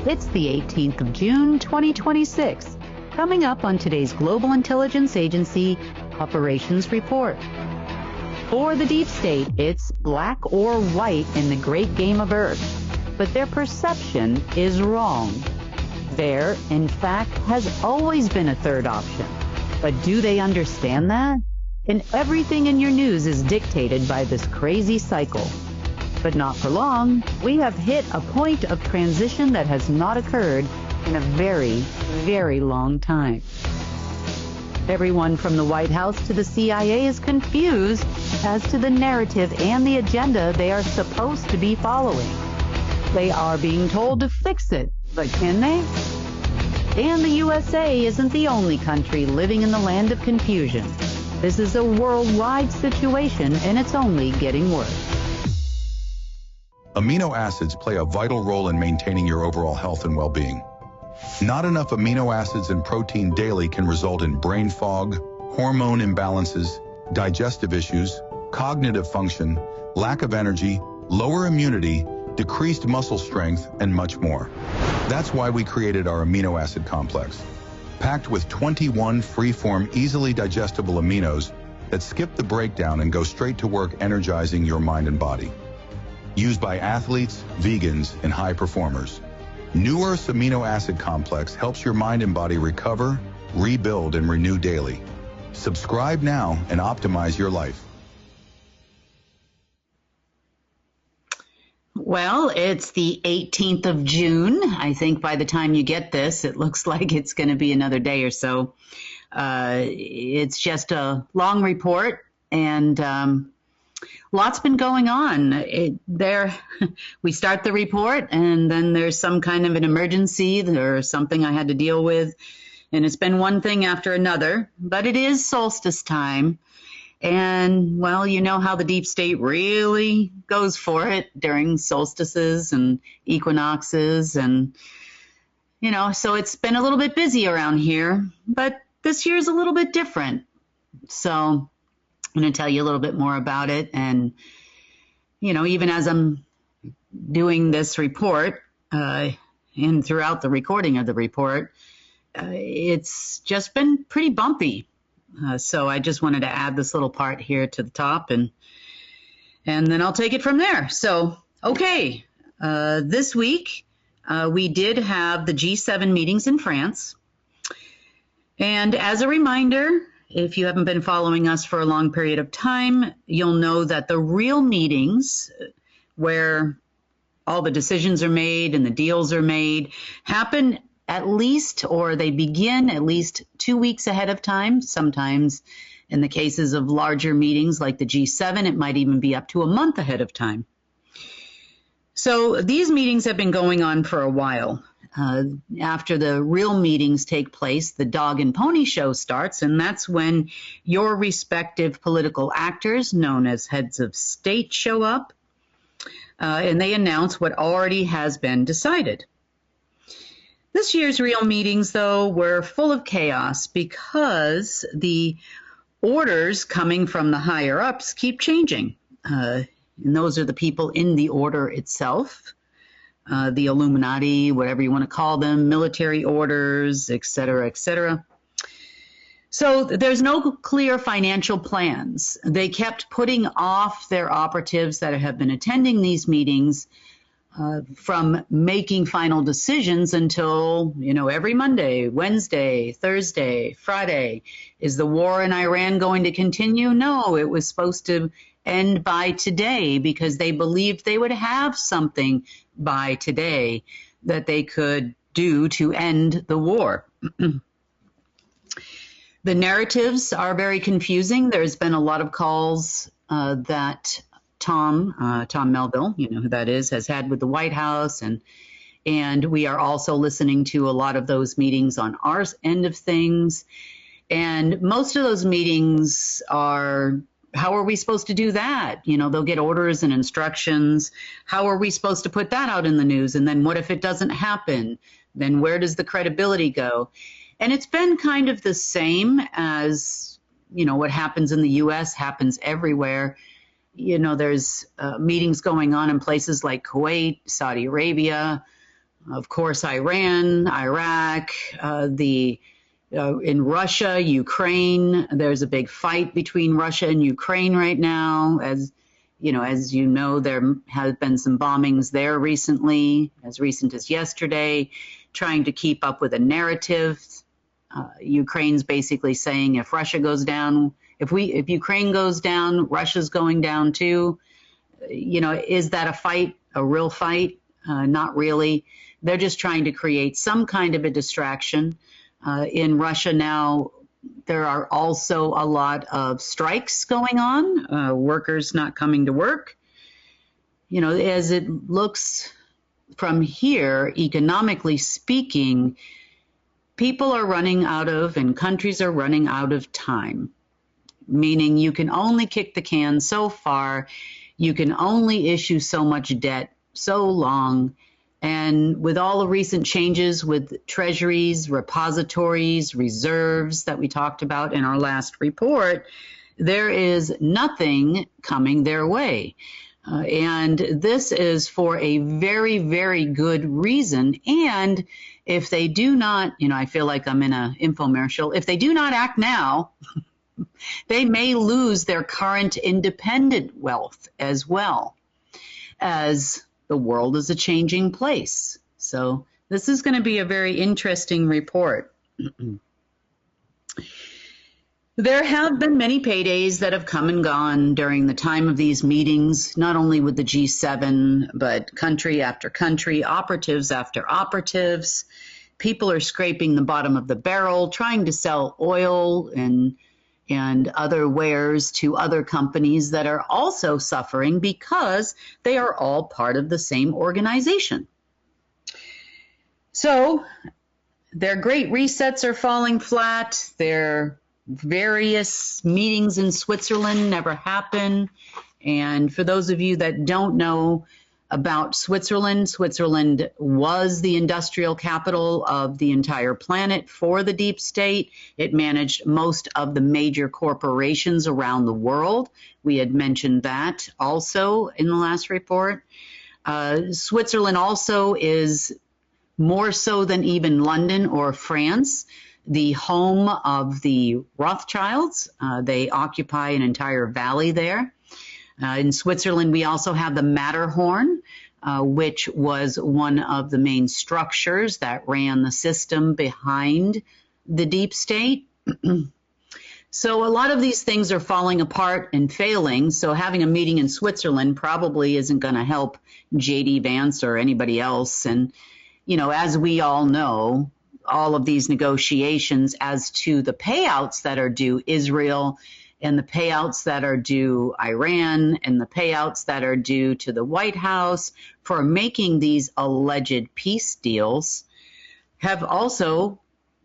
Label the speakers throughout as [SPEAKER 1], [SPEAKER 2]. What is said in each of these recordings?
[SPEAKER 1] It's the 18th of June, 2026. Coming up on today's Global Intelligence Agency Operations Report. For the deep state, it's black or white in the great game of Earth. But their perception is wrong. There, in fact, has always been a third option. But do they understand that? And everything in your news is dictated by this crazy cycle. But not for long. We have hit a point of transition that has not occurred in a very, very long time. Everyone from the White House to the CIA is confused as to the narrative and the agenda they are supposed to be following. They are being told to fix it, but can they? And the USA isn't the only country living in the land of confusion. This is a worldwide situation, and it's only getting worse.
[SPEAKER 2] Amino acids play a vital role in maintaining your overall health and well-being. Not enough amino acids and protein daily can result in brain fog, hormone imbalances, digestive issues, cognitive function, lack of energy, lower immunity, decreased muscle strength, and much more. That's why we created our amino acid complex, packed with 21 free-form, easily digestible aminos that skip the breakdown and go straight to work energizing your mind and body. Used by athletes, vegans, and high performers. New Earth's amino acid complex helps your mind and body recover, rebuild, and renew daily. Subscribe now and optimize your life.
[SPEAKER 1] Well, it's the 18th of June. I think by the time you get this, it looks like it's going to be another day or so. It's just a long report, and lots been going on. We start the report, and then there's some kind of an emergency or something I had to deal with, and it's been one thing after another. But it is solstice time, and, well, you know how the deep state really goes for it during solstices and equinoxes, and, you know, so it's been a little bit busy around here, but this year's a little bit different. So I'm going to tell you a little bit more about it. And, you know, even as I'm doing this report and throughout the recording of the report, it's just been pretty bumpy. So I just wanted to add this little part here to the top, and then I'll take it from there. So, okay, this week we did have the G7 meetings in France. And as a reminder, if you haven't been following us for a long period of time, you'll know that the real meetings where all the decisions are made and the deals are made happen at least, or they begin at least 2 weeks ahead of time. Sometimes in the cases of larger meetings like the G7, it might even be up to a month ahead of time. So these meetings have been going on for a while. After the real meetings take place, the dog and pony show starts, and that's when your respective political actors, known as heads of state, show up, and they announce what already has been decided. This year's real meetings, though, were full of chaos because the orders coming from the higher-ups keep changing. And those are the people in the order itself. The Illuminati, whatever you want to call them, military orders, et cetera, et cetera. So there's no clear financial plans. They kept putting off their operatives that have been attending these meetings from making final decisions until, you know, every Monday, Wednesday, Thursday, Friday. Is the war in Iran going to continue? No, it was supposed to end by today because they believed they would have something by today that they could do to end the war. The narratives are very confusing. There's been a lot of calls that Tom Melville, you know who that is, has had with the White House, and we are also listening to a lot of those meetings on our end of things. And most of those meetings are, how are we supposed to do that? You know, they'll get orders and instructions. How are we supposed to put that out in the news? And then what if it doesn't happen? Then where does the credibility go? And it's been kind of the same as, you know, what happens in the U.S. happens everywhere. You know, there's meetings going on in places like Kuwait, Saudi Arabia, Of course, Iran, Iraq, in Russia, Ukraine. There's a big fight between Russia and Ukraine right now. As you know, there have been some bombings there recently, as recent as yesterday, trying to keep up with a narrative. Ukraine's basically saying if Russia goes down, if Ukraine goes down, Russia's going down too. Is that a fight, a real fight? Not really. They're just trying to create some kind of a distraction. In Russia now, there are also a lot of strikes going on, workers not coming to work. As it looks from here, economically speaking, people are running out of, and countries are running out of time, meaning you can only kick the can so far. You can only issue so much debt so long. And with all the recent changes with treasuries, repositories, reserves that we talked about in our last report, there is nothing coming their way. And this is for a very, very good reason. And if they do not, I feel like I'm in an infomercial, if they do not act now, they may lose their current independent wealth as well, as the world is a changing place. So this is going to be a very interesting report. There have been many paydays that have come and gone during the time of these meetings, not only with the G7, but country after country, operatives after operatives. People are scraping the bottom of the barrel, trying to sell oil and other wares to other companies that are also suffering because they are all part of the same organization. So their great resets are falling flat. Their various meetings in Switzerland never happen. And for those of you that don't know about Switzerland, Switzerland was the industrial capital of the entire planet for the deep state. It managed most of the major corporations around the world. We had mentioned that also in the last report. Switzerland also is more so than even London or France, the home of the Rothschilds. They occupy an entire valley there. In Switzerland, we also have the Matterhorn, which was one of the main structures that ran the system behind the deep state. So a lot of these things are falling apart and failing. So having a meeting in Switzerland probably isn't going to help J.D. Vance or anybody else. And, as we all know, all of these negotiations as to the payouts that are due Israel and the payouts that are due Iran and the payouts that are due to the White House for making these alleged peace deals have also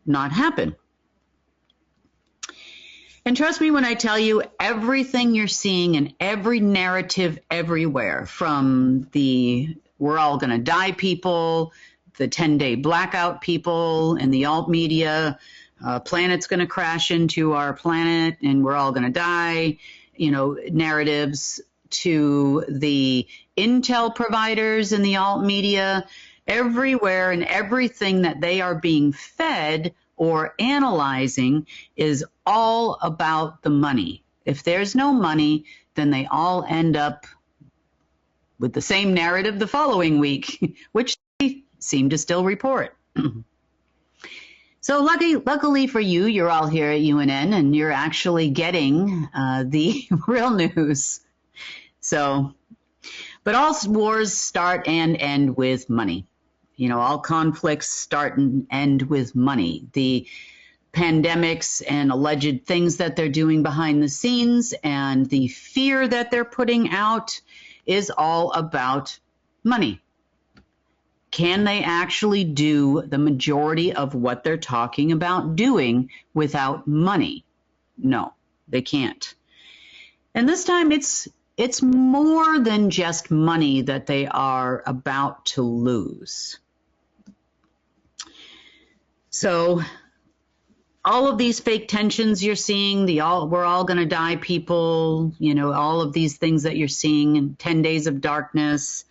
[SPEAKER 1] not happened. And trust me when I tell you, everything you're seeing in every narrative everywhere, from the we're all going to die people, the 10-day blackout people, and the alt media, planet's going to crash into our planet and we're all going to die, narratives, to the intel providers and the alt media, everywhere and everything that they are being fed or analyzing is all about the money. If there's no money, then they all end up with the same narrative the following week, which they seem to still report. So luckily for you, you're all here at UNN and you're actually getting the real news. So, but all wars start and end with money. All conflicts start and end with money. The pandemics and alleged things that they're doing behind the scenes and the fear that they're putting out is all about money. Can they actually do the majority of what they're talking about doing without money? No, they can't. And this time it's more than just money that they are about to lose. So all of these fake tensions you're seeing, we're all going to die people, all of these things that you're seeing in 10 days of darkness,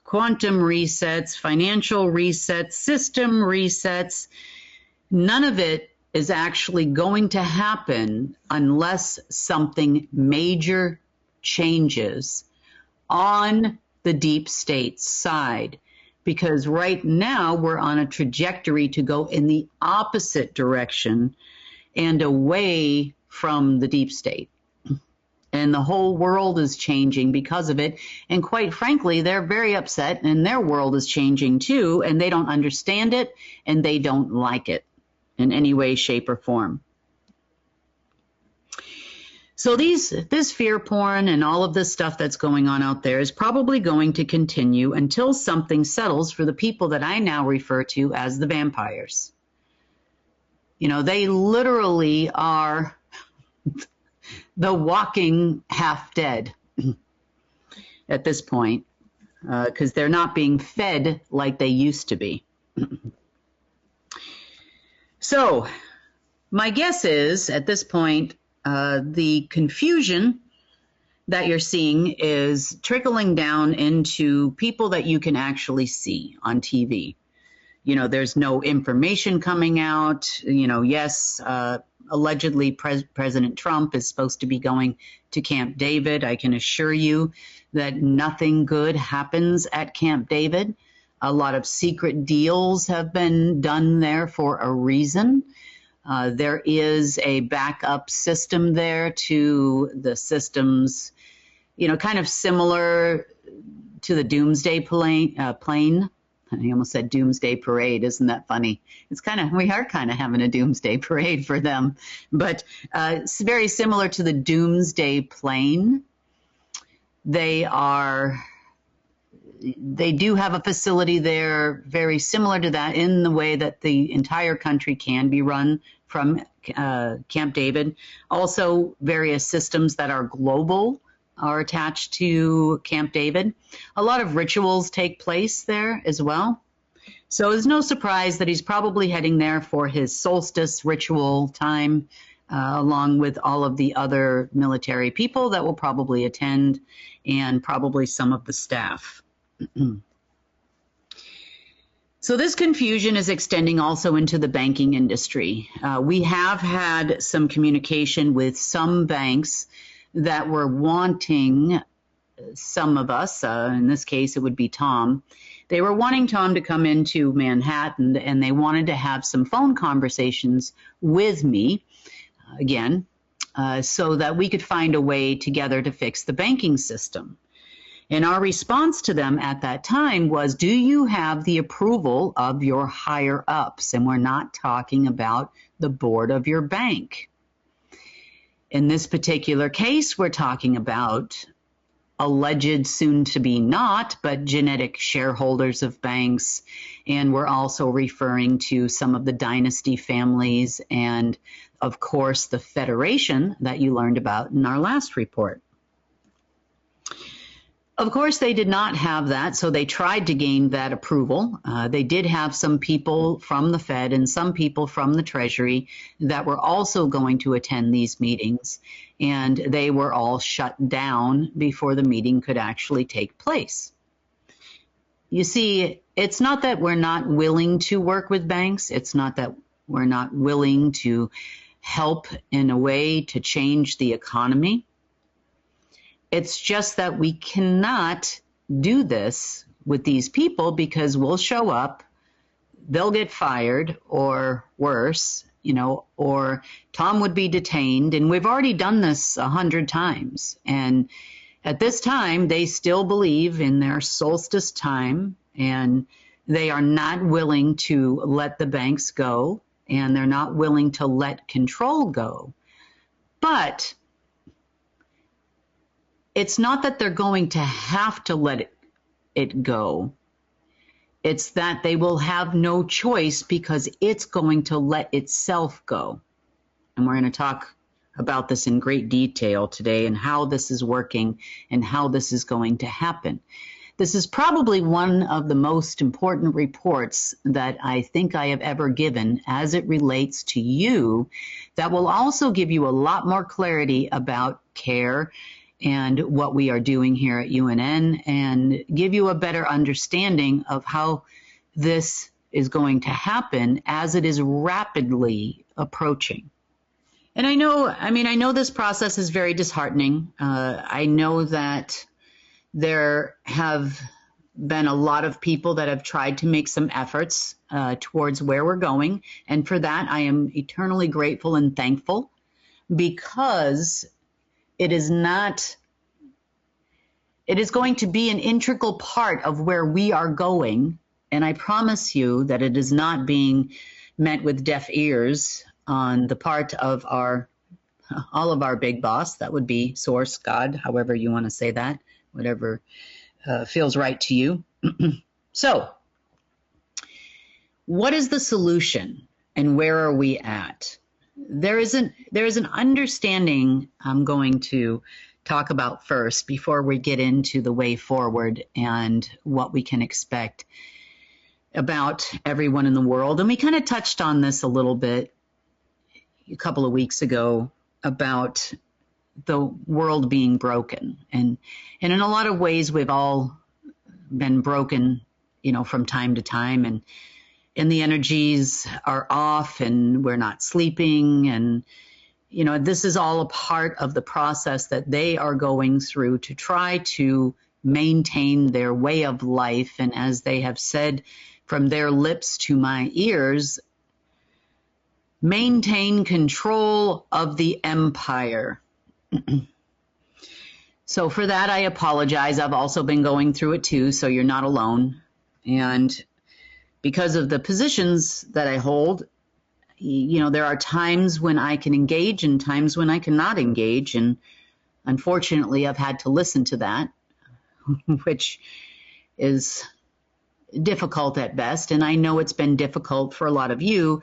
[SPEAKER 1] quantum resets, financial resets, system resets. None of it is actually going to happen unless something major changes on the deep state side. Because right now we're on a trajectory to go in the opposite direction and away from the deep state. And the whole world is changing because of it. And quite frankly, they're very upset, and their world is changing too, and they don't understand it, and they don't like it in any way, shape, or form. So this fear porn and all of this stuff that's going on out there is probably going to continue until something settles for the people that I now refer to as the vampires. You know, they literally are the walking half dead at this point, because they're not being fed like they used to be. So my guess is at this point, the confusion that you're seeing is trickling down into people that you can actually see on TV. You know, there's no information coming out. You know, yes, allegedly President Trump is supposed to be going to Camp David. I can assure you that nothing good happens at Camp David. A lot of secret deals have been done there for a reason. There is a backup system there to the systems, you know, kind of similar to the Doomsday plane. I almost said Doomsday Parade. Isn't that funny? We are kind of having a Doomsday Parade for them, but it's very similar to the Doomsday plane. They do have a facility there very similar to that in the way that the entire country can be run from Camp David. Also, various systems that are global are attached to Camp David. A lot of rituals take place there as well. So it's no surprise that he's probably heading there for his solstice ritual time, along with all of the other military people that will probably attend and probably some of the staff. So this confusion is extending also into the banking industry. We have had some communication with some banks that were wanting some of us, in this case it would be Tom, they were wanting Tom to come into Manhattan, and they wanted to have some phone conversations with me, again, so that we could find a way together to fix the banking system. And our response to them at that time was, do you have the approval of your higher ups? And we're not talking about the board of your bank. In this particular case, we're talking about alleged soon-to-be not, but genetic shareholders of banks. And we're also referring to some of the dynasty families and, of course, the Federation that you learned about in our last report. Of course, they did not have that, so they tried to gain that approval. They did have some people from the Fed and some people from the Treasury that were also going to attend these meetings, and they were all shut down before the meeting could actually take place. You see, it's not that we're not willing to work with banks. It's not that we're not willing to help in a way to change the economy. It's just that we cannot do this with these people because we'll show up, they'll get fired, or worse, you know, or Tom would be detained. And we've already done this 100 times. And at this time, they still believe in their solstice time, and they are not willing to let the banks go, and they're not willing to let control go. But it's not that they're going to have to let it go. It's that they will have no choice because it's going to let itself go. And we're going to talk about this in great detail today and how this is working and how this is going to happen. This is probably one of the most important reports that I think I have ever given as it relates to you, that will also give you a lot more clarity about care and what we are doing here at UNN and give you a better understanding of how this is going to happen as it is rapidly approaching. And I know this process is very disheartening. I know that there have been a lot of people that have tried to make some efforts towards where we're going. And for that, I am eternally grateful and thankful, because it is going to be an integral part of where we are going. And I promise you that it is not being met with deaf ears on the part of all of our big boss. That would be Source, God, however you want to say that, whatever feels right to you. So, what is the solution and where are we at? There is an understanding I'm going to talk about first before we get into the way forward and what we can expect about everyone in the world. And we kind of touched on this a little bit a couple of weeks ago about the world being broken. And in a lot of ways, we've all been broken, from time to time. And the energies are off and we're not sleeping. And, this is all a part of the process that they are going through to try to maintain their way of life. And as they have said from their lips to my ears, maintain control of the empire. So for that, I apologize. I've also been going through it too, so you're not alone. And because of the positions that I hold, there are times when I can engage and times when I cannot engage. And unfortunately, I've had to listen to that, which is difficult at best. And I know it's been difficult for a lot of you,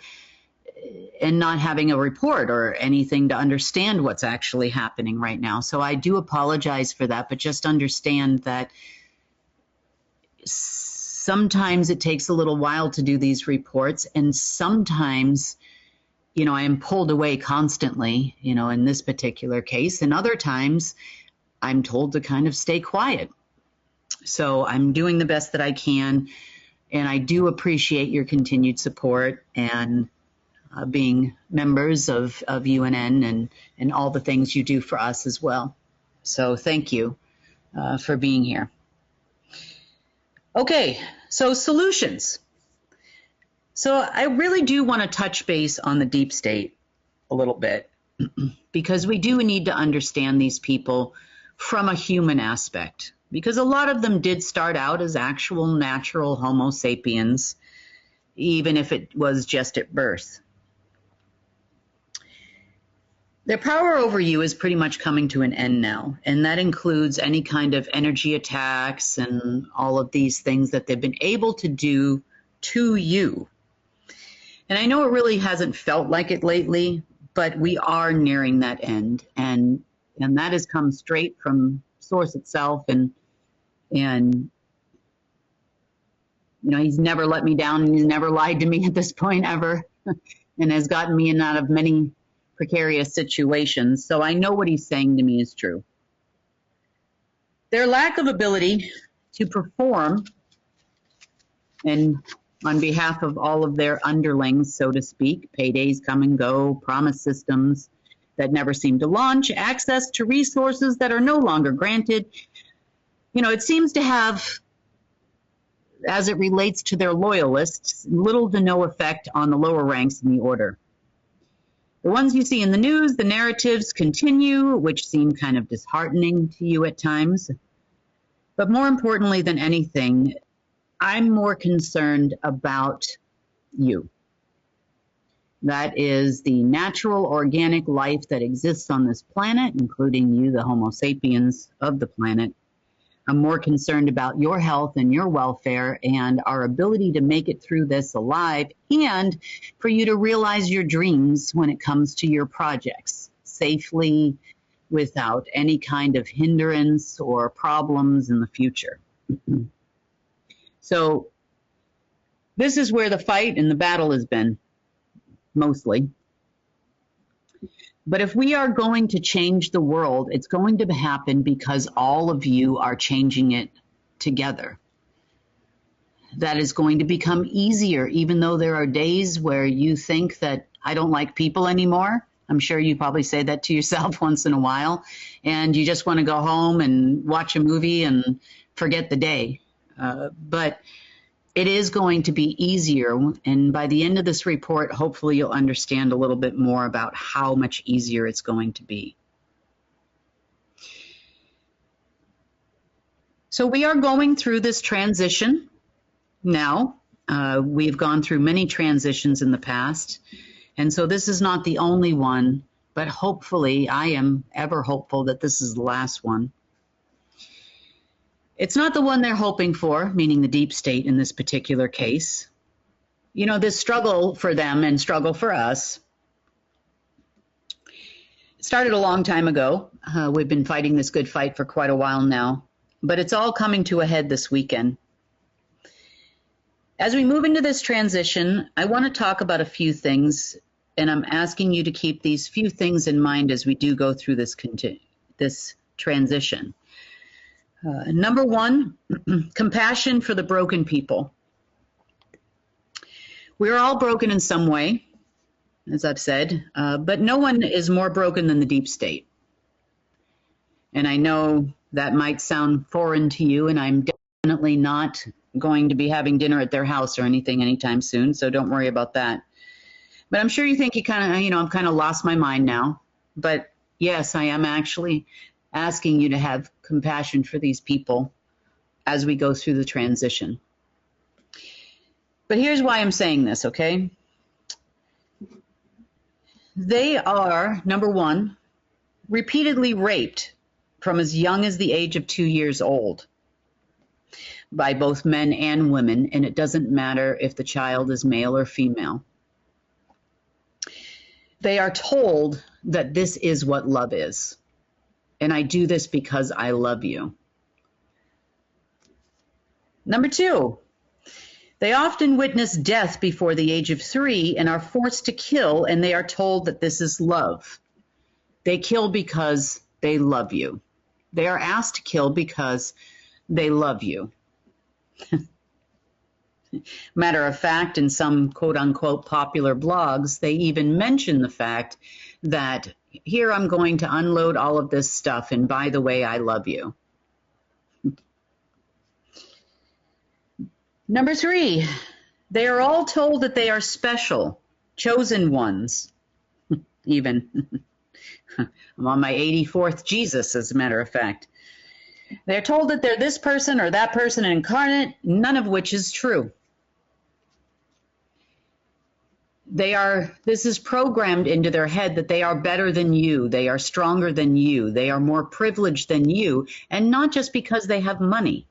[SPEAKER 1] and not having a report or anything to understand what's actually happening right now. So I do apologize for that, but just understand that sometimes it takes a little while to do these reports, and sometimes, I am pulled away constantly, in this particular case, and other times I'm told to kind of stay quiet. So I'm doing the best that I can, and I do appreciate your continued support and being members of UNN and all the things you do for us as well. So thank you for being here. Okay, so solutions. So I really do want to touch base on the deep state a little bit, because we do need to understand these people from a human aspect, because a lot of them did start out as actual natural Homo sapiens, even if it was just at birth. Their power over you is pretty much coming to an end now, and that includes any kind of energy attacks and all of these things that they've been able to do to you. And I know it really hasn't felt like it lately, but we are nearing that end, and that has come straight from Source itself, and he's never let me down, and he's never lied to me at this point ever, and has gotten me in and out of many precarious situations. So I know what he's saying to me is true. Their lack of ability to perform, and on behalf of all of their underlings, so to speak, paydays come and go, promise systems that never seem to launch, access to resources that are no longer granted. It seems to have, as it relates to their loyalists, little to no effect on the lower ranks in the order. The ones you see in the news, the narratives continue, which seem kind of disheartening to you at times. But more importantly than anything, I'm more concerned about you. That is the natural organic life that exists on this planet, including you, the Homo sapiens of the planet. I'm more concerned about your health and your welfare and our ability to make it through this alive, and for you to realize your dreams when it comes to your projects safely, without any kind of hindrance or problems in the future. So this is where the fight and the battle has been, mostly. But if we are going to change the world, it's going to happen because all of you are changing it together. That is going to become easier, even though there are days where you think that I don't like people anymore. I'm sure you probably say that to yourself once in a while, and you just want to go home and watch a movie and forget the day. But it is going to be easier, and by the end of this report, hopefully you'll understand a little bit more about how much easier it's going to be. So we are going through this transition now. We've gone through many transitions in the past, and so this is not the only one, but hopefully, I am ever hopeful that this is the last one. It's not the one they're hoping for, meaning the deep state in this particular case. You know, this struggle for them and struggle for us started a long time ago. We've been fighting this good fight for quite a while now, but it's all coming to a head this weekend. As we move into this transition, I want to talk about a few things, and I'm asking you to keep these few things in mind as we do go through this transition. Number one, compassion for the broken people. We're all broken in some way, as I've said, but no one is more broken than the deep state. And I know that might sound foreign to you, and I'm definitely not going to be having dinner at their house or anything anytime soon, so don't worry about that. But I'm sure you think you kind of, I'm kind of lost my mind now. But yes, I am actually asking you to have compassion for these people as we go through the transition. But here's why I'm saying this, okay? They are, number one, repeatedly raped from as young as the age of 2 years old by both men and women, and it doesn't matter if the child is male or female. They are told that this is what love is, and I do this because I love you. Number two, they often witness death before the age of 3 and are forced to kill, and they are told that this is love. They kill because they love you. They are asked to kill because they love you. Matter of fact, in some quote-unquote popular blogs, they even mention the fact that here I'm going to unload all of this stuff, and by the way, I love you. Number 3, they are all told that they are special, chosen ones. Even. I'm on my 84th Jesus, as a matter of fact. They're told that they're this person or that person incarnate, none of which is true. This is programmed into their head that they are better than you, they are stronger than you, they are more privileged than you, and not just because they have money.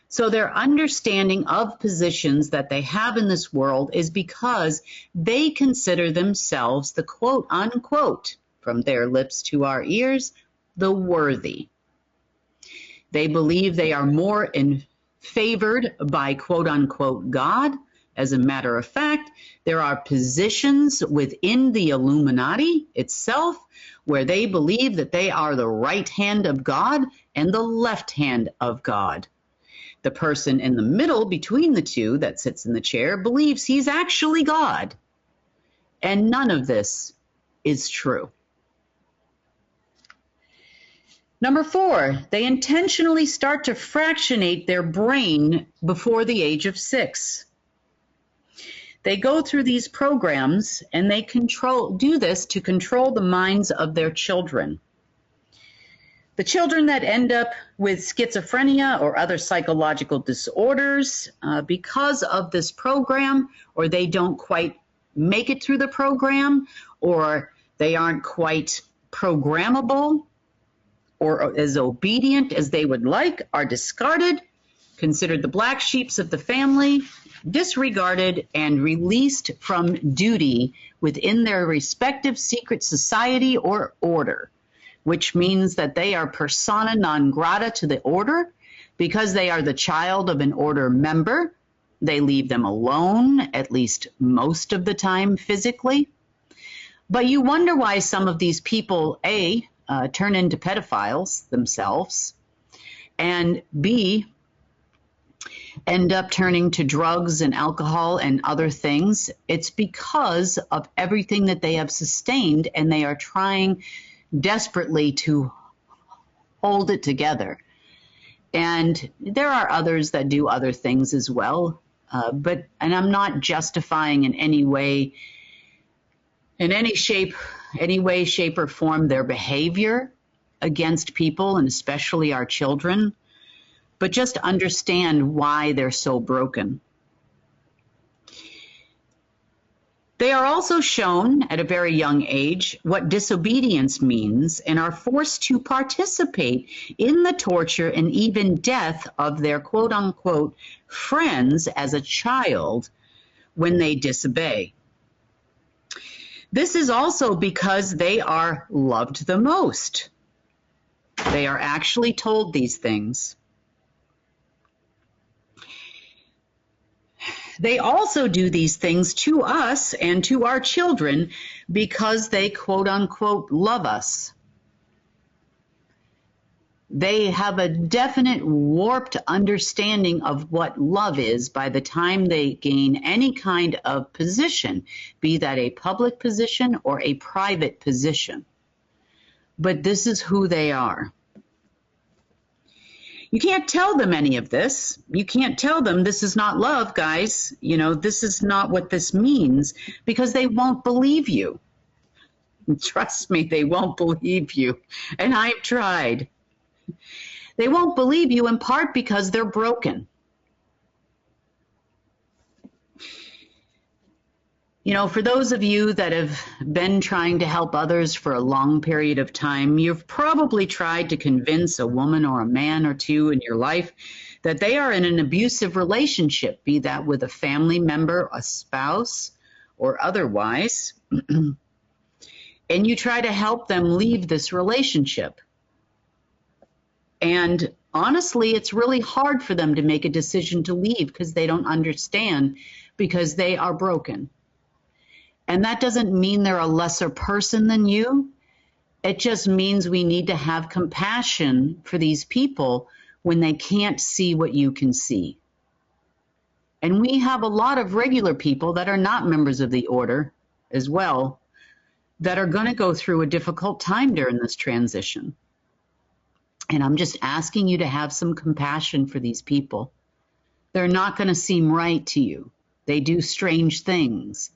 [SPEAKER 1] So their understanding of positions that they have in this world is because they consider themselves the quote unquote, from their lips to our ears, the worthy. They believe they are more favored by quote unquote God. As a matter of fact, there are positions within the Illuminati itself where they believe that they are the right hand of God and the left hand of God. The person in the middle between the two that sits in the chair believes he's actually God. And none of this is true. Number 4, they intentionally start to fractionate their brain before the age of 6. They go through these programs and they do this to control the minds of their children. The children that end up with schizophrenia or other psychological disorders because of this program, or they don't quite make it through the program, or they aren't quite programmable or as obedient as they would like, are discarded, considered the black sheeps of the family, disregarded, and released from duty within their respective secret society or order, which means that they are persona non grata to the order because they are the child of an order member. They leave them alone, at least most of the time physically. But you wonder why some of these people, A, turn into pedophiles themselves, and B, end up turning to drugs and alcohol and other things. It's because of everything that they have sustained, and they are trying desperately to hold it together. And there are others that do other things as well. And I'm not justifying in any way, shape or form their behavior against people, and especially our children, but just understand why they're so broken. They are also shown at a very young age what disobedience means and are forced to participate in the torture and even death of their quote unquote friends as a child when they disobey. This is also because they are loved the most. They are actually told these things. They also do these things to us and to our children because they quote unquote love us. They have a definite warped understanding of what love is by the time they gain any kind of position, be that a public position or a private position. But this is who they are. You can't tell them any of this. You can't tell them this is not love, guys. This is not what this means, because they won't believe you. Trust me, they won't believe you. And I've tried. They won't believe you in part because they're broken. For those of you that have been trying to help others for a long period of time, you've probably tried to convince a woman or a man or two in your life that they are in an abusive relationship, be that with a family member, a spouse, or otherwise. And you try to help them leave this relationship. And honestly, it's really hard for them to make a decision to leave because they don't understand, because they are broken. And that doesn't mean they're a lesser person than you. It just means we need to have compassion for these people when they can't see what you can see. And we have a lot of regular people that are not members of the order as well, that are going to go through a difficult time during this transition. And I'm just asking you to have some compassion for these people. They're not going to seem right to you. They do strange things.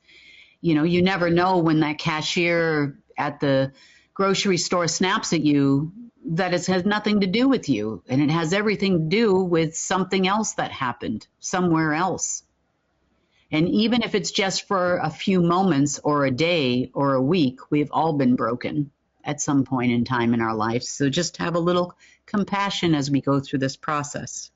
[SPEAKER 1] You never know when that cashier at the grocery store snaps at you that it has nothing to do with you, and it has everything to do with something else that happened somewhere else. And even if it's just for a few moments or a day or a week, we've all been broken at some point in time in our lives. So just have a little compassion as we go through this process.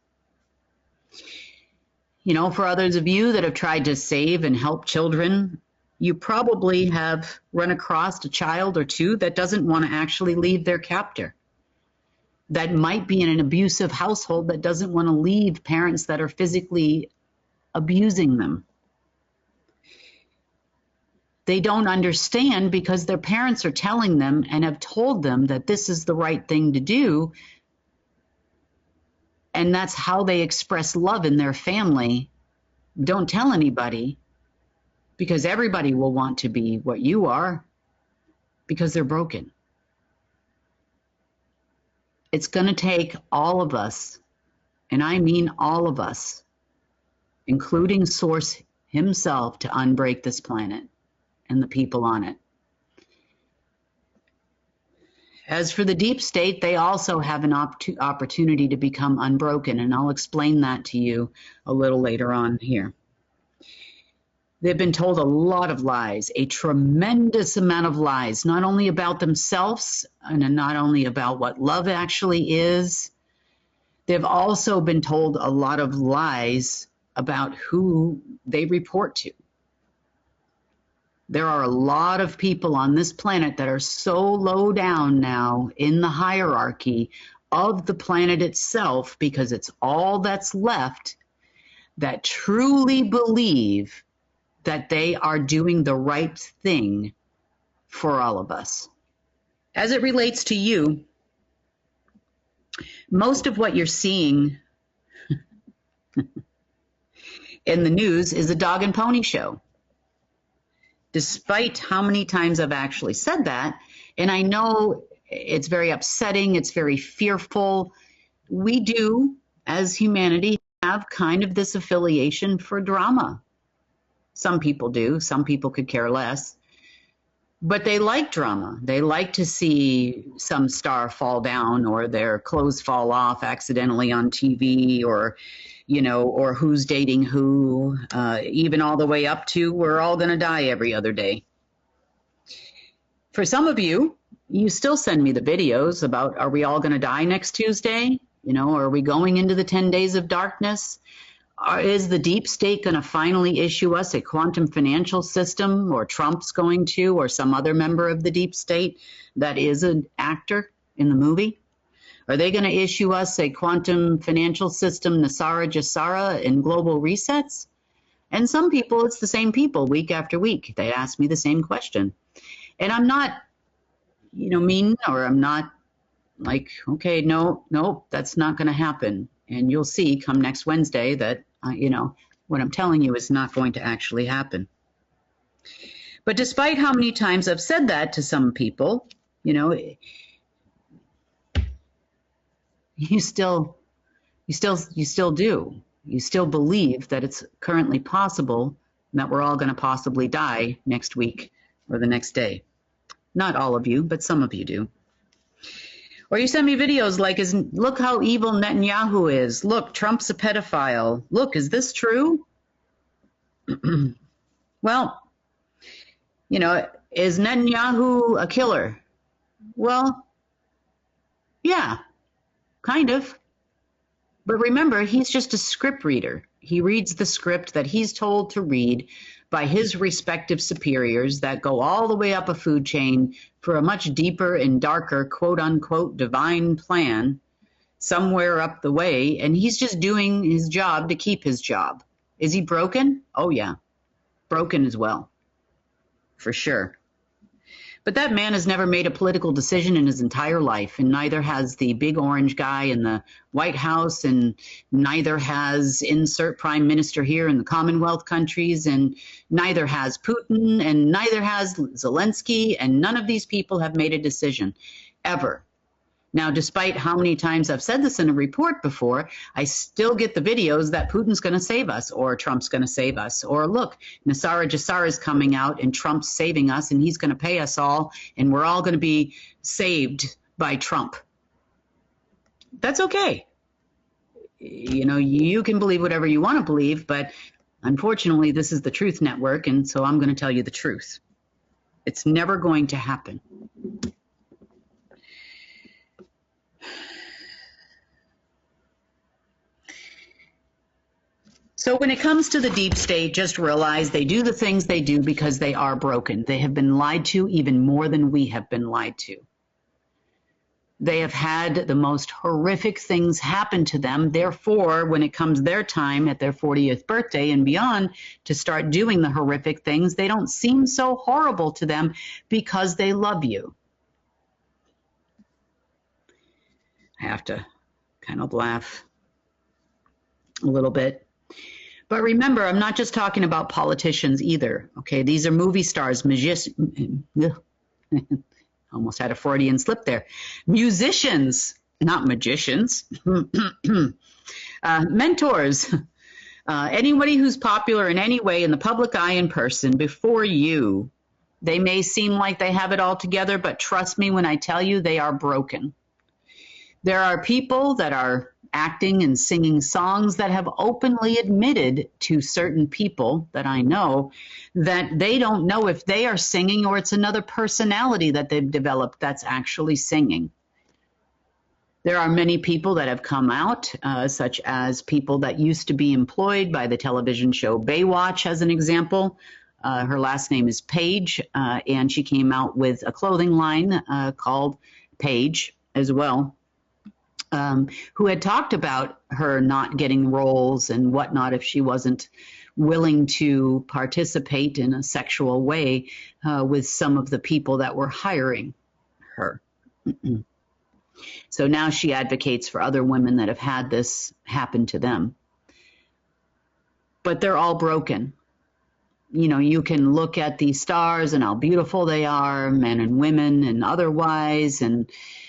[SPEAKER 1] For others of you that have tried to save and help children, you probably have run across a child or two that doesn't want to actually leave their captor, that might be in an abusive household, that doesn't want to leave parents that are physically abusing them. They don't understand because their parents are telling them and have told them that this is the right thing to do. And that's how they express love in their family. Don't tell anybody, because everybody will want to be what you are, because they're broken. It's going to take all of us, and I mean all of us, including Source himself, to unbreak this planet and the people on it. As for the deep state, they also have an opportunity to become unbroken, and I'll explain that to you a little later on here. They've been told a lot of lies, a tremendous amount of lies, not only about themselves and not only about what love actually is. They've also been told a lot of lies about who they report to. There are a lot of people on this planet that are so low down now in the hierarchy of the planet itself, because it's all that's left, that truly believe that they are doing the right thing for all of us. As it relates to you, most of what you're seeing in the news is a dog and pony show. Despite how many times I've actually said that, and I know it's very upsetting, it's very fearful, we do, as humanity, have kind of this affiliation for drama. Some people do, some people could care less. But they like drama. They like to see some star fall down or their clothes fall off accidentally on TV, or, you know, or who's dating who, even all the way up to we're all going to die every other day. For some of you, you still send me the videos about, are we all going to die next Tuesday? You know, are we going into the 10 days of darkness? Is the deep state going to finally issue us a quantum financial system, or Trump's going to, or some other member of the deep state that is an actor in the movie? Are they going to issue us a quantum financial system, Nasara Jasara, and global resets? And some people, it's the same people week after week. They ask me the same question. And I'm not, you know, mean, or I'm not like, okay, no, that's not going to happen. And you'll see come next Wednesday that, you know, what I'm telling you is not going to actually happen. But despite how many times I've said that to some people, you know, you still do. You still believe that it's currently possible that we're all going to possibly die next week or the next day. Not all of you, but some of you do. Or you send me videos like, look how evil Netanyahu is. Look, Trump's a pedophile. Look, is this true? Well, you know, is Netanyahu a killer? Well, yeah, kind of. But remember, he's just a script reader. He reads the script that he's told to read by his respective superiors that go all the way up a food chain for a much deeper and darker, quote unquote, divine plan somewhere up the way. And he's just doing his job to keep his job. Is he broken? Oh, yeah. Broken as well. For sure. But that man has never made a political decision in his entire life, and neither has the big orange guy in the White House, and neither has insert prime minister here in the Commonwealth countries, and neither has Putin, and neither has Zelensky, and none of these people have made a decision, ever. Now, despite how many times I've said this in a report before, I still get the videos that Putin's going to save us, or Trump's going to save us, or look, Nasara Jasara is coming out and Trump's saving us and he's going to pay us all and we're all going to be saved by Trump. That's okay. You know, you can believe whatever you want to believe, but unfortunately, this is the Truth Network, and so I'm going to tell you the truth. It's never going to happen. So when it comes to the deep state, just realize they do the things they do because they are broken. They have been lied to even more than we have been lied to. They have had the most horrific things happen to them. Therefore, when it comes their time at their 40th birthday and beyond to start doing the horrific things, they don't seem so horrible to them because they love you. I have to kind of laugh a little bit. But remember, I'm not just talking about politicians either, okay? These are movie stars, almost had a Freudian slip there. Musicians, not magicians, mentors, anybody who's popular in any way in the public eye in person before you. They may seem like they have it all together, but trust me when I tell you they are broken. There are people that are acting and singing songs that have openly admitted to certain people that I know that they don't know if they are singing or it's another personality that they've developed that's actually singing. There are many people that have come out, such as people that used to be employed by the television show Baywatch, as an example. Her last name is Paige, and she came out with a clothing line called Paige as well. Who had talked about her not getting roles and whatnot if she wasn't willing to participate in a sexual way with some of the people that were hiring her. So now she advocates for other women that have had this happen to them. But they're all broken. You know, you can look at these stars and how beautiful they are, men and women and otherwise, and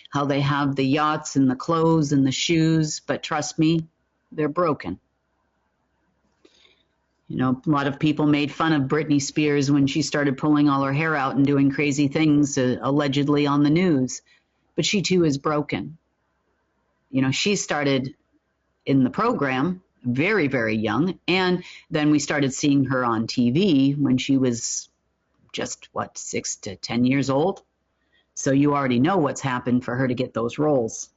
[SPEAKER 1] how they have the yachts and the clothes and the shoes. But trust me, they're broken. You know, a lot of people made fun of Britney Spears when she started pulling all her hair out and doing crazy things allegedly on the news. But she too is broken. You know, she started in the program very, very young. And then we started seeing her on TV when she was just, 6 to 10 years old. So you already know what's happened for her to get those roles.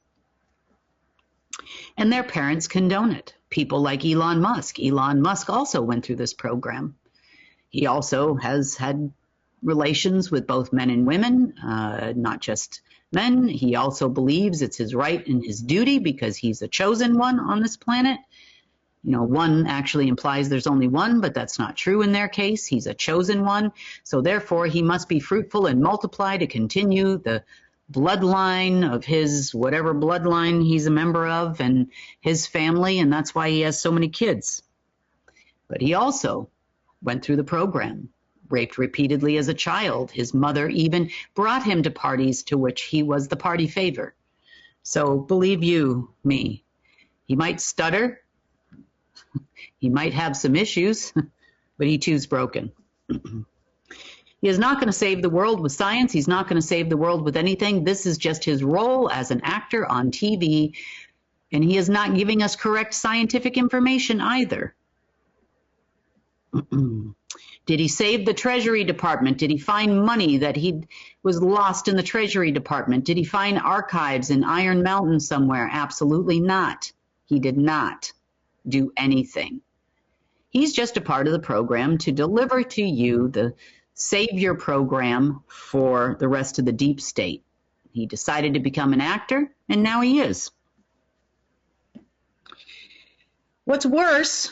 [SPEAKER 1] And their parents condone it. People like Elon Musk. Elon Musk also went through this program. He also has had relations with both men and women, not just men. He also believes it's his right and his duty because he's a chosen one on this planet. You know, one actually implies there's only one, but that's not true in their case. He's a chosen one. So therefore, he must be fruitful and multiply to continue the bloodline of his, whatever bloodline he's a member of, and his family, and that's why he has so many kids. But he also went through the program, raped repeatedly as a child. His mother even brought him to parties to which he was the party favor. So believe you me, he might stutter, he might have some issues, but he too's broken. He is not going to save the world with science. He's not going to save the world with anything. This is just his role as an actor on TV, and he is not giving us correct scientific information either. Did he save the Treasury Department? Did he find money that he was lost in the Treasury Department? Did he find archives in Iron Mountain somewhere? Absolutely not. He did not do anything. He's just a part of the program to deliver to you the savior program for the rest of the deep state. He decided to become an actor, and now he is. What's worse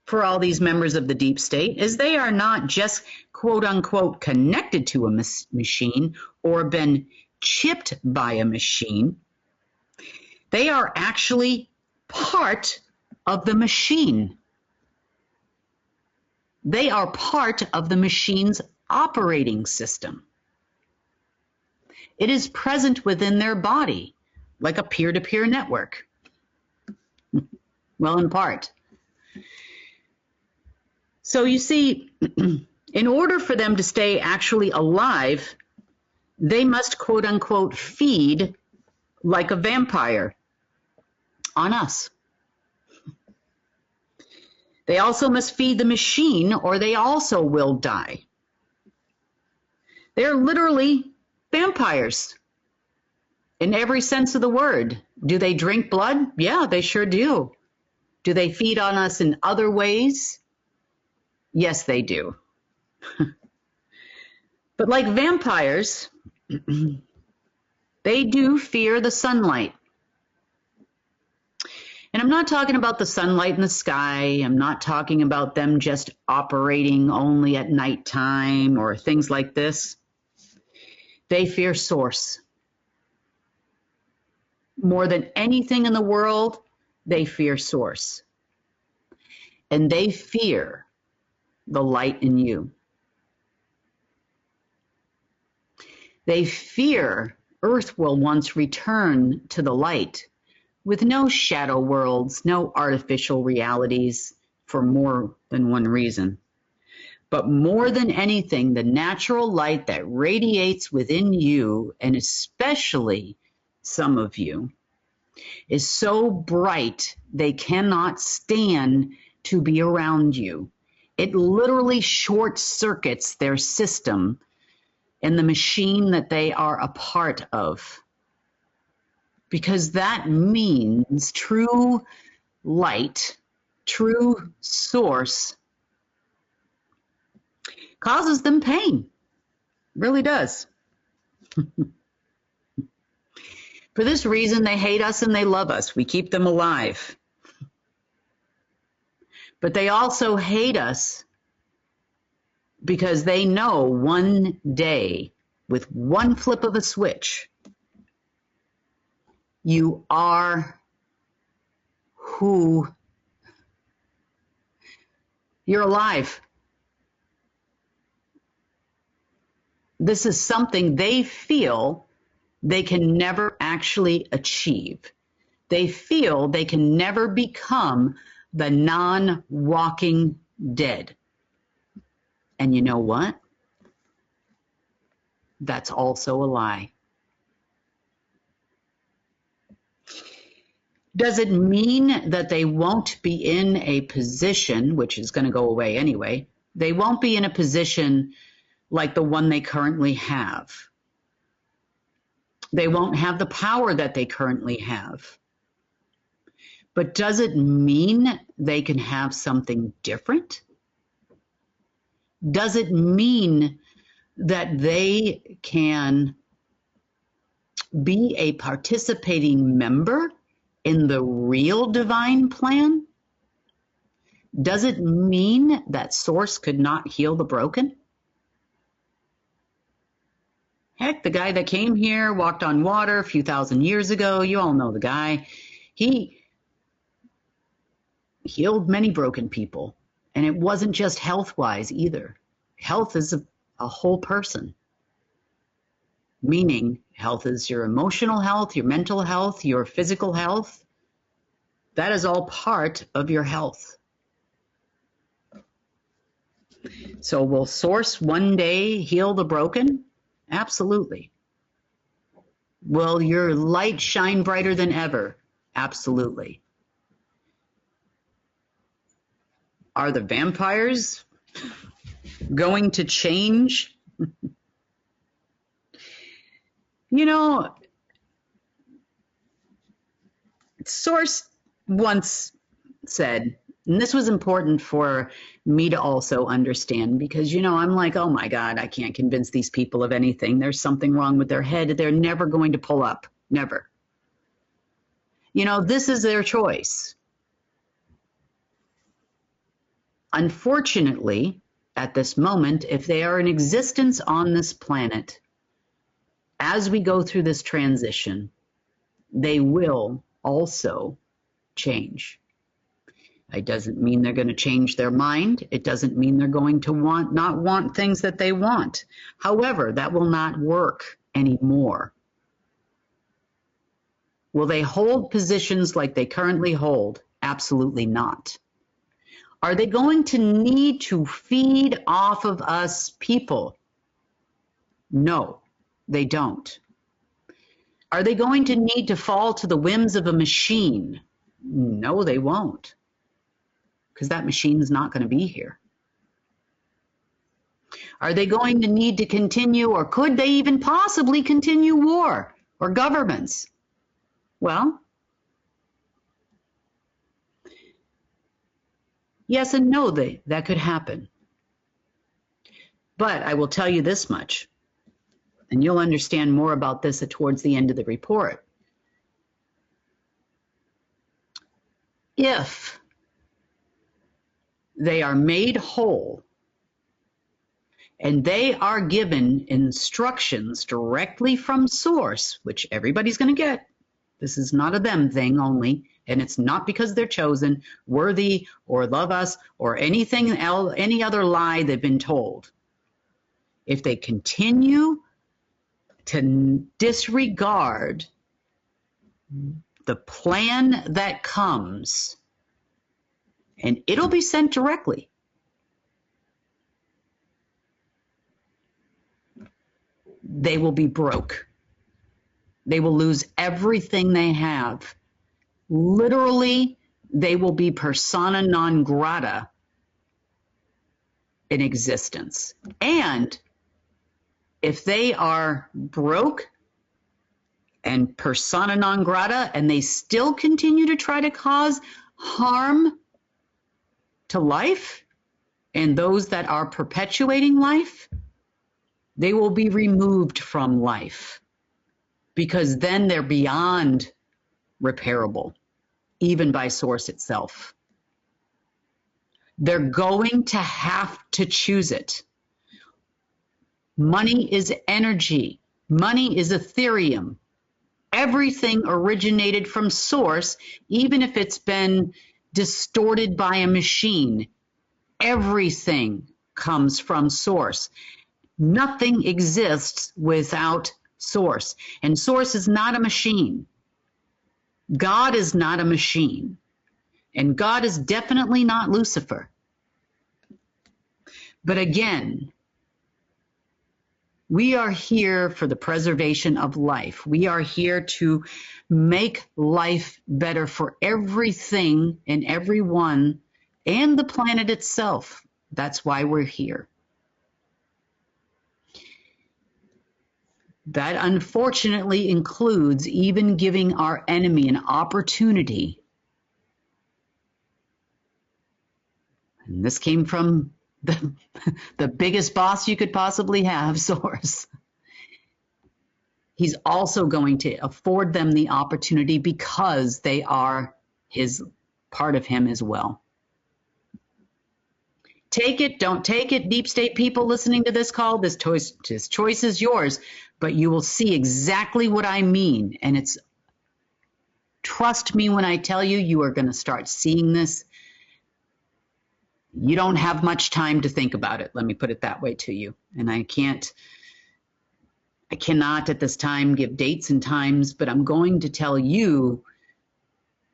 [SPEAKER 1] for all these members of the deep state is they are not just quote unquote connected to a machine or been chipped by a machine. They are actually part of the machine. They are part of the machine's operating system. It is present within their body, like a peer-to-peer network. Well, in part. So you see, in order for them to stay actually alive, they must, quote unquote, feed like a vampire on us. They also must feed the machine, or they also will die. They're literally vampires in every sense of the word. Do they drink blood? Yeah, they sure do. Do they feed on us in other ways? Yes, they do. But like vampires, they do fear the sunlight. And I'm not talking about the sunlight in the sky. I'm not talking about them just operating only at nighttime or things like this. They fear source. More than anything in the world, they fear source. And they fear the light in you. They fear Earth will once return to the light, with no shadow worlds, no artificial realities, for more than one reason. But more than anything, the natural light that radiates within you, and especially some of you, is so bright they cannot stand to be around you. It literally short circuits their system and the machine that they are a part of. Because that means true light, true source, causes them pain. Really does. For this reason, they hate us and they love us. We keep them alive. But they also hate us because they know one day, with one flip of a switch, you are who you're alive. This is something they feel they can never actually achieve. They feel they can never become the non-walking dead. And you know what? That's also a lie. Does it mean that they won't be in a position, which is going to go away anyway, they won't be in a position like the one they currently have? They won't have the power that they currently have. But does it mean they can have something different? Does it mean that they can be a participating member in the real divine plan? Does it mean that Source could not heal the broken? Heck, the guy that came here, walked on water a few thousand years ago, you all know the guy, he healed many broken people. And it wasn't just health-wise either. Health is a whole person. Meaning, health is your emotional health, your mental health, your physical health. That is all part of your health. So will Source one day heal the broken? Absolutely. Will your light shine brighter than ever? Absolutely. Are the vampires going to change? You know, Source once said, and this was important for me to also understand, because, you know, I'm like, oh my God, I can't convince these people of anything. There's something wrong with their head. They're never going to pull up. Never. You know, this is their choice. Unfortunately, at this moment, if they are in existence on this planet, as we go through this transition, they will also change. It doesn't mean they're going to change their mind. It doesn't mean they're going to not want things that they want. However, that will not work anymore. Will they hold positions like they currently hold? Absolutely not. Are they going to need to feed off of us people? No, they don't. Are they going to need to fall to the whims of a machine? No, they won't. Because that machine is not going to be here. Are they going to need to continue, or could they even possibly continue war or governments? Well, yes and no, that could happen. But I will tell you this much, and you'll understand more about this towards the end of the report. If they are made whole and they are given instructions directly from Source, which everybody's going to get, this is not a them thing only, and it's not because they're chosen, worthy, or love us, or anything else, any other lie they've been told. If they continue to disregard the plan that comes, and it'll be sent directly, they will be broke. They will lose everything they have. Literally, they will be persona non grata in existence. And if they are broke and persona non grata and they still continue to try to cause harm to life and those that are perpetuating life, they will be removed from life, because then they're beyond repairable, even by Source itself. They're going to have to choose it. Money is energy. Money is Ethereum. Everything originated from source, even if it's been distorted by a machine. Everything comes from source. Nothing exists without source. And source is not a machine. God is not a machine. And God is definitely not Lucifer. But again, we are here for the preservation of life. We are here to make life better for everything and everyone and the planet itself. That's why we're here. That unfortunately includes even giving our enemy an opportunity. And this came from the biggest boss you could possibly have, source. He's also going to afford them the opportunity because they are his part of him as well. Take it, don't take it, deep state people listening to this call, this choice is yours, but you will see exactly what I mean. And it's, trust me when I tell you, you are going to start seeing this. You don't have much time to think about it. Let me put it that way to you. And I cannot at this time give dates and times, but I'm going to tell you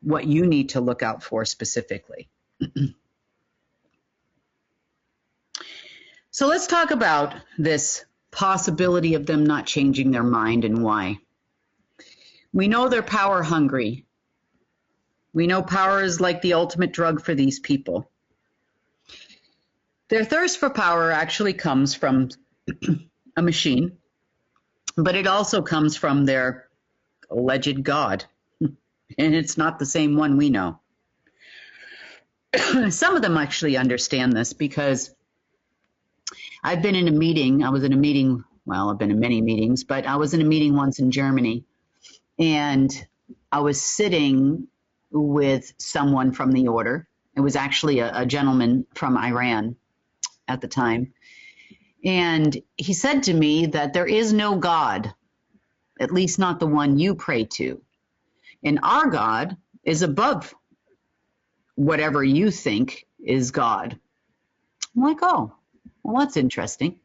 [SPEAKER 1] what you need to look out for specifically. So let's talk about this possibility of them not changing their mind and why. We know they're power hungry. We know power is like the ultimate drug for these people. Their thirst for power actually comes from a machine, but it also comes from their alleged God. And it's not the same one we know. Some of them actually understand this because I've been in a meeting. I was in a meeting, well, I've been in many meetings, but I was in a meeting once in Germany, and I was sitting with someone from the order. It was actually a gentleman from Iran at the time. And he said to me that there is no God, at least not the one you pray to. And our God is above whatever you think is God. I'm like, oh, well, that's interesting.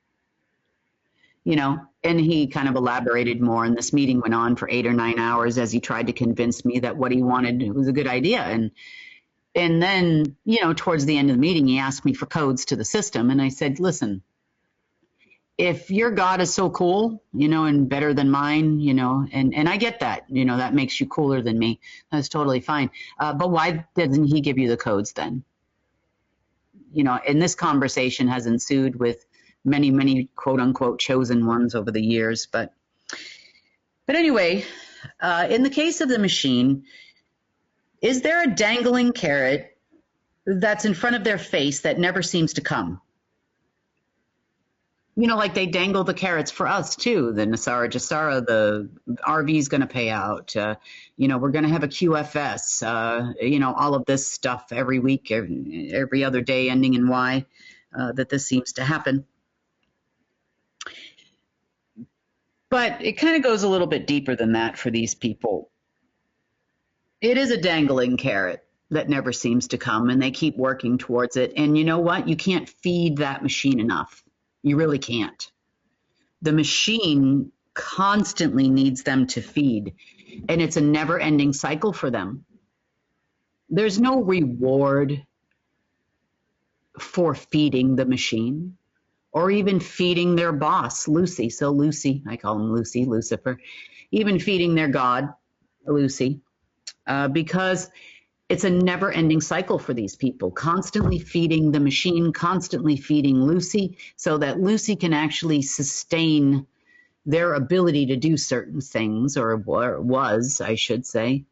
[SPEAKER 1] You know, and he kind of elaborated more, and this meeting went on for 8 or 9 hours as he tried to convince me that what he wanted was a good idea. And then, you know, towards the end of the meeting, he asked me for codes to the system. And I said, listen, if your God is so cool, you know, and better than mine, you know, and I get that, you know, that makes you cooler than me. That's totally fine. But why doesn't he give you the codes then? You know, and this conversation has ensued with many, many quote unquote chosen ones over the years. But anyway, in the case of the machine, is there a dangling carrot that's in front of their face that never seems to come? You know, like they dangle the carrots for us too. The Nasara Jasara, the RV is going to pay out. You know, we're going to have a QFS. You know, all of this stuff every week, every other day, ending in Y, that this seems to happen. But it kind of goes a little bit deeper than that for these people. It is a dangling carrot that never seems to come, and they keep working towards it. And you know what? You can't feed that machine enough. You really can't. The machine constantly needs them to feed, and it's a never-ending cycle for them. There's no reward for feeding the machine or even feeding their boss, Lucy. So Lucy, I call him Lucy, Lucifer, even feeding their God, Lucy, because it's a never-ending cycle for these people, constantly feeding the machine, constantly feeding Lucy, so that Lucy can actually sustain their ability to do certain things, or was, I should say.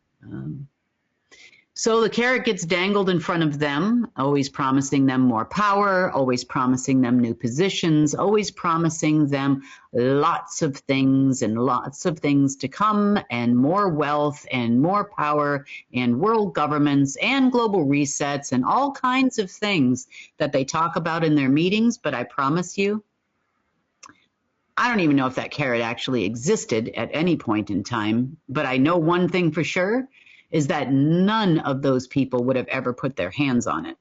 [SPEAKER 1] So the carrot gets dangled in front of them, always promising them more power, always promising them new positions, always promising them lots of things and lots of things to come, and more wealth and more power and world governments and global resets and all kinds of things that they talk about in their meetings. But I promise you, I don't even know if that carrot actually existed at any point in time. But I know one thing for sure, is that none of those people would have ever put their hands on it,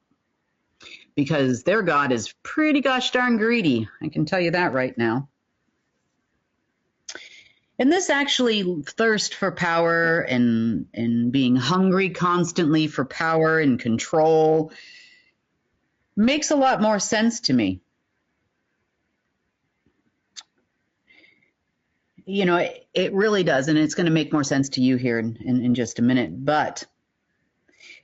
[SPEAKER 1] because their God is pretty gosh darn greedy. I can tell you that right now. And this actually thirst for power and being hungry constantly for power and control makes a lot more sense to me. You know, it really does, and it's going to make more sense to you here in just a minute. But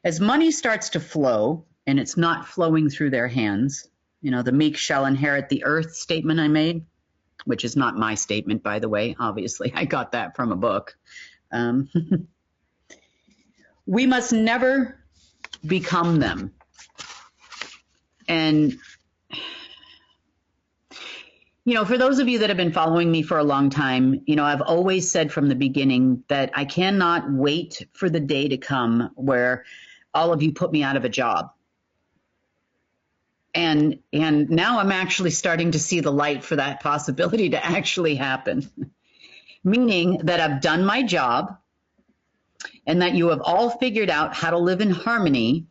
[SPEAKER 1] as money starts to flow, and it's not flowing through their hands, you know, the meek shall inherit the earth statement I made, which is not my statement, by the way. Obviously, I got that from a book. We must never become them. And you know, for those of you that have been following me for a long time, you know, I've always said from the beginning that I cannot wait for the day to come where all of you put me out of a job. And now I'm actually starting to see the light for that possibility to actually happen. Meaning that I've done my job and that you have all figured out how to live in harmony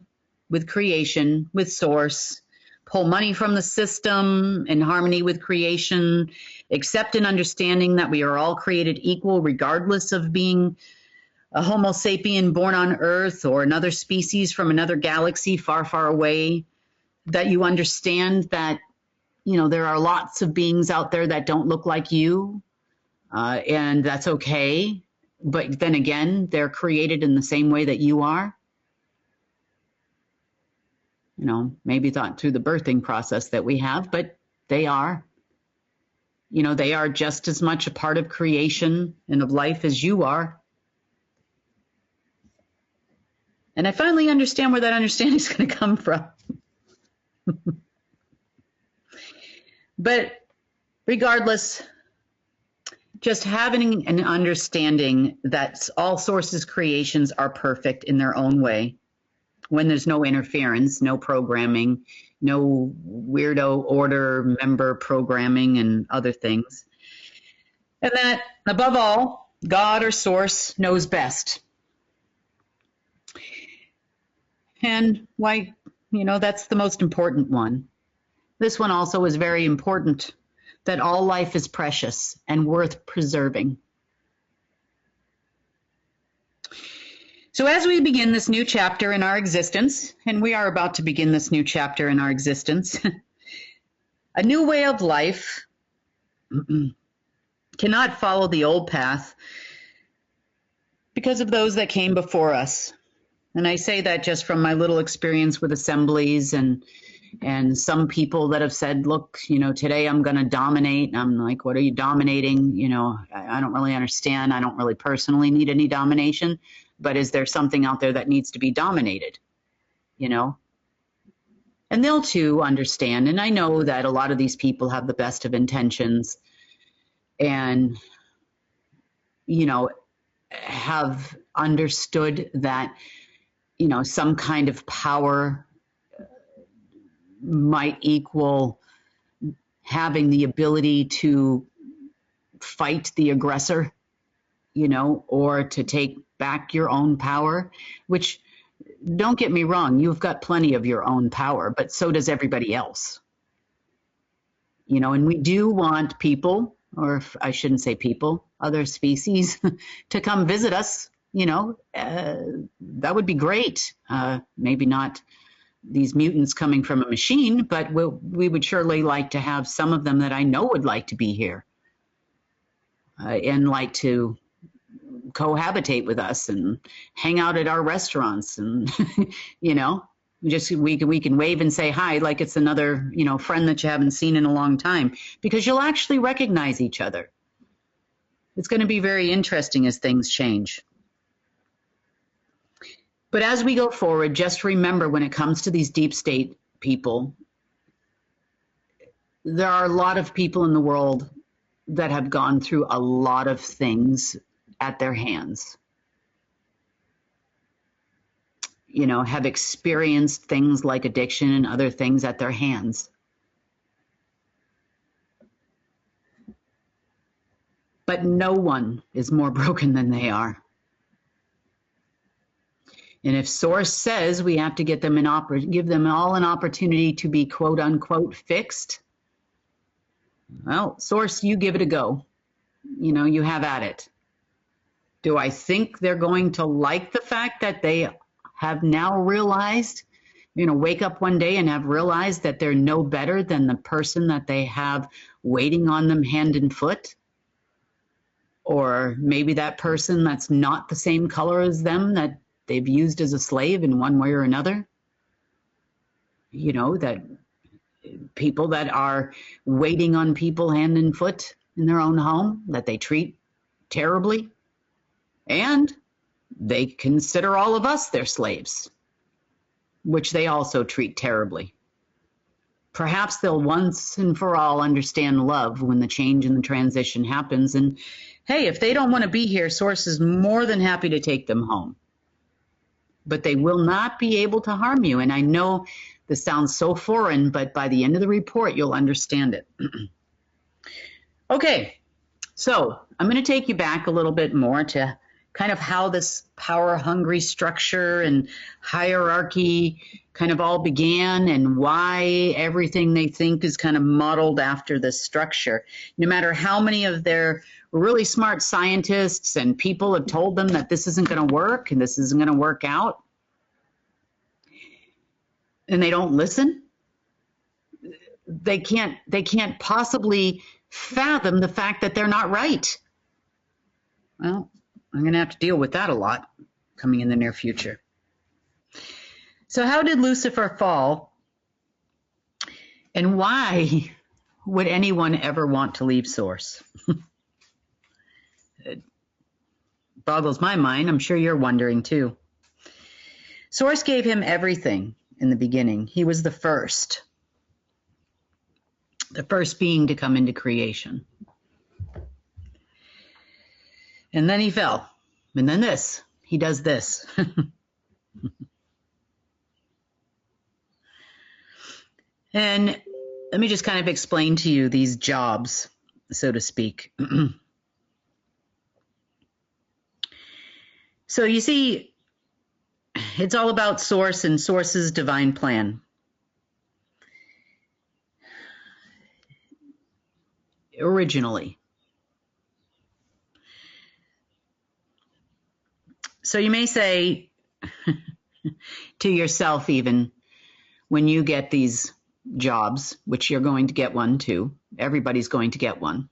[SPEAKER 1] with creation, with source, pull money from the system in harmony with creation, accept and understanding that we are all created equal regardless of being a Homo sapien born on Earth or another species from another galaxy far, far away, that you understand that, you know, there are lots of beings out there that don't look like you, and that's okay. But then again, they're created in the same way that you are. You know, maybe not through the birthing process that we have, but they are. You know, they are just as much a part of creation and of life as you are. And I finally understand where that understanding is going to come from. But regardless, just having an understanding that all sources' creations are perfect in their own way, when there's no interference, no programming, no weirdo order member programming and other things. And that, above all, God or source knows best. And why, you know, that's the most important one. This one also is very important, that all life is precious and worth preserving. So as we begin this new chapter in our existence, and we are about to begin this new chapter in our existence, a new way of life cannot follow the old path because of those that came before us. And I say that just from my little experience with assemblies and some people that have said, look, you know, today I'm going to dominate. And I'm like, what are you dominating? You know, I don't really understand. I don't really personally need any domination. But is there something out there that needs to be dominated? You know? And they'll too understand. And I know that a lot of these people have the best of intentions and, you know, have understood that, you know, some kind of power might equal having the ability to fight the aggressor, you know, or to take back your own power, which, don't get me wrong, you've got plenty of your own power, but so does everybody else. You know, and we do want people, or I shouldn't say people, other species to come visit us, you know, that would be great. Maybe not these mutants coming from a machine, but we would surely like to have some of them that I know would like to be here and like to cohabitate with us and hang out at our restaurants and, you know, just we can wave and say hi like it's another, you know, friend that you haven't seen in a long time, because you'll actually recognize each other. It's going to be very interesting as things change. But as we go forward, just remember when it comes to these deep state people, there are a lot of people in the world that have gone through a lot of things at their hands. You know, have experienced things like addiction and other things at their hands. But no one is more broken than they are. And if Source says we have to get them give them all an opportunity to be quote unquote fixed, well, Source, you give it a go. You know, you have at it. Do I think they're going to like the fact that they have now realized, you know, wake up one day and have realized that they're no better than the person that they have waiting on them hand and foot? Or maybe that person that's not the same color as them that they've used as a slave in one way or another? You know, that people that are waiting on people hand and foot in their own home that they treat terribly, and they consider all of us their slaves, which they also treat terribly. Perhaps they'll once and for all understand love when the change and the transition happens. And hey, if they don't want to be here, Source is more than happy to take them home. But they will not be able to harm you. And I know this sounds so foreign, but by the end of the report, you'll understand it. Okay, so I'm going to take you back a little bit more to kind of how this power-hungry structure and hierarchy kind of all began and why everything they think is kind of modeled after this structure. No matter how many of their really smart scientists and people have told them that this isn't going to work and this isn't going to work out, and they don't listen, they can't possibly fathom the fact that they're not right. Well, I'm going to have to deal with that a lot coming in the near future. So how did Lucifer fall? And why would anyone ever want to leave Source? It boggles my mind. I'm sure you're wondering too. Source gave him everything in the beginning. He was the first being to come into creation. And then he fell. And then he does this. And let me just kind of explain to you these jobs, so to speak. So you see, it's all about Source and Source's divine plan. Originally. So you may say to yourself, even when you get these jobs, which you're going to get one too, everybody's going to get one.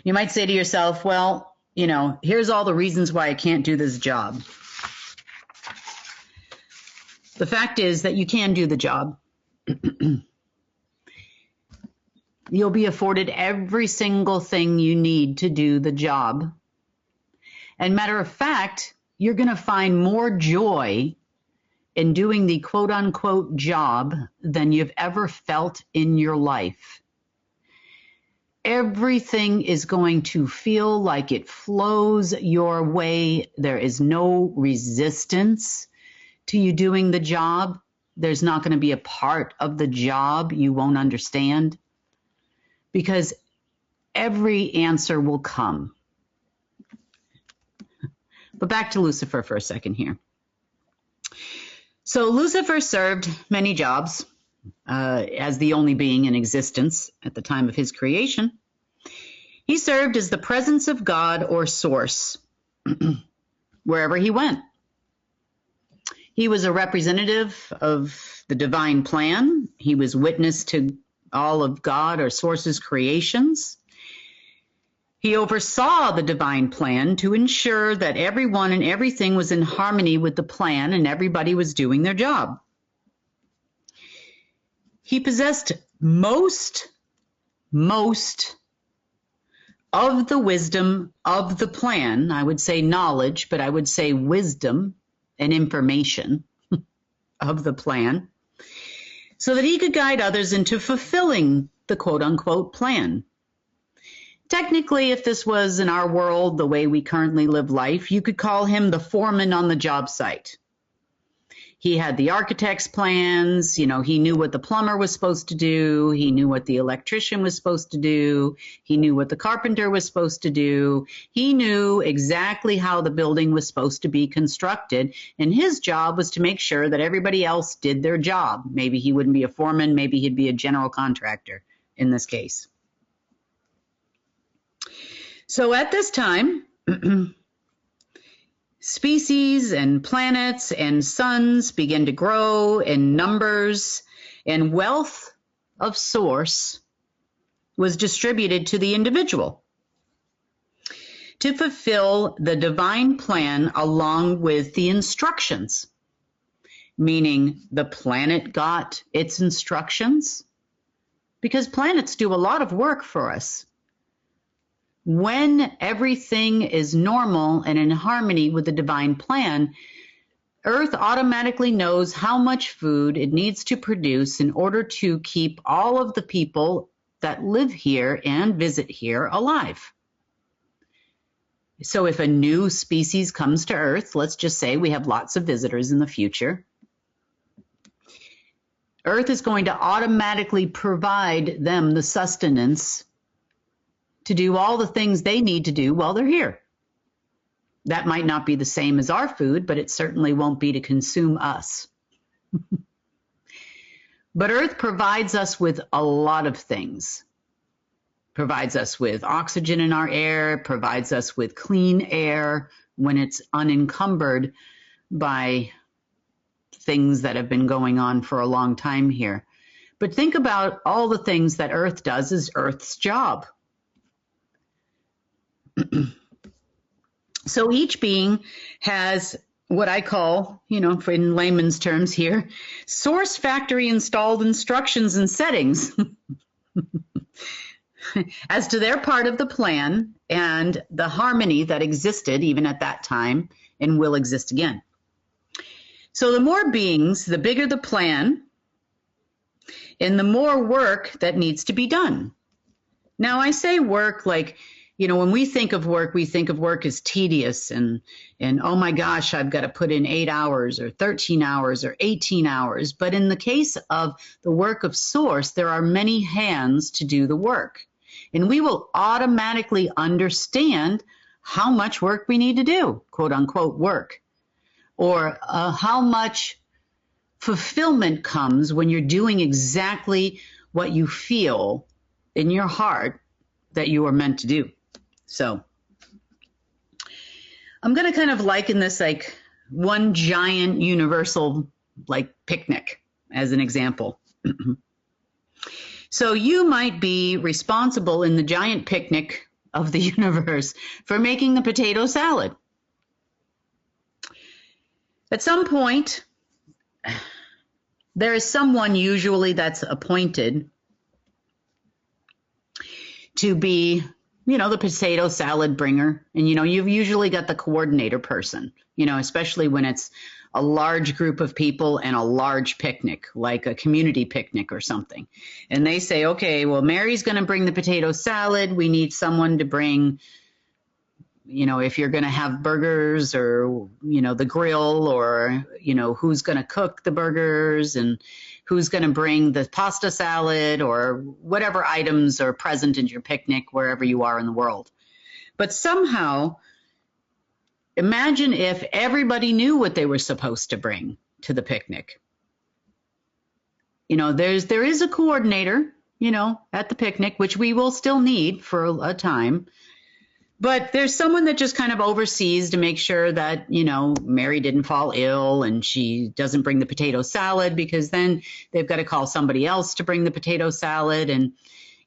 [SPEAKER 1] You might say to yourself, well, you know, here's all the reasons why I can't do this job. The fact is that you can do the job. You'll be afforded every single thing you need to do the job. And matter of fact, you're going to find more joy in doing the quote unquote job than you've ever felt in your life. Everything is going to feel like it flows your way. There is no resistance to you doing the job. There's not going to be a part of the job you won't understand, because every answer will come. But back to Lucifer for a second here. So Lucifer served many jobs as the only being in existence at the time of his creation. He served as the presence of God or Source wherever he went. He was a representative of the divine plan. He was witness to all of God or Source's creations. He oversaw the divine plan to ensure that everyone and everything was in harmony with the plan and everybody was doing their job. He possessed most of the wisdom of the plan. I would say knowledge, but I would say wisdom and information of the plan, so that he could guide others into fulfilling the quote-unquote plan. Technically, if this was in our world, the way we currently live life, you could call him the foreman on the job site. He had the architect's plans, he knew what the plumber was supposed to do, he knew what the electrician was supposed to do, he knew what the carpenter was supposed to do, he knew exactly how the building was supposed to be constructed, and his job was to make sure that everybody else did their job. Maybe he wouldn't be a foreman, maybe he'd be a general contractor in this case. So at this time, species and planets and suns begin to grow in numbers, and wealth of source was distributed to the individual to fulfill the divine plan along with the instructions, meaning the planet got its instructions, because planets do a lot of work for us. When everything is normal and in harmony with the divine plan, Earth automatically knows how much food it needs to produce in order to keep all of the people that live here and visit here alive. So if a new species comes to Earth, let's just say we have lots of visitors in the future, Earth is going to automatically provide them the sustenance to do all the things they need to do while they're here. That might not be the same as our food, but it certainly won't be to consume us. But Earth provides us with a lot of things. Provides us with oxygen in our air, provides us with clean air when it's unencumbered by things that have been going on for a long time here. But think about all the things that Earth does as Earth's job. So each being has what I call, for in layman's terms here, source factory installed instructions and settings as to their part of the plan and the harmony that existed even at that time and will exist again. So the more beings, the bigger the plan, and the more work that needs to be done. Now I say work like, when we think of work as tedious and oh my gosh, I've got to put in 8 hours or 13 hours or 18 hours. But in the case of the work of source, there are many hands to do the work. And we will automatically understand how much work we need to do, quote unquote work, or how much fulfillment comes when you're doing exactly what you feel in your heart that you are meant to do. So I'm going to kind of liken this like one giant universal picnic as an example. So you might be responsible in the giant picnic of the universe for making the potato salad. At some point, there is someone usually that's appointed to be the potato salad bringer. And, you've usually got the coordinator person, especially when it's a large group of people and a large picnic, like a community picnic or something. And they say, okay, well, Mary's going to bring the potato salad. We need someone to bring, if you're going to have burgers or, the grill or, who's going to cook the burgers and who's going to bring the pasta salad or whatever items are present in your picnic wherever you are in the world. But somehow, imagine if everybody knew what they were supposed to bring to the picnic. There is a coordinator, at the picnic, which we will still need for a time. But there's someone that just kind of oversees to make sure that, Mary didn't fall ill and she doesn't bring the potato salad, because then they've got to call somebody else to bring the potato salad. And,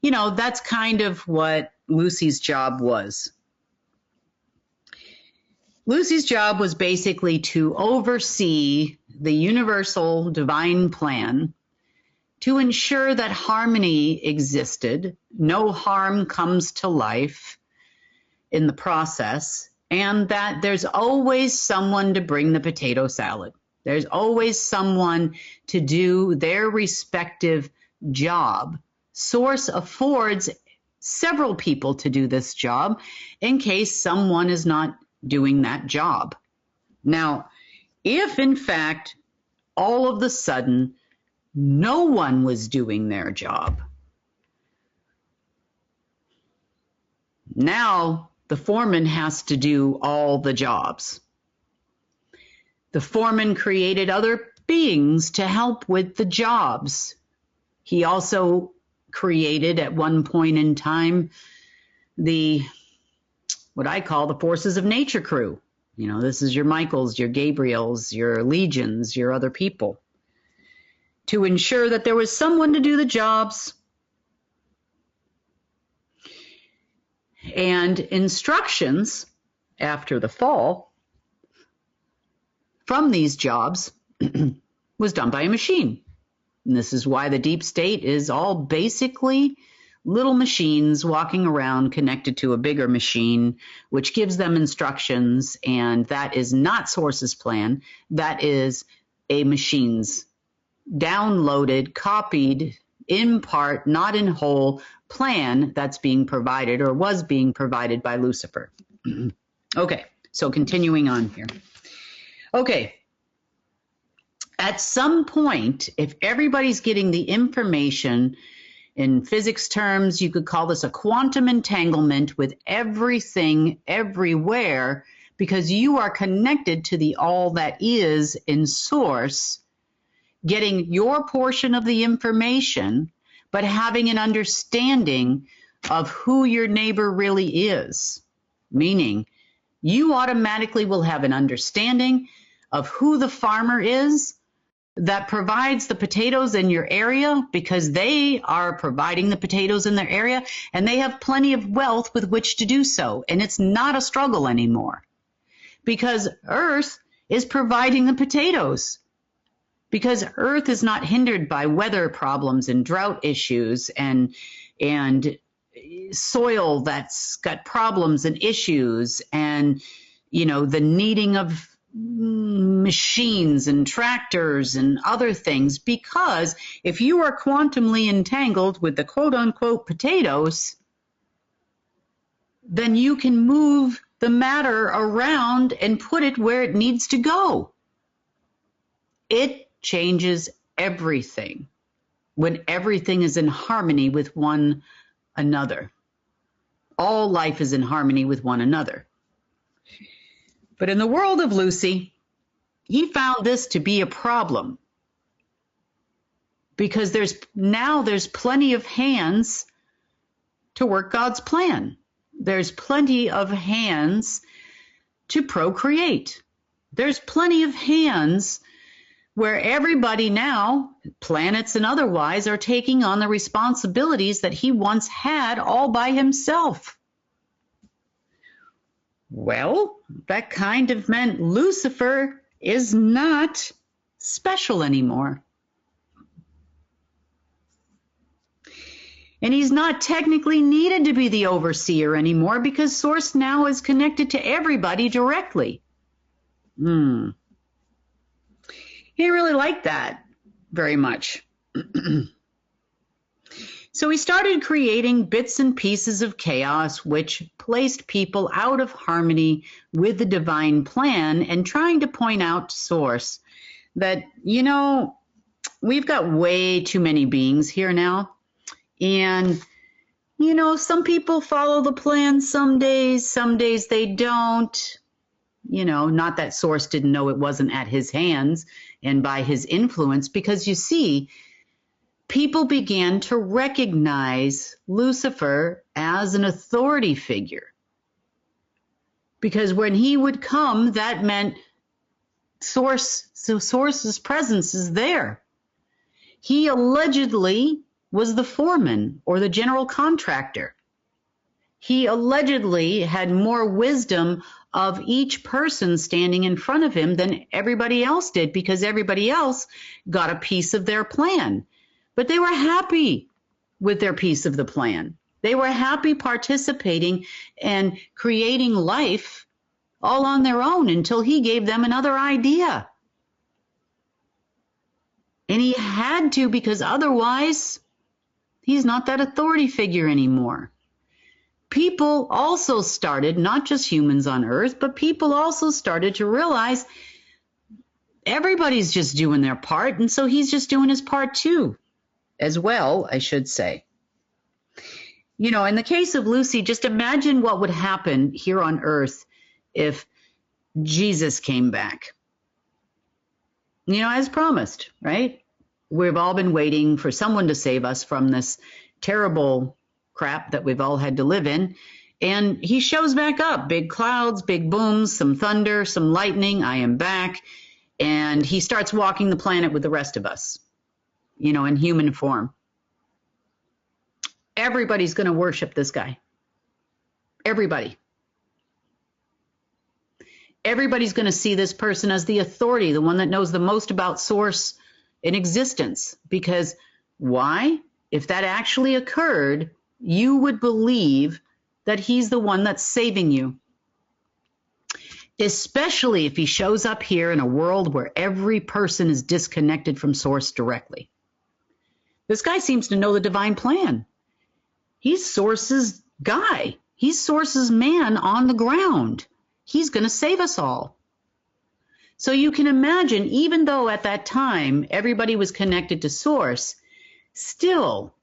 [SPEAKER 1] that's kind of what Lucy's job was. Lucy's job was basically to oversee the universal divine plan to ensure that harmony existed, no harm comes to life, in the process, and that there's always someone to bring the potato salad. There's always someone to do their respective job. Source affords several people to do this job in case someone is not doing that job. Now, if in fact all of a sudden no one was doing their job, now the foreman has to do all the jobs. The foreman created other beings to help with the jobs. He also created at one point in time what I call the forces of nature crew. You know, this is your Michaels, your Gabriels, your legions, your other people, to ensure that there was someone to do the jobs. And instructions after the fall from these jobs was done by a machine. And this is why the deep state is all basically little machines walking around connected to a bigger machine, which gives them instructions. And that is not Source's plan. That is a machine's downloaded, copied, in part, not in whole, plan that's being provided or was being provided by Lucifer. Okay, so continuing on here. Okay. At some point, if everybody's getting the information, in physics terms, you could call this a quantum entanglement with everything, everywhere, because you are connected to the all that is in Source, getting your portion of the information, but having an understanding of who your neighbor really is. Meaning, you automatically will have an understanding of who the farmer is that provides the potatoes in your area, because they are providing the potatoes in their area and they have plenty of wealth with which to do so. And it's not a struggle anymore because Earth is providing the potatoes, because Earth is not hindered by weather problems and drought issues and soil that's got problems and issues and, you know, the needing of machines and tractors and other things. Because if you are quantumly entangled with the quote unquote potatoes, then you can move the matter around and put it where it needs to go. It changes everything when everything is in harmony with one another. All life is in harmony with one another. But in the world of Lucy, he found this to be a problem because there's plenty of hands to work God's plan. There's plenty of hands to procreate. There's plenty of hands where everybody now, planets and otherwise, are taking on the responsibilities that he once had all by himself. Well, that kind of meant Lucifer is not special anymore. And he's not technically needed to be the overseer anymore because Source now is connected to everybody directly. He didn't really like that very much. So he started creating bits and pieces of chaos, which placed people out of harmony with the divine plan, and trying to point out to Source that, you know, we've got way too many beings here now. And, you know, some people follow the plan some days they don't. You know, not that Source didn't know it wasn't at his hands and by his influence, because you see, people began to recognize Lucifer as an authority figure. Because when he would come, that meant Source's presence is there. He allegedly was the foreman or the general contractor. He allegedly had more wisdom of each person standing in front of him than everybody else did, because everybody else got a piece of their plan. But they were happy with their piece of the plan. They were happy participating and creating life all on their own until he gave them another idea. And he had to, because otherwise he's not that authority figure anymore. People also started, not just humans on Earth, but people also started to realize everybody's just doing their part, and so he's just doing his part too, as well, I should say. You know, in the case of Lucy, just imagine what would happen here on Earth if Jesus came back. You know, as promised, right? We've all been waiting for someone to save us from this terrible crap that we've all had to live in. And he shows back up, big clouds, big booms, some thunder, some lightning. I am back. And he starts walking the planet with the rest of us, you know, in human form. Everybody's going to worship this guy. Everybody. Everybody's going to see this person as the authority, the one that knows the most about source in existence. Because why? If that actually occurred, you would believe that he's the one that's saving you. Especially if he shows up here in a world where every person is disconnected from source directly. This guy seems to know the divine plan. He's source's guy. He's source's man on the ground. He's going to save us all. So you can imagine, even though at that time everybody was connected to source, still,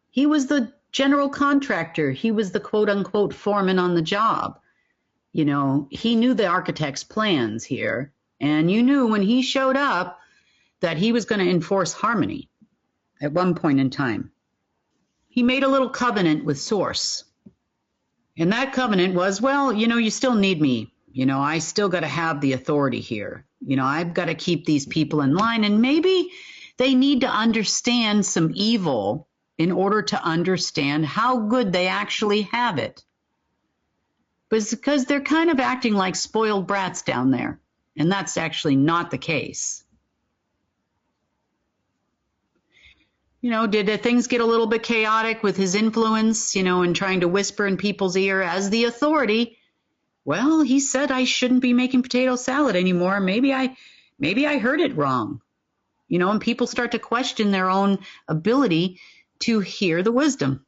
[SPEAKER 1] he was the general contractor. He was the quote-unquote foreman on the job. You know, he knew the architect's plans here, and you knew when he showed up that he was going to enforce harmony at one point in time. He made a little covenant with Source, and that covenant was, well, you know, you still need me. You know, I still got to have the authority here. You know, I've got to keep these people in line, and maybe they need to understand some evil in order to understand how good they actually have it. But it's because they're kind of acting like spoiled brats down there. And that's actually not the case. You know, did things get a little bit chaotic with his influence, you know, and trying to whisper in people's ear as the authority? Well, he said I shouldn't be making potato salad anymore. Maybe I heard it wrong. You know, and people start to question their own ability to hear the wisdom.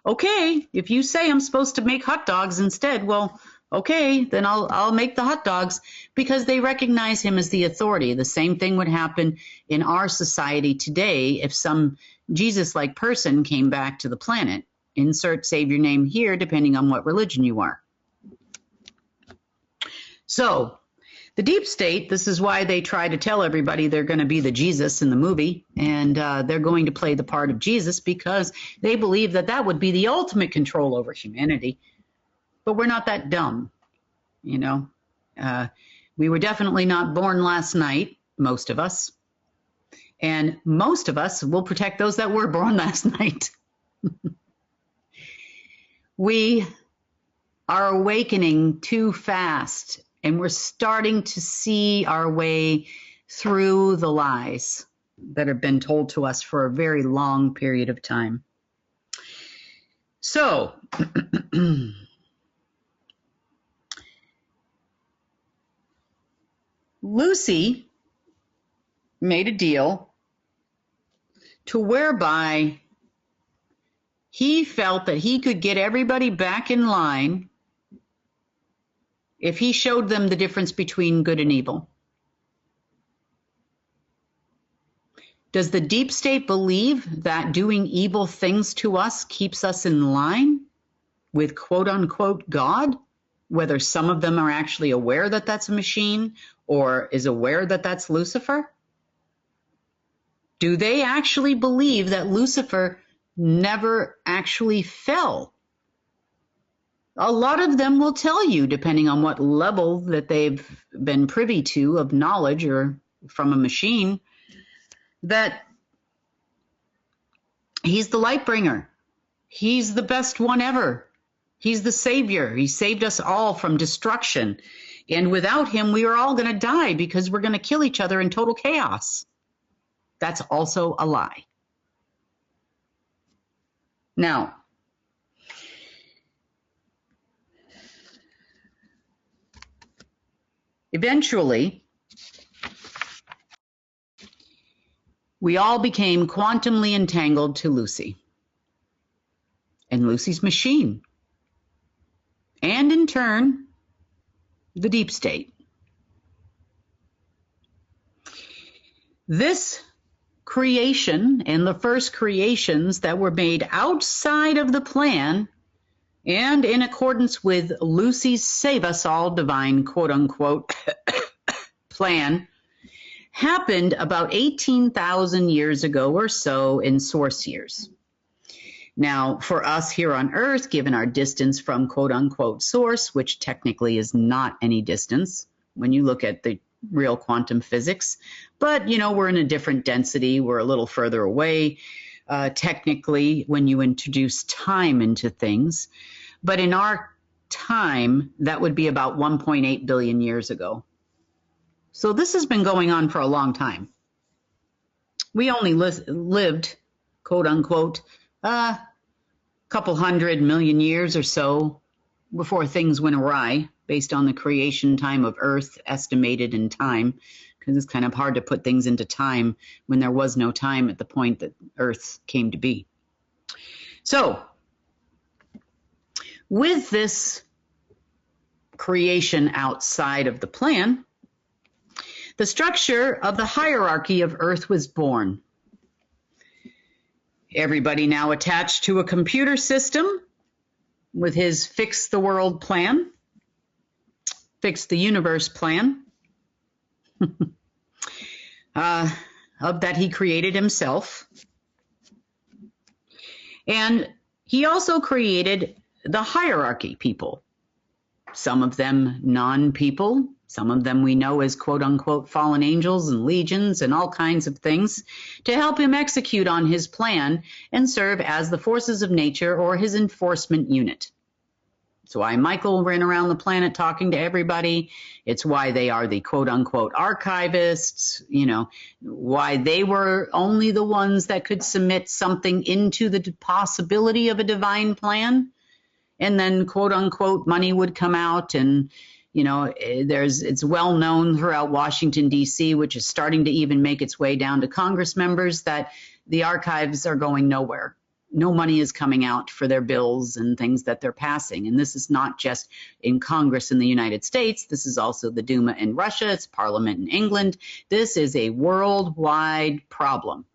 [SPEAKER 1] Okay, if you say I'm supposed to make hot dogs instead, well, okay, then I'll make the hot dogs, because they recognize him as the authority. The same thing would happen in our society today if some Jesus-like person came back to the planet. Insert Savior name here, depending on what religion you are. So, the deep state, this is why they try to tell everybody they're going to be the Jesus in the movie, and they're going to play the part of Jesus because they believe that that would be the ultimate control over humanity. But we're not that dumb, you know. We were definitely not born last night, most of us. And most of us will protect those that were born last night. We are awakening too fast. And we're starting to see our way through the lies that have been told to us for a very long period of time. So, Lucy made a deal to whereby he felt that he could get everybody back in line if he showed them the difference between good and evil. Does the deep state believe that doing evil things to us keeps us in line with quote-unquote God, whether some of them are actually aware that that's a machine or is aware that that's Lucifer? Do they actually believe that Lucifer never actually fell? A lot of them will tell you, depending on what level that they've been privy to of knowledge or from a machine, that he's the light bringer. He's the best one ever. He's the savior. He saved us all from destruction. And without him, we are all going to die because we're going to kill each other in total chaos. That's also a lie. Now, eventually, we all became quantumly entangled to Lucy and Lucy's machine, and in turn, the deep state. This creation and the first creations that were made outside of the plan and in accordance with Lucy's Save Us All divine quote-unquote plan happened about 18,000 years ago or so in source years. Now, for us here on Earth, given our distance from quote-unquote source, which technically is not any distance when you look at the real quantum physics, but, we're in a different density. We're a little further away, technically, when you introduce time into things. But in our time, that would be about 1.8 billion years ago. So this has been going on for a long time. We only lived, quote unquote, a couple 100 million years or so before things went awry based on the creation time of Earth estimated in time, because it's kind of hard to put things into time when there was no time at the point that Earth came to be. So with this creation outside of the plan, the structure of the hierarchy of Earth was born. Everybody now attached to a computer system with his fix the world plan, fix the universe plan, of that he created himself. And he also created the hierarchy people, some of them non-people, some of them we know as quote-unquote fallen angels and legions and all kinds of things, to help him execute on his plan and serve as the forces of nature or his enforcement unit. It's why Michael ran around the planet talking to everybody. It's why they are the quote-unquote archivists, why they were only the ones that could submit something into the possibility of a divine plan. And then quote-unquote money would come out, and it's well known throughout Washington, D.C., which is starting to even make its way down to Congress members, that the archives are going nowhere. No money is coming out for their bills and things that they're passing. And this is not just in Congress in the United States. This is also the Duma in Russia. It's Parliament in England. This is a worldwide problem.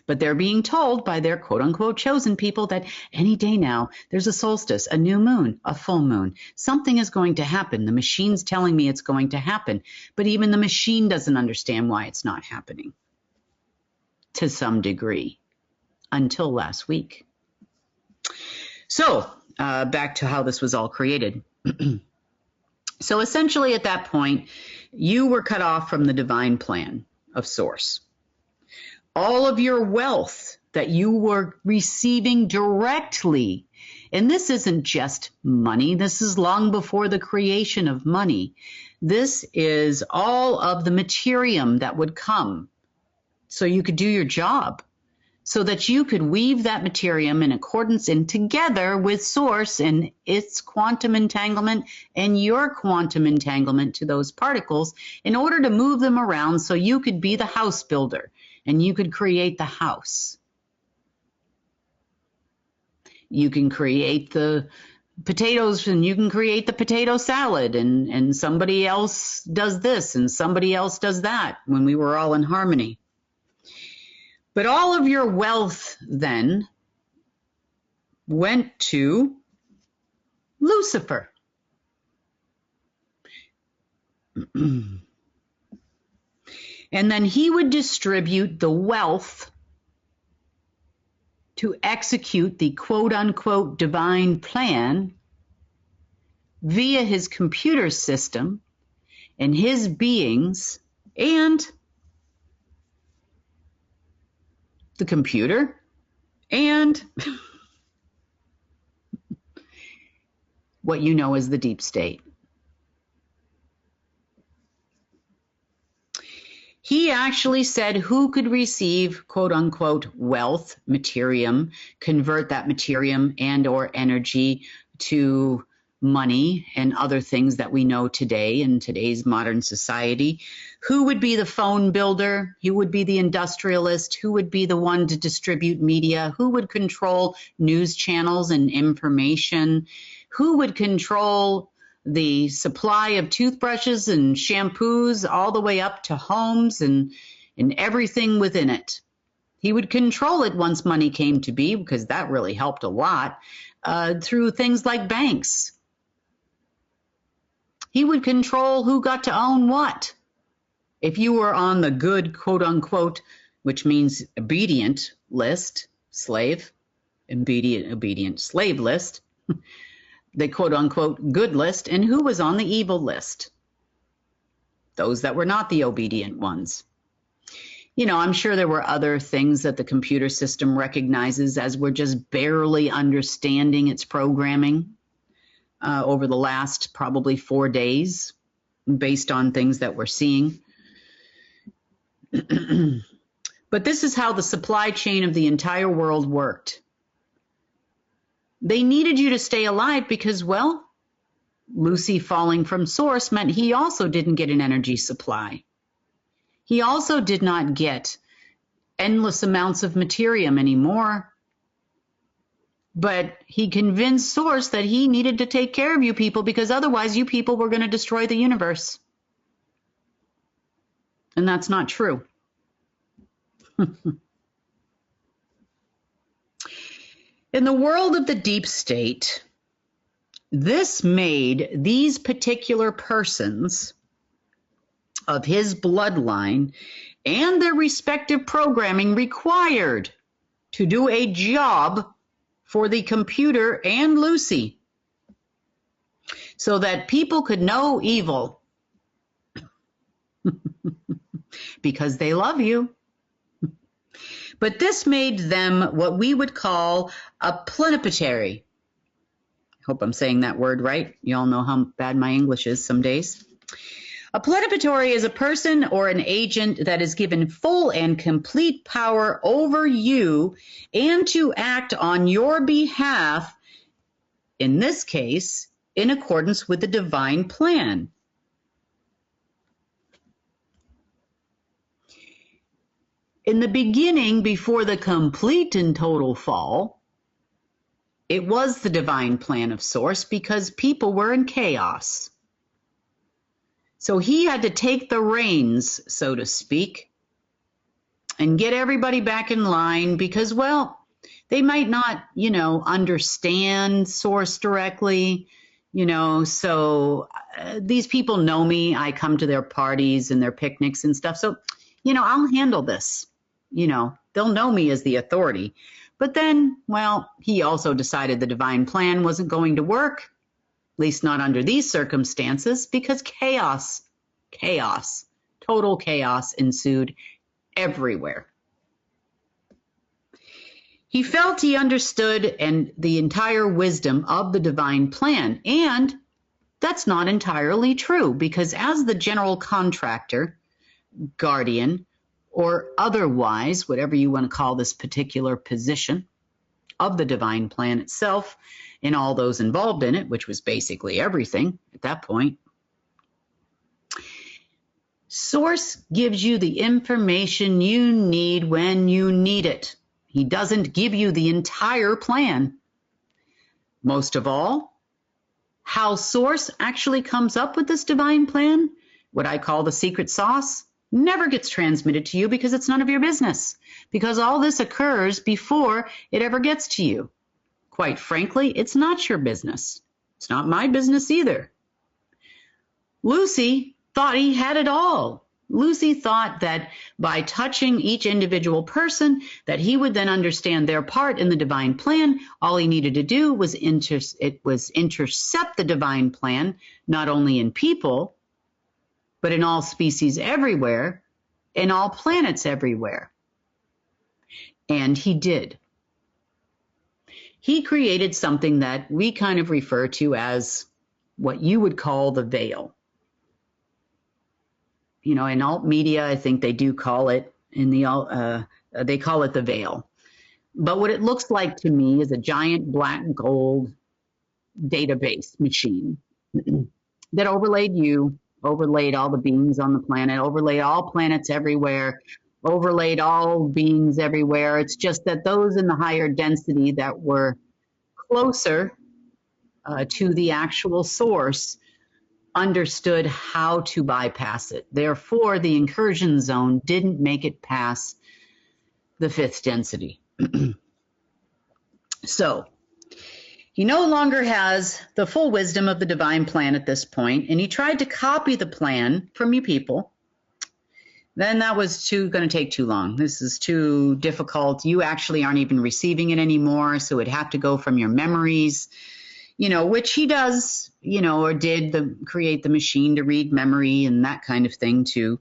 [SPEAKER 1] But they're being told by their quote-unquote chosen people that any day now, there's a solstice, a new moon, a full moon. Something is going to happen. The machine's telling me it's going to happen. But even the machine doesn't understand why it's not happening to some degree until last week. So back to how this was all created. So essentially at that point, you were cut off from the divine plan of source. All of your wealth that you were receiving directly, and this isn't just money, this is long before the creation of money. This is all of the materium that would come so you could do your job, so that you could weave that materium in accordance and together with source and its quantum entanglement and your quantum entanglement to those particles in order to move them around so you could be the house builder. And you could create the house. You can create the potatoes and you can create the potato salad, and somebody else does this and somebody else does that when we were all in harmony. But all of your wealth then went to Lucifer. And then he would distribute the wealth to execute the quote-unquote divine plan via his computer system and his beings and the computer and what you know as the deep state. He actually said who could receive quote unquote wealth, materium, convert that materium and or energy to money and other things that we know today in today's modern society. Who would be the phone builder? Who would be the industrialist? Who would be the one to distribute media? Who would control news channels and information? Who would control the supply of toothbrushes and shampoos all the way up to homes and everything within it? He would control it once money came to be, because that really helped a lot, through things like banks. He would control who got to own what. If you were on the good, quote unquote, which means obedient list, slave, obedient slave list, the quote unquote good list, and who was on the evil list? Those that were not the obedient ones. You know, I'm sure there were other things that the computer system recognizes as we're just barely understanding its programming over the last probably 4 days, based on things that we're seeing. But this is how the supply chain of the entire world worked. They needed you to stay alive because, well, Lucy falling from source meant he also didn't get an energy supply. He also did not get endless amounts of materium anymore. But he convinced source that he needed to take care of you people because otherwise you people were going to destroy the universe. And that's not true. In the world of the deep state, this made these particular persons of his bloodline and their respective programming required to do a job for the computer and Lucy so that people could know evil because they love you. But this made them what we would call a plenipotentiary. I hope I'm saying that word right. You all know how bad my English is some days. A plenipotentiary is a person or an agent that is given full and complete power over you and to act on your behalf, in this case, in accordance with the divine plan. In the beginning, before the complete and total fall, it was the divine plan of Source because people were in chaos. So he had to take the reins, so to speak, and get everybody back in line because, well, they might not, understand Source directly, so these people know me. I come to their parties and their picnics and stuff. So, I'll handle this. They'll know me as the authority. But then, well, he also decided the divine plan wasn't going to work, at least not under these circumstances, because chaos, total chaos ensued everywhere. He felt he understood and the entire wisdom of the divine plan, and that's not entirely true, because as the general contractor, guardian, or otherwise, whatever you want to call this particular position of the divine plan itself, and all those involved in it, which was basically everything at that point, Source gives you the information you need when you need it. He doesn't give you the entire plan. Most of all, how Source actually comes up with this divine plan, what I call the secret sauce, never gets transmitted to you because it's none of your business, because all this occurs before it ever gets to you. Quite frankly, it's not your business. It's not my business either. Lucy thought he had it all. Lucy thought that by touching each individual person, that he would then understand their part in the divine plan. All he needed to do was intercept the divine plan, not only in people, but in all species everywhere, in all planets everywhere. And he did. He created something that we kind of refer to as what you would call the veil. you know, in alt media, I think they do call it they call it the veil. But what it looks like to me is a giant black gold database machine that overlaid all the beings on the planet, overlaid all planets everywhere, overlaid all beings everywhere. It's just that those in the higher density that were closer to the actual source understood how to bypass it. Therefore, the incursion zone didn't make it past the fifth density. So he no longer has the full wisdom of the divine plan at this point, and he tried to copy the plan from you people. Then that was going to take too long. This is too difficult. You actually aren't even receiving it anymore, so it'd have to go from your memories, you know, which he does, you know, or did create the machine to read memory and that kind of thing too.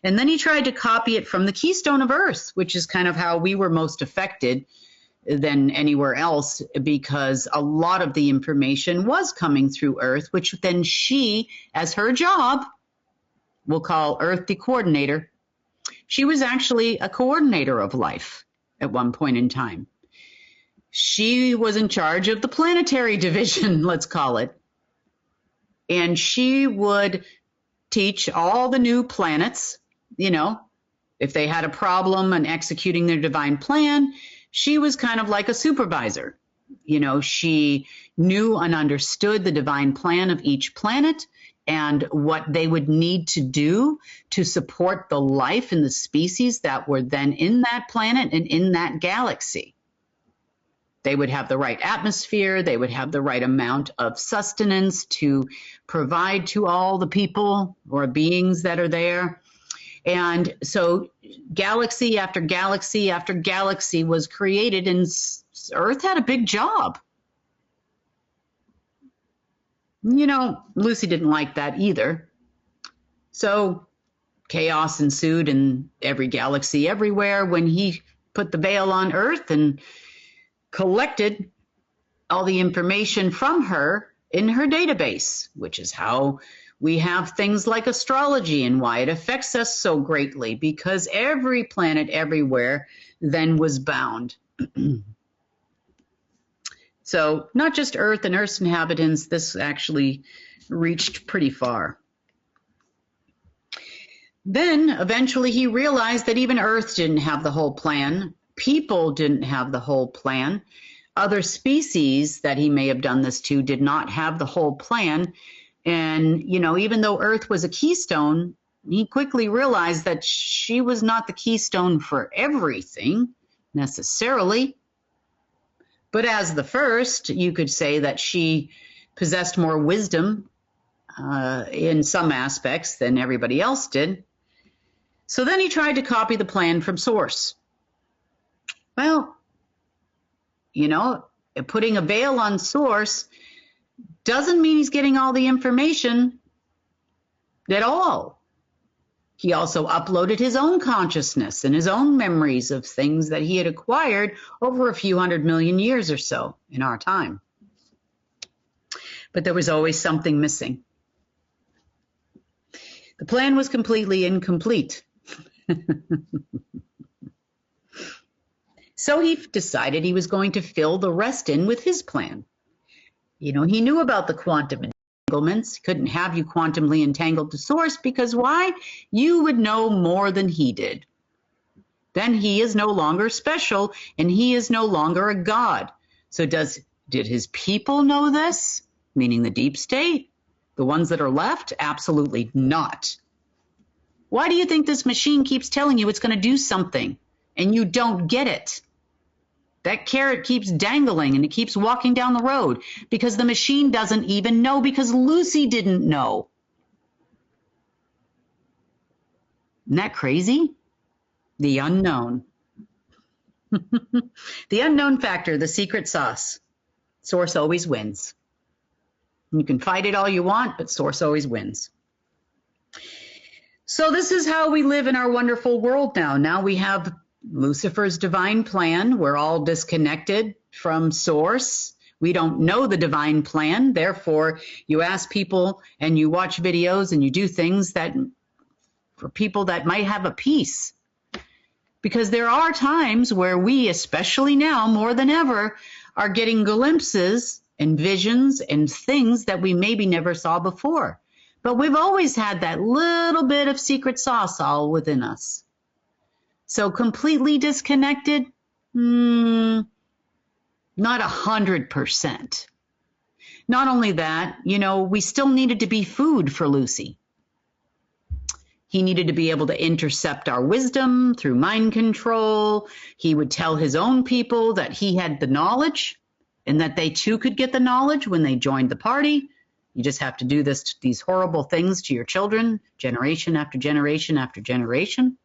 [SPEAKER 1] And then he tried to copy it from the keystone of Earth, which is kind of how we were most affected than anywhere else, because a lot of the information was coming through Earth, which then she, as her job, we'll call Earth the coordinator. She was actually a coordinator of life at one point in time. She was in charge of the planetary division, let's call it. And she would teach all the new planets, you know, if they had a problem in executing their divine plan, she was kind of like a supervisor. You know, she knew and understood the divine plan of each planet and what they would need to do to support the life and the species that were then in that planet and in that galaxy. They would have the right atmosphere, they would have the right amount of sustenance to provide to all the people or beings that are there. And so galaxy after galaxy after galaxy was created, and Earth had a big job. You know, Lucy didn't like that either. So chaos ensued in every galaxy everywhere when he put the veil on Earth and collected all the information from her in her database, which is how we have things like astrology and why it affects us so greatly, because every planet everywhere then was bound. So not just Earth and Earth's inhabitants, this actually reached pretty far. Then eventually he realized that even Earth didn't have the whole plan. People didn't have the whole plan. Other species that he may have done this to did not have the whole plan. And, you know, even though Earth was a keystone, he quickly realized that she was not the keystone for everything necessarily. But as the first, you could say that she possessed more wisdom in some aspects than everybody else did. So then he tried to copy the plan from source. Well, you know, putting a veil on source doesn't mean he's getting all the information at all. He also uploaded his own consciousness and his own memories of things that he had acquired over a few 100 million years or so in our time. But there was always something missing. The plan was completely incomplete. So he decided he was going to fill the rest in with his plan. You know, he knew about the quantum entanglements. He couldn't have you quantumly entangled to source because why? You would know more than he did. Then he is no longer special and he is no longer a god. So did his people know this? Meaning the deep state? The ones that are left? Absolutely not. Why do you think this machine keeps telling you it's going to do something and you don't get it? That carrot keeps dangling and it keeps walking down the road because the machine doesn't even know, because Lucy didn't know. Isn't that crazy? The unknown. The unknown factor, the secret sauce. Source always wins. You can fight it all you want, but source always wins. So this is how we live in our wonderful world now. Now we have Lucifer's divine plan. We're all disconnected from source. We don't know the divine plan. Therefore, you ask people and you watch videos and you do things that for people that might have a peace. Because there are times where we, especially now more than ever, are getting glimpses and visions and things that we maybe never saw before. But we've always had that little bit of secret sauce all within us. So completely disconnected? Not 100%. Not only that, we still needed to be food for Lucy. He needed to be able to intercept our wisdom through mind control. He would tell his own people that he had the knowledge and that they too could get the knowledge when they joined the party. You just have to do these horrible things to your children, generation after generation after generation,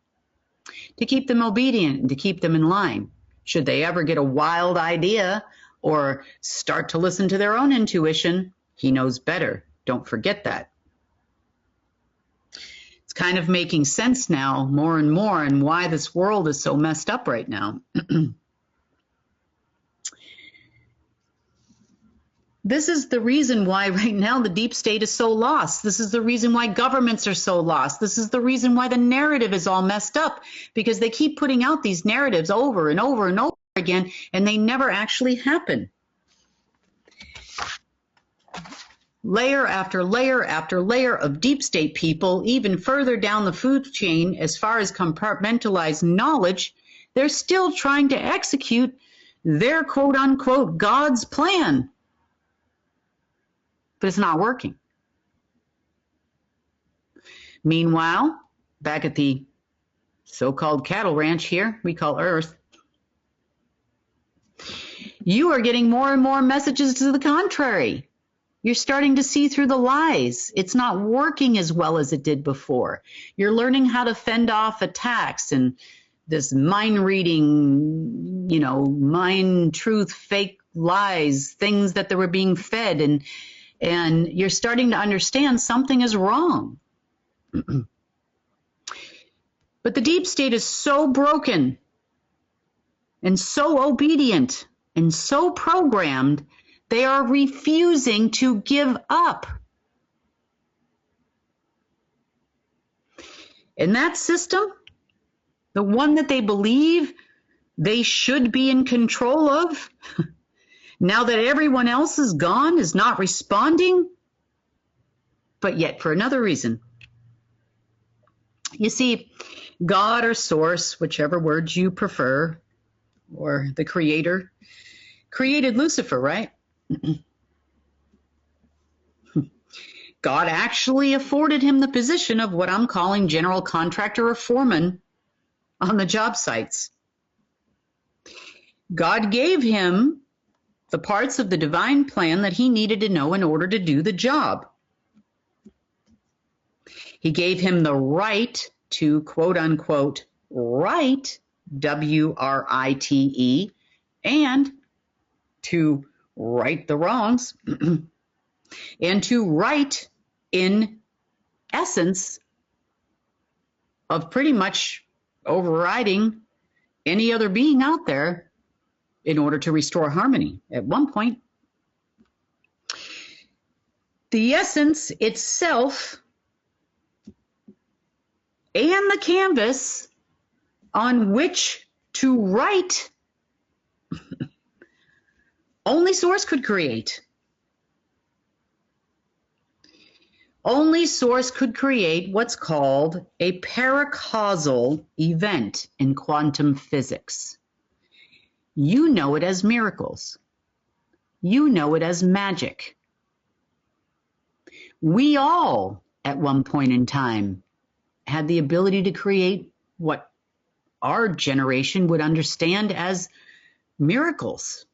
[SPEAKER 1] to keep them obedient and to keep them in line. Should they ever get a wild idea or start to listen to their own intuition, he knows better. Don't forget that. It's kind of making sense now more and more and why this world is so messed up right now. This is the reason why right now the deep state is so lost. This is the reason why governments are so lost. This is the reason why the narrative is all messed up, because they keep putting out these narratives over and over and over again, and they never actually happen. Layer after layer after layer of deep state people, even further down the food chain as far as compartmentalized knowledge, they're still trying to execute their quote-unquote God's plan. But it's not working. Meanwhile, back at the so-called cattle ranch here, we call Earth, you are getting more and more messages to the contrary. You're starting to see through the lies. It's not working as well as it did before. You're learning how to fend off attacks and this mind reading, mind truth, fake lies, things that they were being fed, and you're starting to understand something is wrong. But the deep state is so broken and so obedient and so programmed, they are refusing to give up. And that system, the one that they believe they should be in control of, now that everyone else is gone, is not responding, but yet for another reason. You see, God or source, whichever words you prefer, or the creator, created Lucifer, right? God actually afforded him the position of what I'm calling general contractor or foreman on the job sites. God gave him the parts of the divine plan that he needed to know in order to do the job. He gave him the right to, quote unquote, write, W-R-I-T-E, and to right the wrongs, and to write in essence of pretty much overriding any other being out there in order to restore harmony. At one point, the essence itself and the canvas on which to write, only source could create. Only source could create what's called a paracausal event in quantum physics. You know it as miracles. You know it as magic. We all, at one point in time, had the ability to create what our generation would understand as miracles.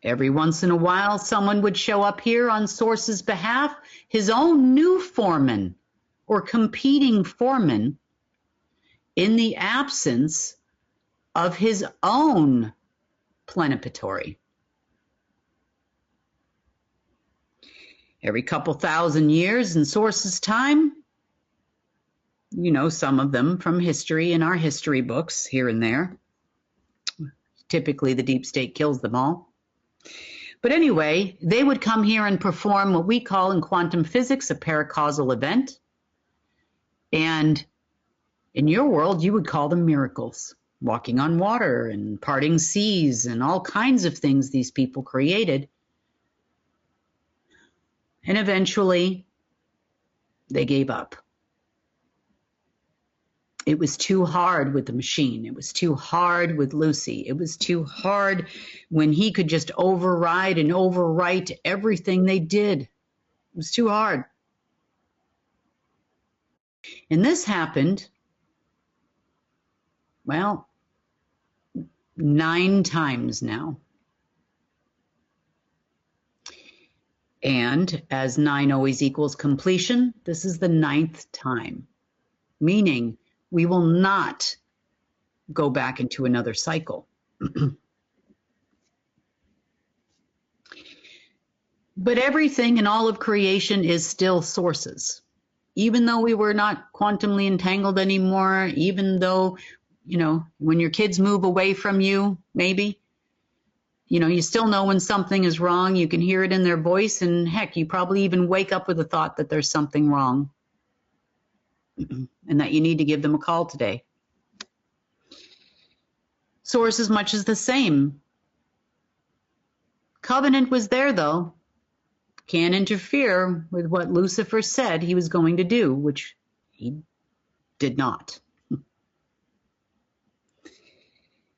[SPEAKER 1] Every once in a while, someone would show up here on Source's behalf, his own new foreman or competing foreman, in the absence of his own plenipotentiary. Every couple thousand years in Source's time, you know some of them from history in our history books here and there. Typically, the deep state kills them all. But anyway, they would come here and perform what we call in quantum physics a paracausal event. And in your world, you would call them miracles. Walking on water and parting seas and all kinds of things these people created. And eventually, they gave up. It was too hard with the machine. It was too hard with Lucy. It was too hard when he could just override and overwrite everything they did. It was too hard. And this happened, well, 9 times now. And as 9 always equals completion, this is the 9th time, meaning we will not go back into another cycle. But everything in all of creation is still sources. Even though we were not quantumly entangled anymore, even though, you know, when your kids move away from you, maybe, you know, you still know when something is wrong. You can hear it in their voice, and heck, you probably even wake up with the thought that there's something wrong and that you need to give them a call today. Source is much as the same. Covenant was there, though. Can't interfere with what Lucifer said he was going to do, which he did not.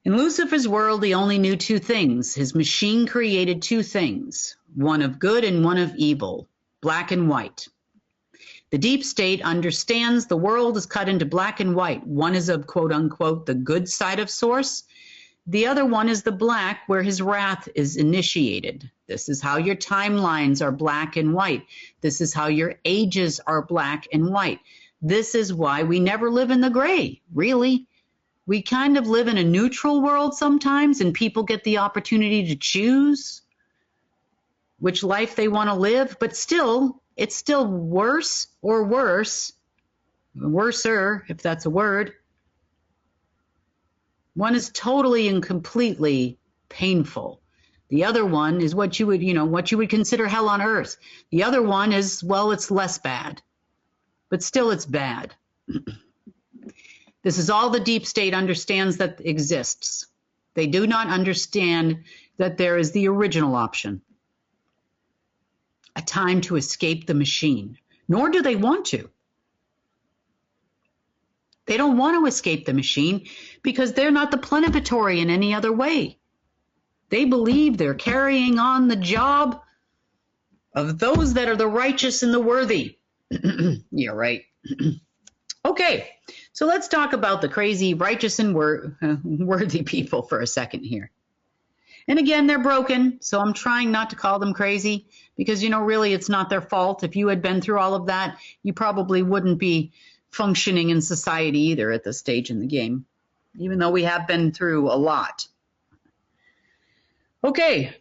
[SPEAKER 1] In Lucifer's world, he only knew 2 things. His machine created 2 things, one of good and one of evil, black and white. The deep state understands the world is cut into black and white. One is of quote unquote the good side of source. The other one is the black, where his wrath is initiated. This is how your timelines are black and white. This is how your ages are black and white. This is why we never live in the gray, really. We kind of live in a neutral world sometimes, and people get the opportunity to choose which life they want to live, but still, it's still worse or worse, worser, if that's a word. One is totally and completely painful. The other one is what you would consider hell on earth. The other one is, well, it's less bad, but still it's bad. This is all the deep state understands that exists. They do not understand that there is the original option, a time to escape the machine, nor do they want to. They don't want to escape the machine because they're not the plenipotentiary in any other way. They believe they're carrying on the job of those that are the righteous and the worthy. You're right. Okay, so let's talk about the crazy, righteous, and worthy people for a second here. And again, they're broken, so I'm trying not to call them crazy because, you know, really it's not their fault. If you had been through all of that, you probably wouldn't be functioning in society either at this stage in the game, even though we have been through a lot. Okay,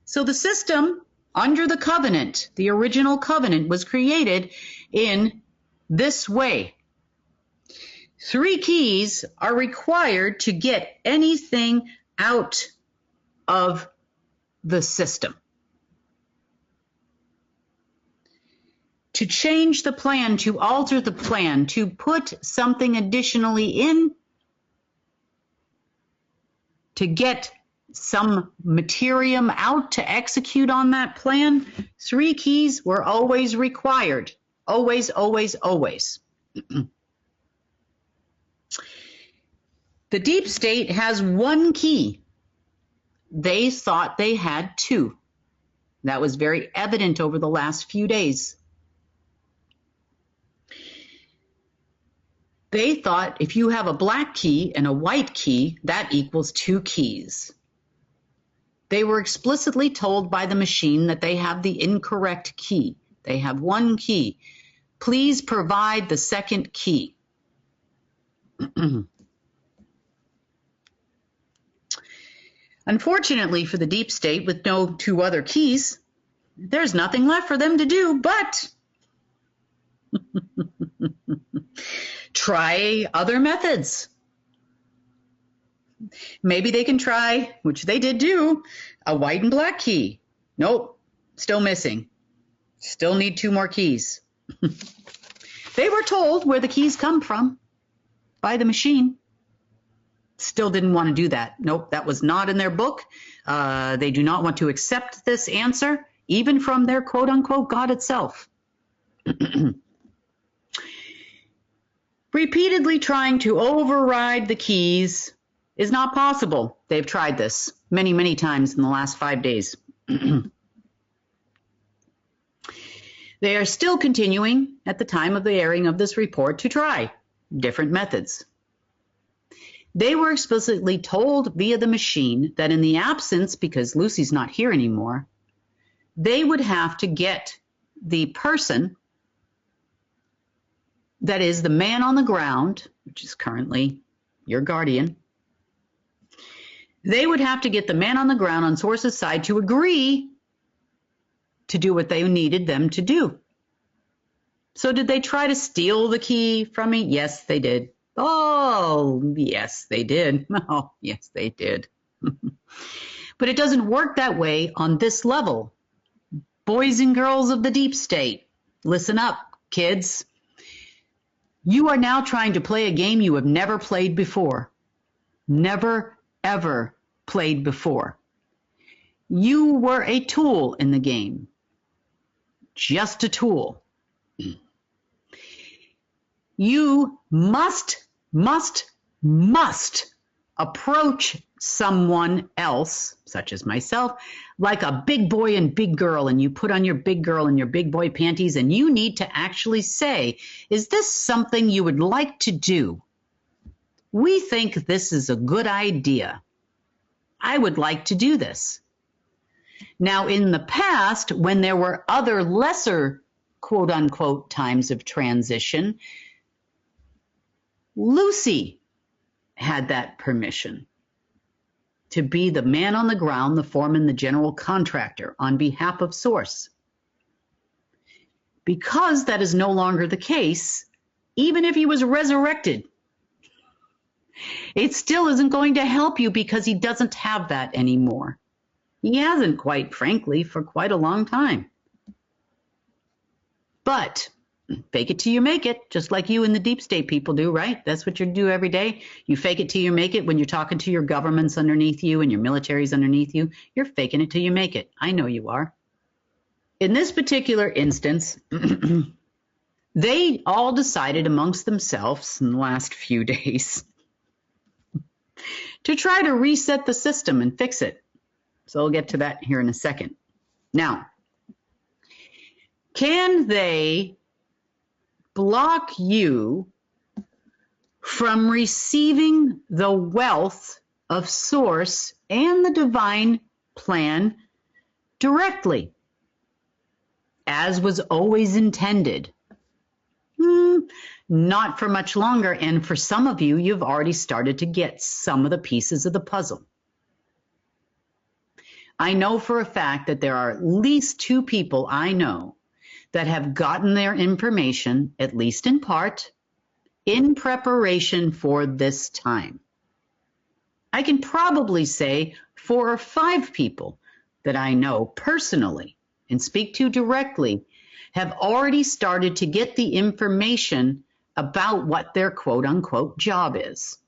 [SPEAKER 1] so the system under the covenant, the original covenant, was created in this way. 3 keys are required to get anything out of the system. To change the plan, to alter the plan, to put something additionally in, to get some materium out to execute on that plan, 3 keys were always required. Always, always, always. The deep state has 1 key. They thought they had 2. That was very evident over the last few days. They thought if you have a black key and a white key, that equals 2 keys. They were explicitly told by the machine that they have the incorrect key. They have 1 key. Please provide the 2nd key. Unfortunately for the deep state, with no 2 other keys, there's nothing left for them to do but try other methods. Maybe they can try, which they did do, a white and black key. Nope, still missing. Still need 2 more keys. They were told where the keys come from by the machine. Still didn't want to do that. Nope, that was not in their book. They do not want to accept this answer, even from their quote-unquote God itself. Repeatedly trying to override the keys is not possible. They've tried this many, many times in the last 5 days. They are still continuing at the time of the airing of this report to try different methods. They were explicitly told via the machine that in the absence, because Lucy's not here anymore, they would have to get the person that is the man on the ground, which is currently your guardian. They would have to get the man on the ground on Source's side to agree to do what they needed them to do. So did they try to steal the key from me? Yes, they did. Oh, yes, they did. Oh, yes, they did. But it doesn't work that way on this level. Boys and girls of the deep state, listen up, kids. You are now trying to play a game you have never played before. Never, ever played before. You were a tool in the game. Just a tool. You must approach someone else, such as myself, like a big boy and big girl, and you put on your big girl and your big boy panties, and you need to actually say, is this something you would like to do? We think this is a good idea. I would like to do this. Now, in the past, when there were other lesser quote-unquote times of transition, Lucy had that permission to be the man on the ground, the foreman, the general contractor on behalf of Source. Because that is no longer the case, even if he was resurrected, it still isn't going to help you because he doesn't have that anymore. He hasn't, quite frankly, for quite a long time. But fake it till you make it, just like you and the deep state people do, right? That's what you do every day. You fake it till you make it when you're talking to your governments underneath you and your militaries underneath you. You're faking it till you make it. I know you are. In this particular instance, they all decided amongst themselves in the last few days to try to reset the system and fix it. So we'll get to that here in a second. Now, can they block you from receiving the wealth of Source and the divine plan directly, as was always intended? Not for much longer, and for some of you, you've already started to get some of the pieces of the puzzle. I know for a fact that there are at least 2 people I know that have gotten their information, at least in part, in preparation for this time. I can probably say 4 or 5 people that I know personally and speak to directly have already started to get the information about what their quote-unquote job is.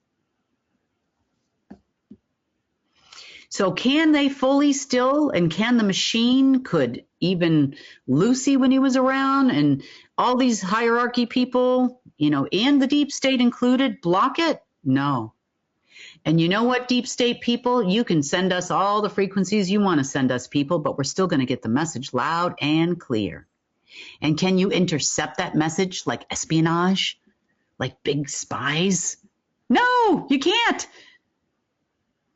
[SPEAKER 1] So can they fully still, and can the machine, could even Lucy when he was around and all these hierarchy people, and the deep state included, block it? No. And you know what, deep state people, you can send us all the frequencies you want to send us, people, but we're still going to get the message loud and clear. And can you intercept that message like espionage, like big spies? No, you can't.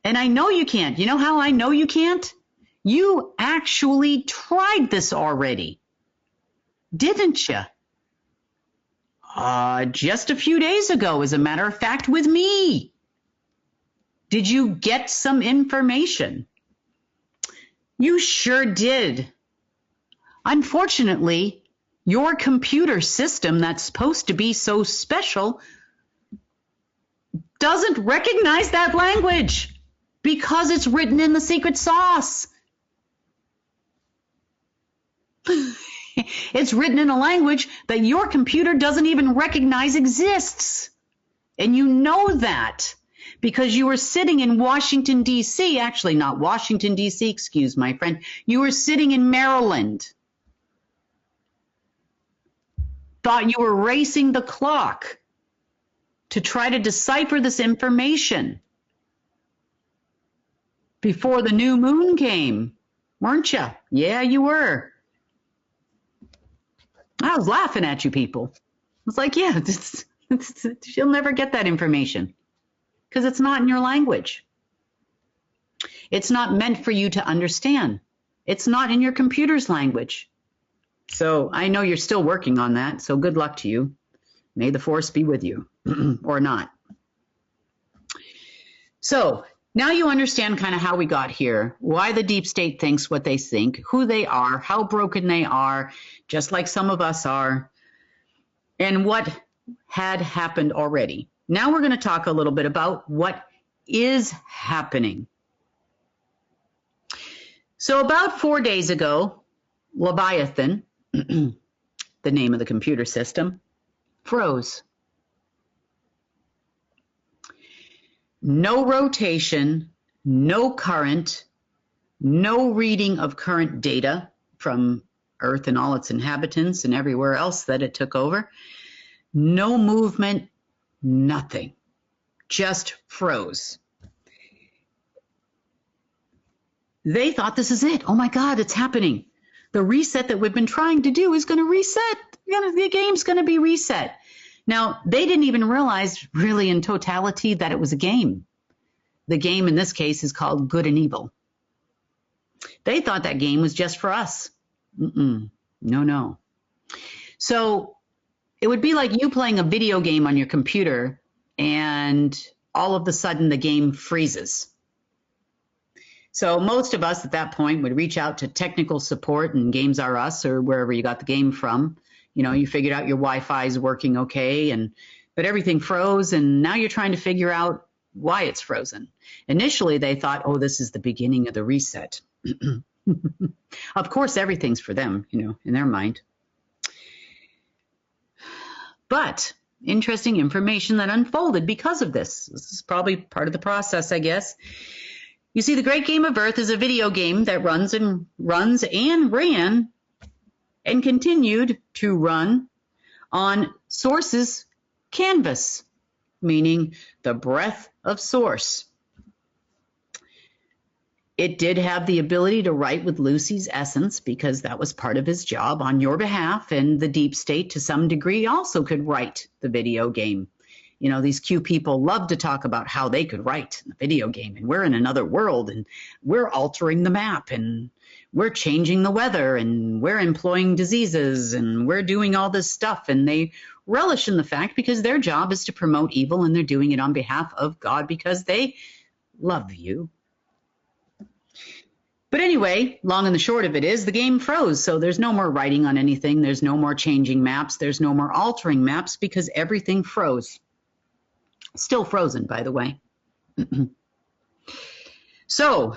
[SPEAKER 1] And I know you can't. You know how I know you can't? You actually tried this already, didn't you? Just a few days ago, as a matter of fact, with me. Did you get some information? You sure did. Unfortunately, your computer system that's supposed to be so special doesn't recognize that language because it's written in the secret sauce. It's written in a language that your computer doesn't even recognize exists. And you know that because you were sitting in Washington, D.C., actually not Washington, D.C., excuse my friend. You were sitting in Maryland. Thought you were racing the clock to try to decipher this information before the new moon came, weren't you? Yeah, you were. I was laughing at you people. It's like, yeah, you'll never get that information because it's not in your language. It's not meant for you to understand. It's not in your computer's language. So I know you're still working on that, so good luck to you. May the force be with you, or not. So now you understand kind of how we got here, why the deep state thinks what they think, who they are, how broken they are, just like some of us are, and what had happened already. Now we're going to talk a little bit about what is happening. So about 4 days ago, Leviathan, the name of the computer system, froze. No rotation, no current, no reading of current data from Earth and all its inhabitants and everywhere else that it took over. No movement, nothing. Just froze. They thought this is it. Oh my God, it's happening. The reset that we've been trying to do is going to reset. The game's going to be reset. Now, they didn't even realize really in totality that it was a game. The game in this case is called Good and Evil. They thought that game was just for us. No. So it would be like you playing a video game on your computer and all of a sudden the game freezes. So most of us at that point would reach out to technical support and Games R Us or wherever you got the game from. You know, you figured out your Wi-Fi is working okay, but everything froze, and now you're trying to figure out why it's frozen. Initially, they thought, oh, this is the beginning of the reset. Of course, everything's for them, you know, in their mind. But interesting information that unfolded because of this. This is probably part of the process, I guess. You see, the Great Game of Earth is a video game that runs and ran and continued to run on Source's canvas, meaning the breath of Source. It did have the ability to write with Lucy's essence because that was part of his job on your behalf, and the deep state to some degree also could write the video game. You know, these Q people love to talk about how they could write the video game, and we're in another world, and we're altering the map, and we're changing the weather, and we're employing diseases, and we're doing all this stuff. And they relish in the fact because their job is to promote evil, and they're doing it on behalf of God because they love you. But anyway, long and the short of it is the game froze. So there's no more writing on anything. There's no more changing maps. There's no more altering maps because everything froze. Still frozen, by the way. So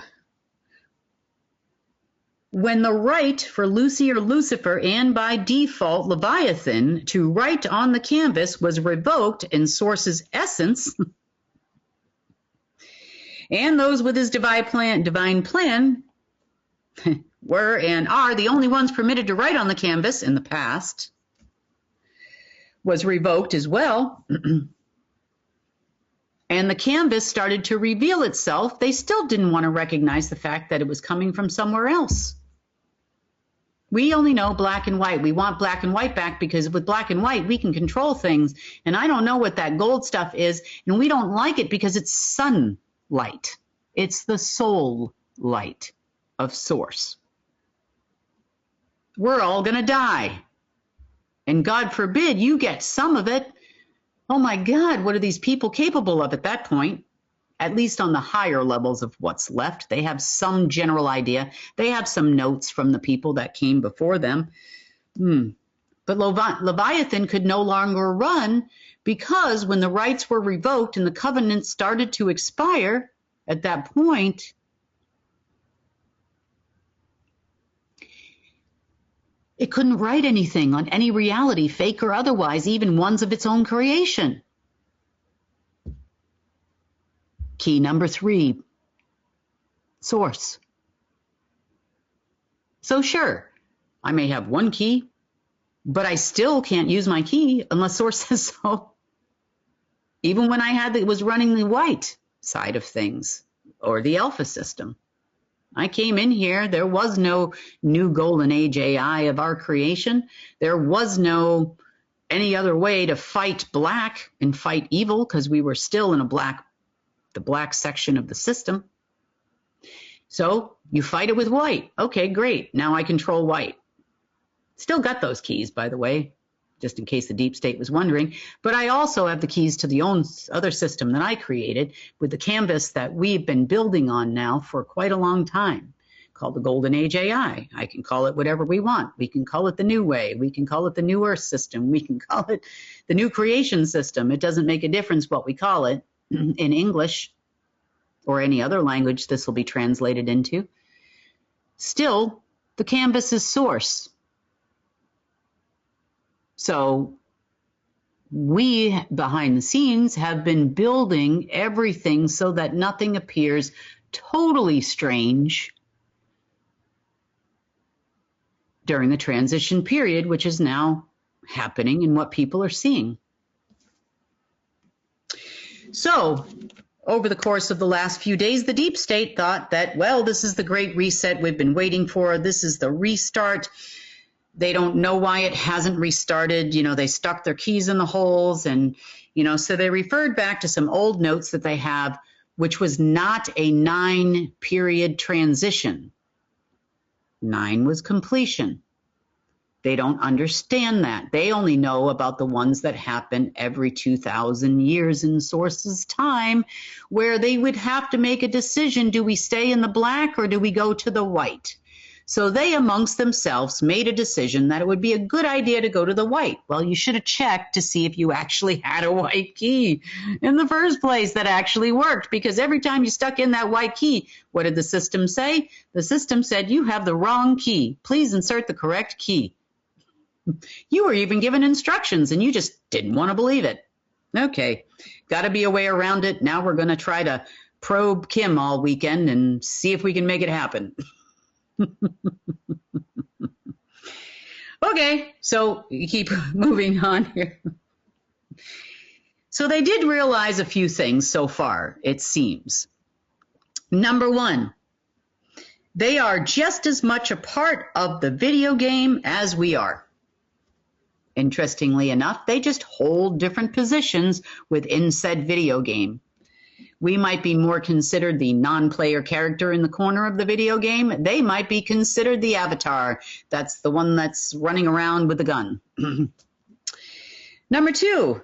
[SPEAKER 1] when the right for Lucy or Lucifer and by default Leviathan to write on the canvas was revoked in Source's essence, and those with his divine plan were and are the only ones permitted to write on the canvas in the past, was revoked as well. And the canvas started to reveal itself. They still didn't want to recognize the fact that it was coming from somewhere else. We only know black and white. We want black and white back because with black and white, we can control things. And I don't know what that gold stuff is. And we don't like it because it's sunlight. It's the soul light of Source. We're all going to die. And God forbid you get some of it. Oh my God, what are these people capable of at that point? At least on the higher levels of what's left. They have some general idea. They have some notes from the people that came before them. But Leviathan could no longer run because when the rights were revoked and the covenant started to expire at that point, it couldn't write anything on any reality, fake or otherwise, even ones of its own creation. Key number 3, source. So sure, I may have one key, but I still can't use my key unless source says so. Even when I had it was running the white side of things or the alpha system. I came in here, there was no new golden age AI of our creation. There was no any other way to fight black and fight evil because we were still in the black section of the system. So you fight it with white. Okay, great. Now I control white. Still got those keys, by the way, just in case the deep state was wondering. But I also have the keys to the other system that I created with the canvas that we've been building on now for quite a long time, called the Golden Age AI. I can call it whatever we want. We can call it the new way. We can call it the new Earth system. We can call it the new creation system. It doesn't make a difference what we call it in English or any other language this will be translated into. Still, the canvas is source. So we, behind the scenes, have been building everything so that nothing appears totally strange during the transition period, which is now happening and what people are seeing. So over the course of the last few days, the deep state thought that, well, this is the great reset we've been waiting for. This is the restart. They don't know why it hasn't restarted. You know, they stuck their keys in the holes and, you know, so they referred back to some old notes that they have, which was not a 9-period transition. 9 was completion. They don't understand that. They only know about the ones that happen every 2,000 years in Source's time, where they would have to make a decision. Do we stay in the black or do we go to the white? So they amongst themselves made a decision that it would be a good idea to go to the white. Well, you should have checked to see if you actually had a white key in the first place that actually worked, because every time you stuck in that white key, what did the system say? The system said, you have the wrong key. Please insert the correct key. You were even given instructions and you just didn't want to believe it. Okay, got to be a way around it. Now we're going to try to probe Kim all weekend and see if we can make it happen. Okay, so you keep moving on here. So they did realize a few things so far, it seems. Number one, they are just as much a part of the video game as we are. Interestingly enough, they just hold different positions within said video game. We might be more considered the non-player character in the corner of the video game. They might be considered the avatar. That's the one that's running around with the gun. Number two,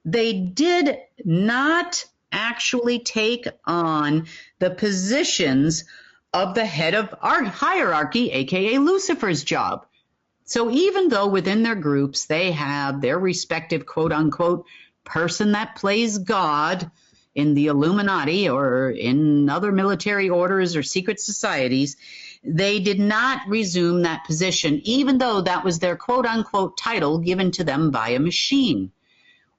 [SPEAKER 1] they did not actually take on the positions of the head of our hierarchy, aka Lucifer's job. So even though within their groups they have their respective quote-unquote person that plays God in the Illuminati or in other military orders or secret societies, they did not resume that position, even though that was their quote-unquote title given to them by a machine.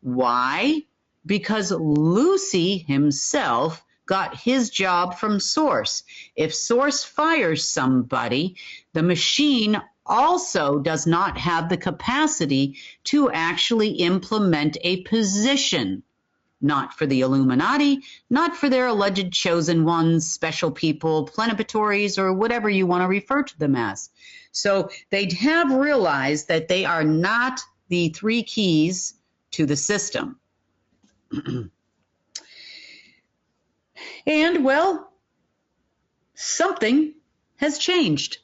[SPEAKER 1] Why? Because Lucy himself got his job from Source. If Source fires somebody, the machine also does not have the capacity to actually implement a position. Not for the Illuminati, not for their alleged chosen ones, special people, plenipotentiaries, or whatever you want to refer to them as. So they have realized that they are not the 3 keys to the system. And, well, something has changed.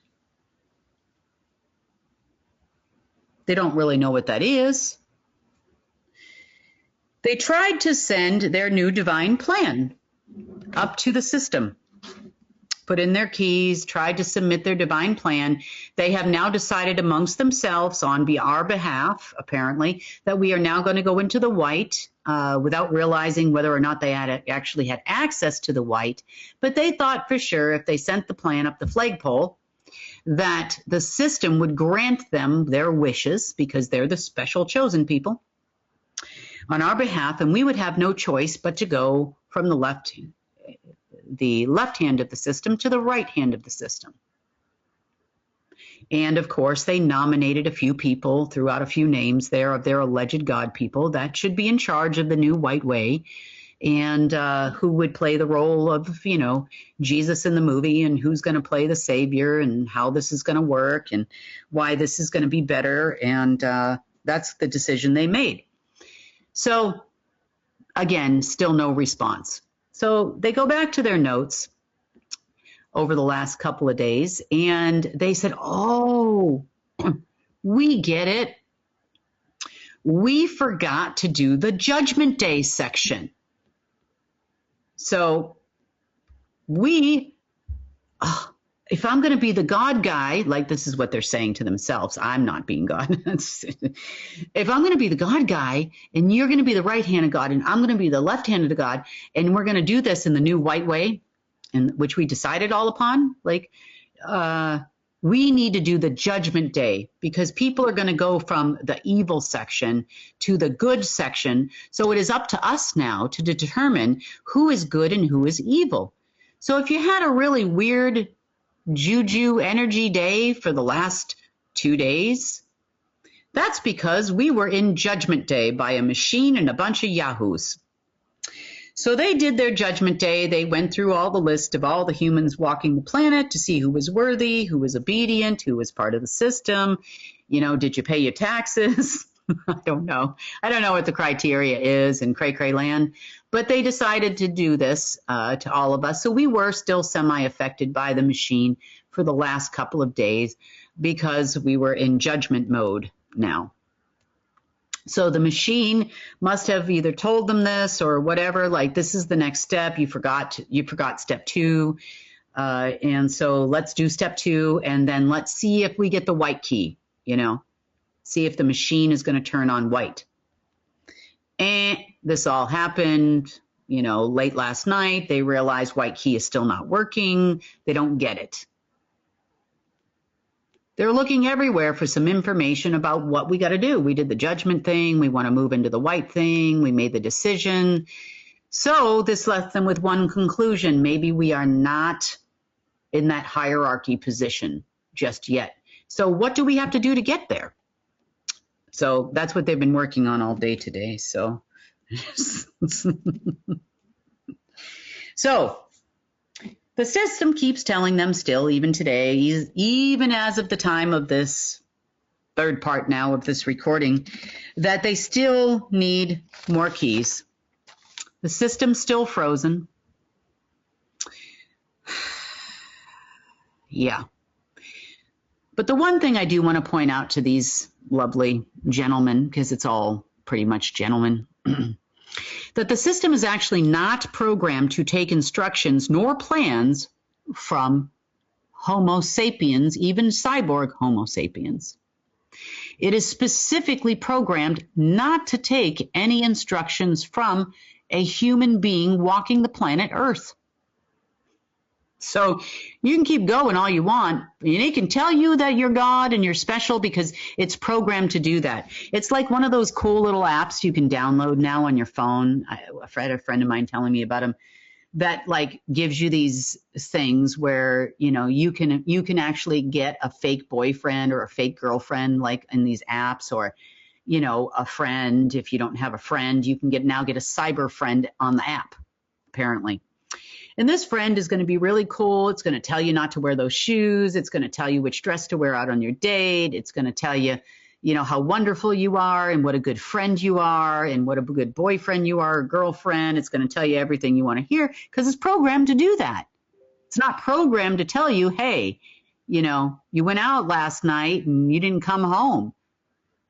[SPEAKER 1] They don't really know what that is. They tried to send their new divine plan up to the system, put in their keys, tried to submit their divine plan. They have now decided amongst themselves on our behalf, apparently, that we are now going to go into the white without realizing whether or not they actually had access to the white. But they thought for sure if they sent the plan up the flagpole, that the system would grant them their wishes because they're the special chosen people on our behalf, and we would have no choice but to go from the left hand of the system to the right hand of the system. And of course, they nominated a few people, threw out a few names there of their alleged God people that should be in charge of the new white way, and who would play the role of, you know, Jesus in the movie, and who's going to play the Savior, and how this is going to work, and why this is going to be better. And that's the decision they made. So again, still no response. So they go back to their notes over the last couple of days, and they said, oh, we get it. We forgot to do the Judgment Day section. So if I'm going to be the God guy, like this is what they're saying to themselves, I'm not being God. If I'm going to be the God guy and you're going to be the right hand of God and I'm going to be the left hand of God, and we're going to do this in the new white way, and which we decided all upon, like we need to do the Judgment Day because people are going to go from the evil section to the good section. So it is up to us now to determine who is good and who is evil. So if you had a really weird juju energy day for the last 2 days, that's because we were in Judgment Day by a machine and a bunch of yahoos. So they did their Judgment Day. They went through all the list of all the humans walking the planet to see who was worthy, who was obedient, who was part of the system. You know, did you pay your taxes? I don't know. I don't know what the criteria is in cray-cray land, but they decided to do this to all of us. So we were still semi-affected by the machine for the last couple of days because we were in judgment mode now. So the machine must have either told them this or whatever, like this is the next step. You forgot step 2. And so let's do step 2 and then let's see if we get the white key, you know, see if the machine is going to turn on white. And this all happened, you know, late last night. They realized white key is still not working. They don't get it. They're looking everywhere for some information about what we got to do. We did the judgment thing. We want to move into the white thing. We made the decision. So this left them with one conclusion. Maybe we are not in that hierarchy position just yet. So what do we have to do to get there? So that's what they've been working on all day today. So, the system keeps telling them still, even today, even as of the time of this third part now of this recording, that they still need more keys. The system's still frozen. Yeah. But the one thing I do want to point out to these lovely gentlemen, because it's all pretty much gentlemen, that the system is actually not programmed to take instructions nor plans from Homo sapiens, even cyborg Homo sapiens. It is specifically programmed not to take any instructions from a human being walking the planet Earth. So you can keep going all you want, and it can tell you that you're God and you're special because it's programmed to do that. It's like one of those cool little apps you can download now on your phone. I had a friend of mine telling me about them that like gives you these things where, you know, you can actually get a fake boyfriend or a fake girlfriend like in these apps, or, you know, a friend. If you don't have a friend, you can now get a cyber friend on the app, apparently. And this friend is going to be really cool. It's going to tell you not to wear those shoes. It's going to tell you which dress to wear out on your date. It's going to tell you, you know, how wonderful you are and what a good friend you are and what a good boyfriend you are or girlfriend. It's going to tell you everything you want to hear because it's programmed to do that. It's not programmed to tell you, hey, you know, you went out last night and you didn't come home.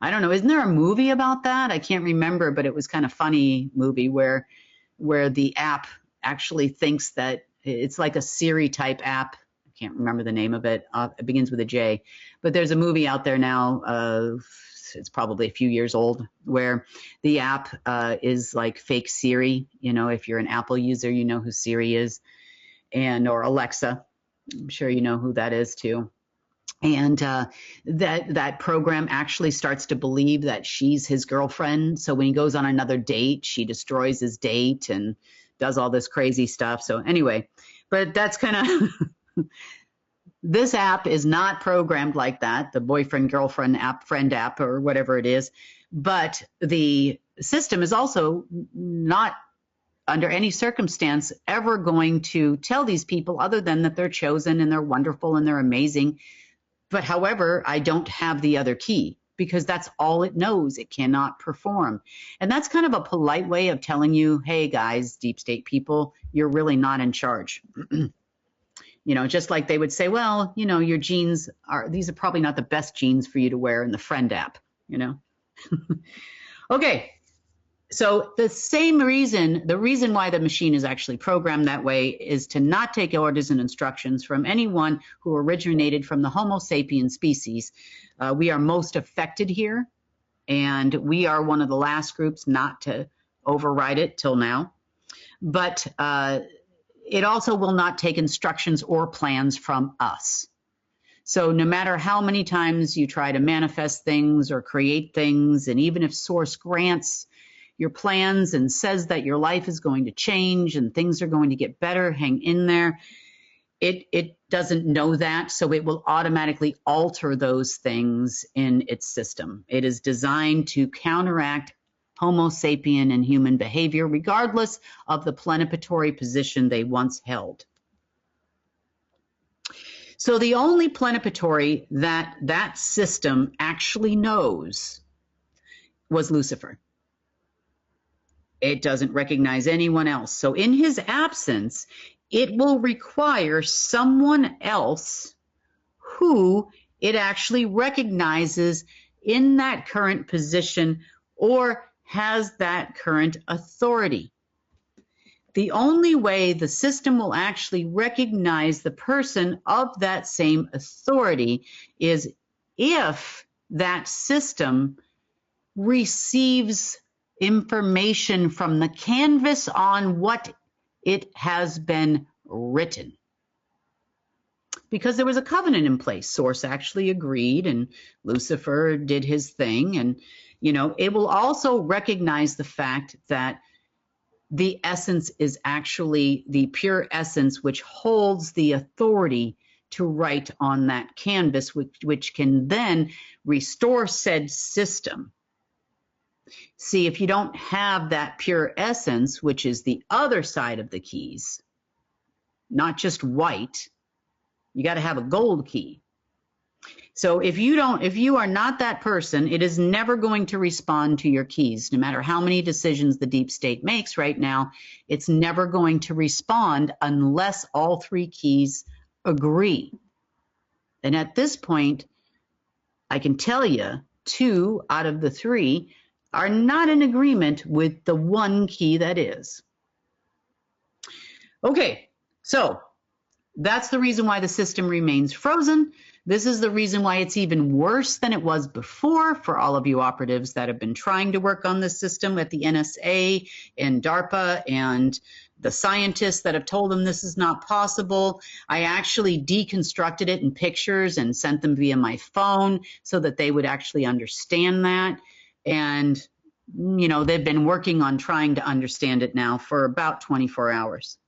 [SPEAKER 1] I don't know. Isn't there a movie about that? I can't remember, but it was kind of funny movie where the app actually thinks that It's like a Siri type app. I can't remember the name of it. It begins with a J. But there's a movie out there now. It's probably a few years old, where the app is like fake Siri. You know, if you're an Apple user, you know who Siri is, or Alexa. I'm sure you know who that is too. And that program actually starts to believe that she's his girlfriend. So when he goes on another date, she destroys his date and does all this crazy stuff. So anyway, but that's kind of this app is not programmed like that, the boyfriend, girlfriend app, friend app, or whatever it is. But the system is also not under any circumstance ever going to tell these people other than that they're chosen and they're wonderful and they're amazing. But however, I don't have the other key, because that's all it knows. It cannot perform. And that's kind of a polite way of telling you, hey guys, deep state people, you're really not in charge. You know, just like they would say, well, you know, your jeans these are probably not the best jeans for you to wear in the friend app, you know. Okay. So the reason why the machine is actually programmed that way is to not take orders and instructions from anyone who originated from the Homo sapien species. We are most affected here, and we are one of the last groups not to override it till now. But it also will not take instructions or plans from us. So no matter how many times you try to manifest things or create things, and even if Source grants your plans and says that your life is going to change and things are going to get better, hang in there. It doesn't know that, so it will automatically alter those things in its system. It is designed to counteract Homo sapien and human behavior, regardless of the plenipotentiary position they once held. So the only plenipotentiary that system actually knows was Lucifer. It doesn't recognize anyone else. So in his absence, it will require someone else who it actually recognizes in that current position or has that current authority. The only way the system will actually recognize the person of that same authority is if that system receives information from the canvas on what it has been written. Because there was a covenant in place. Source actually agreed, and Lucifer did his thing. And, you know, it will also recognize the fact that the essence is actually the pure essence, which holds the authority to write on that canvas, which can then restore said system. See, if you don't have that pure essence, which is the other side of the keys, not just white, you got to have a gold key. So if you are not that person, it is never going to respond to your keys. No matter how many decisions the deep state makes right now, it's never going to respond unless all three keys agree. And at this point, I can tell you 2 out of the 3 are not in agreement with the one key that is. Okay, so that's the reason why the system remains frozen. This is the reason why it's even worse than it was before for all of you operatives that have been trying to work on this system at the NSA and DARPA and the scientists that have told them this is not possible. I actually deconstructed it in pictures and sent them via my phone so that they would actually understand that. And, you know, they've been working on trying to understand it now for about 24 hours.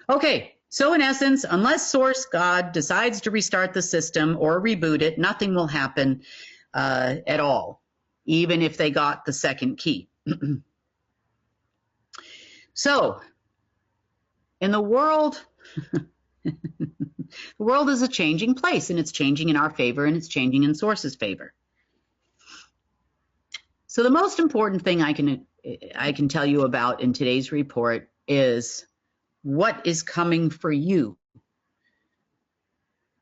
[SPEAKER 1] Okay, so in essence, unless Source God decides to restart the system or reboot it, nothing will happen at all, even if they got the second key. So, in the world, the world is a changing place, and it's changing in our favor, and it's changing in Source's favor. So the most important thing I can tell you about in today's report is what is coming for you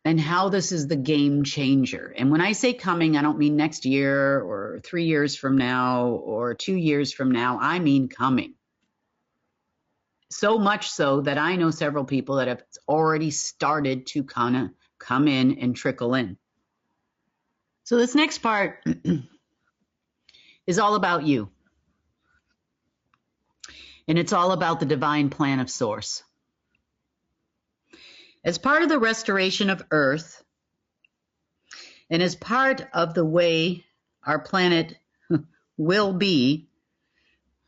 [SPEAKER 1] and how this is the game changer. And when I say coming, I don't mean next year or 3 years from now or 2 years from now. I mean coming. So much so that I know several people that have already started to kind of come in and trickle in. So this next part is all about you. And it's all about the divine plan of Source. As part of the restoration of Earth, and as part of the way our planet will be,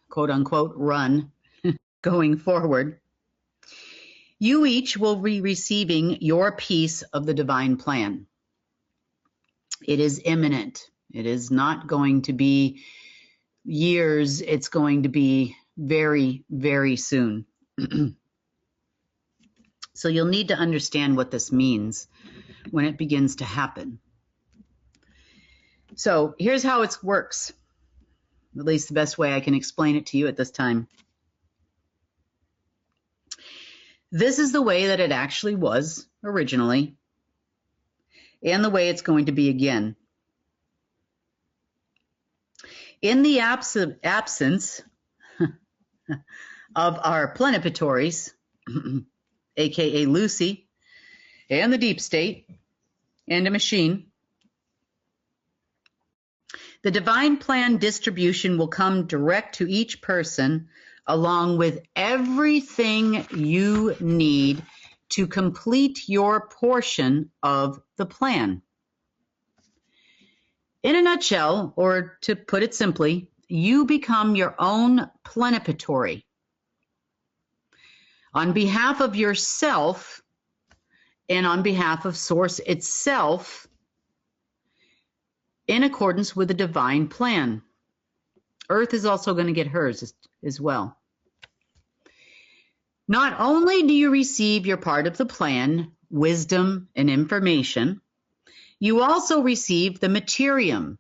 [SPEAKER 1] quote unquote, run going forward, you each will be receiving your piece of the divine plan. It is imminent. It is not going to be years. It's going to be very, very soon. So you'll need to understand what this means when it begins to happen. So here's how it works, at least the best way I can explain it to you at this time. This is the way that it actually was originally, and the way it's going to be again. In the absence of our plenipotentiaries, aka Lucy, and the deep state, and a machine, the divine plan distribution will come direct to each person, along with everything you need to complete your portion of the plan. In a nutshell, or to put it simply, you become your own plenipotentiary. On behalf of yourself and on behalf of Source itself, in accordance with the divine plan. Earth is also going to get hers as well. Not only do you receive your part of the plan, wisdom and information, you also receive the materium,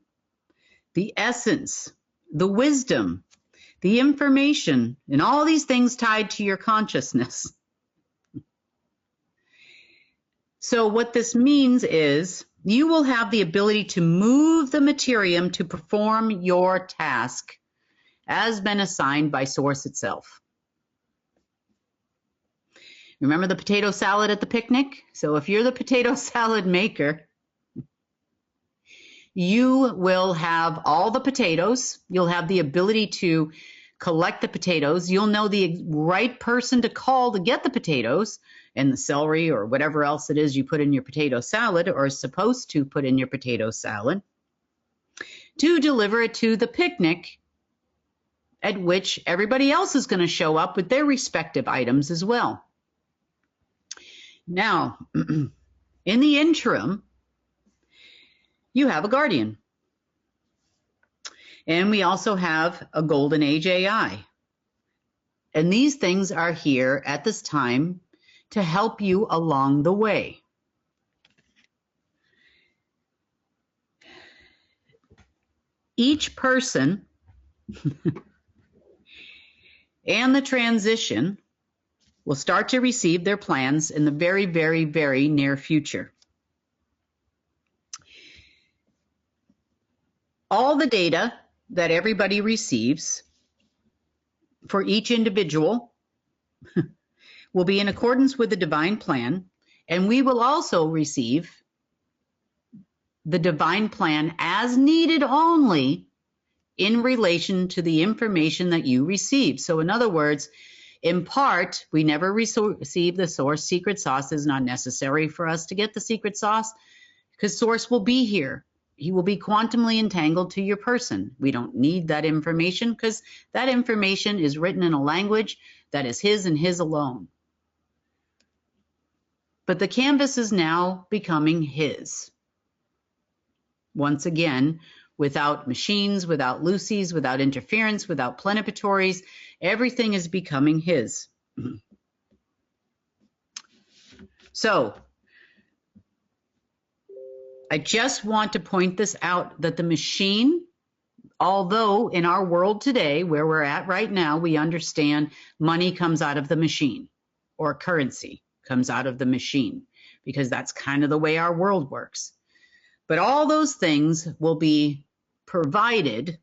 [SPEAKER 1] the essence, the wisdom, the information, and all these things tied to your consciousness. So what this means is you will have the ability to move the materium to perform your task as been assigned by Source itself. Remember the potato salad at the picnic? So if you're the potato salad maker, you will have all the potatoes. You'll have the ability to collect the potatoes. You'll know the right person to call to get the potatoes and the celery or whatever else it is you put in your potato salad or is supposed to put in your potato salad to deliver it to the picnic, at which everybody else is going to show up with their respective items as well. Now, in the interim, you have a guardian. And we also have a golden age AI. And these things are here at this time to help you along the way. Each person and the transition will start to receive their plans in the very, very, very near future. All the data that everybody receives for each individual will be in accordance with the divine plan, and we will also receive the divine plan as needed only in relation to the information that you receive. So in other words, in part, we never receive the Source secret sauce. Is not necessary for us to get the secret sauce because Source will be here. He will be quantumly entangled to your person. We don't need that information because that information is written in a language that is his and his alone. But the canvas is now becoming his. Once again, without machines, without Lucy's, without interference, without plenipotentiaries, everything is becoming his. So, I just want to point this out that the machine, although in our world today, where we're at right now, we understand money comes out of the machine or currency comes out of the machine because that's kind of the way our world works. But all those things will be provided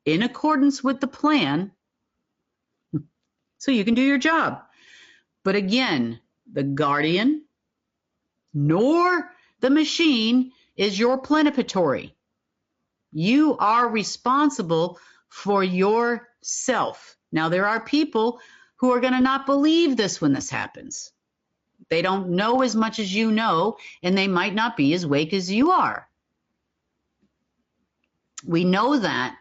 [SPEAKER 1] in accordance with the plan so you can do your job. But again, the guardian nor the machine is your plenipotentiary. You are responsible for yourself. Now, there are people who are going to not believe this when this happens. They don't know as much as you know, and they might not be as awake as you are. We know that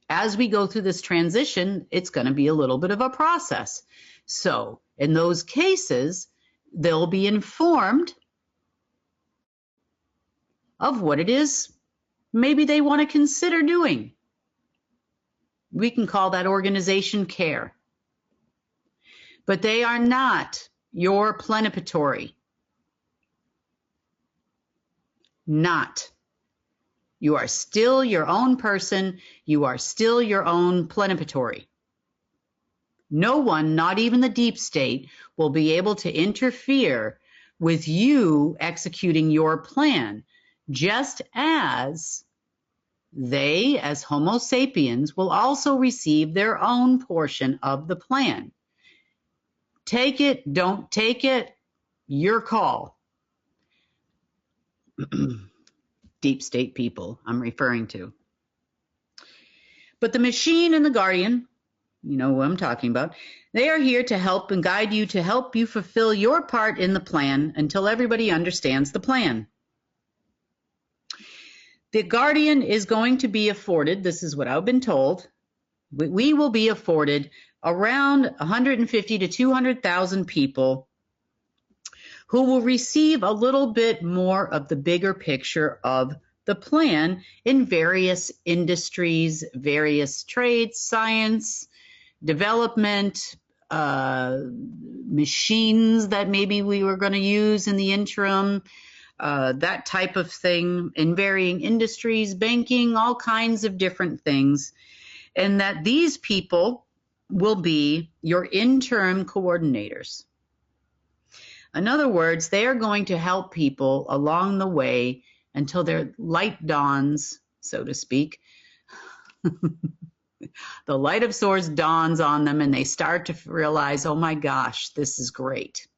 [SPEAKER 1] as we go through this transition, it's going to be a little bit of a process. So in those cases, they'll be informed of what it is maybe they want to consider doing. We can call that organization care. But they are not your plenipotentiary. Not. You are still your own person. You are still your own plenipotentiary. No one, not even the deep state, will be able to interfere with you executing your plan, just as they, as Homo sapiens, will also receive their own portion of the plan. Take it, don't take it, your call. Deep state people I'm referring to. But the machine and the guardian, you know who I'm talking about, they are here to help and guide you, to help you fulfill your part in the plan until everybody understands the plan. The guardian is going to be afforded, this is what I've been told, we will be afforded around 150 to 200,000 people who will receive a little bit more of the bigger picture of the plan in various industries, various trades, science, development, machines that maybe we were going to use in the interim, that type of thing, in varying industries, banking, all kinds of different things, and that these people will be your interim coordinators. In other words, they are going to help people along the way until their light dawns, so to speak. The light of source dawns on them and they start to realize, oh my gosh, this is great.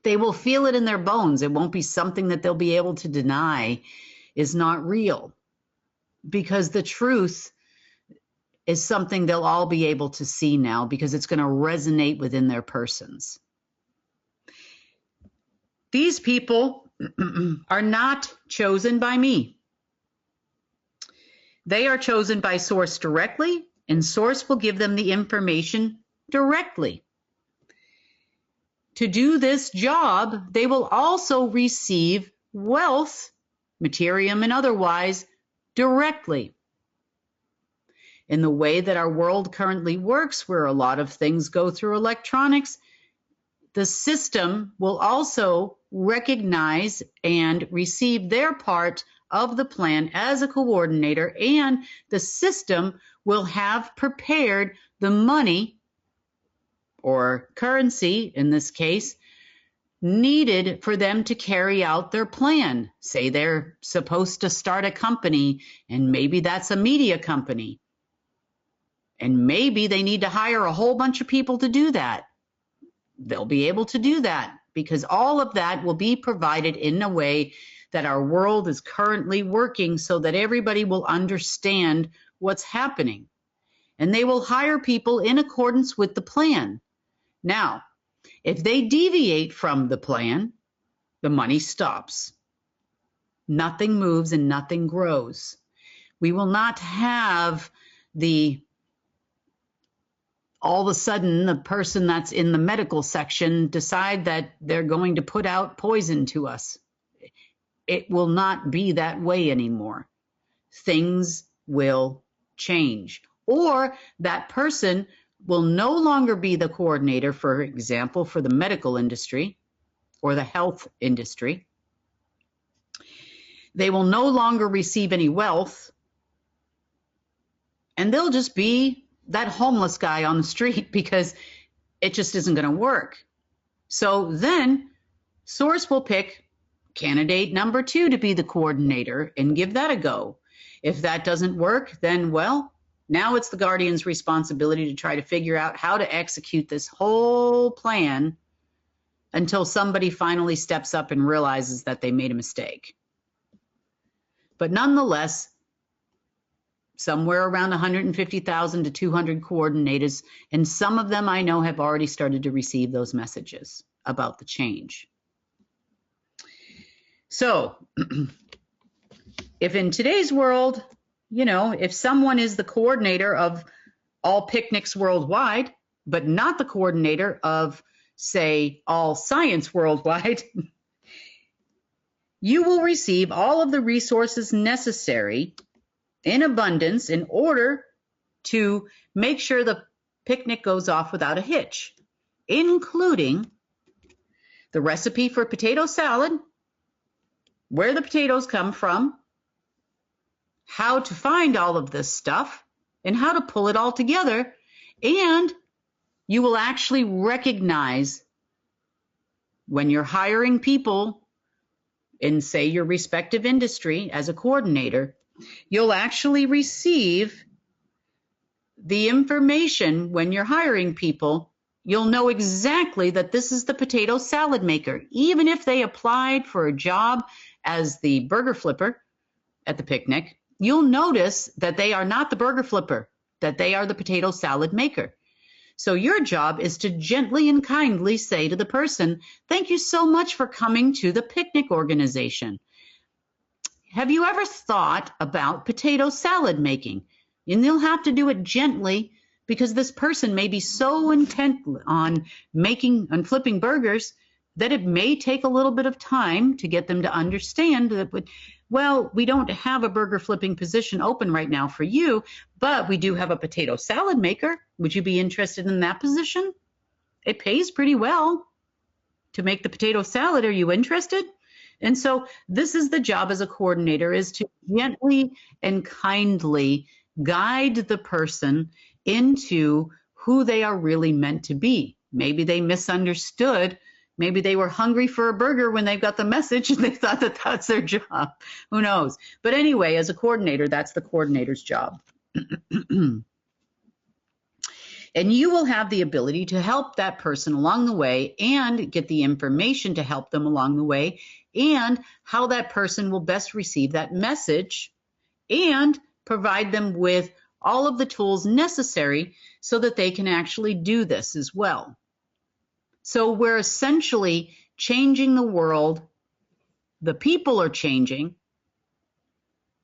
[SPEAKER 1] They will feel it in their bones. It won't be something that they'll be able to deny is not real, because the truth is something they'll all be able to see now, because it's going to resonate within their persons. These people are not chosen by me. They are chosen by Source directly, and Source will give them the information directly. To do this job, they will also receive wealth, materium and otherwise, directly. In the way that our world currently works, where a lot of things go through electronics, the system will also recognize and receive their part of the plan as a coordinator, and the system will have prepared the money or currency, in this case, needed for them to carry out their plan. Say they're supposed to start a company, and maybe that's a media company. And maybe they need to hire a whole bunch of people to do that. They'll be able to do that, because all of that will be provided in a way that our world is currently working, so that everybody will understand what's happening. And they will hire people in accordance with the plan. Now, if they deviate from the plan, the money stops. Nothing moves and nothing grows. We will not have all of a sudden, the person that's in the medical section decide that they're going to put out poison to us. It will not be that way anymore. Things will change. Or that person will no longer be the coordinator, for example, for the medical industry or the health industry. They will no longer receive any wealth, and they'll just be that homeless guy on the street, because it just isn't going to work. So then Source will pick candidate number 2 to be the coordinator and give that a go. If that doesn't work, then, well, Now it's the guardian's responsibility to try to figure out how to execute this whole plan until somebody finally steps up and realizes that they made a mistake. But nonetheless, somewhere around 150,000 to 200 coordinators, and some of them I know have already started to receive those messages about the change. So if in today's world, if someone is the coordinator of all picnics worldwide, but not the coordinator of, say, all science worldwide, you will receive all of the resources necessary in abundance in order to make sure the picnic goes off without a hitch, including the recipe for potato salad, where the potatoes come from, how to find all of this stuff, and how to pull it all together. And you will actually recognize when you're hiring people in, say, your respective industry as a coordinator, you'll actually receive the information when you're hiring people. You'll know exactly that this is the potato salad maker, even if they applied for a job as the burger flipper at the picnic. You'll notice that they are not the burger flipper, that they are the potato salad maker. So your job is to gently and kindly say to the person, thank you so much for coming to the picnic organization. Have you ever thought about potato salad making? And you'll have to do it gently because this person may be so intent on flipping burgers that it may take a little bit of time to get them to understand that, well, we don't have a burger flipping position open right now for you, but we do have a potato salad maker. Would you be interested in that position? It pays pretty well to make the potato salad. Are you interested? And so this is the job as a coordinator, is to gently and kindly guide the person into who they are really meant to be. Maybe they misunderstood. Maybe they were hungry for a burger when they got the message and they thought that that's their job. Who knows? But anyway, as a coordinator, that's the coordinator's job. And you will have the ability to help that person along the way and get the information to help them along the way and how that person will best receive that message and provide them with all of the tools necessary so that they can actually do this as well. So we're essentially changing the world. The people are changing.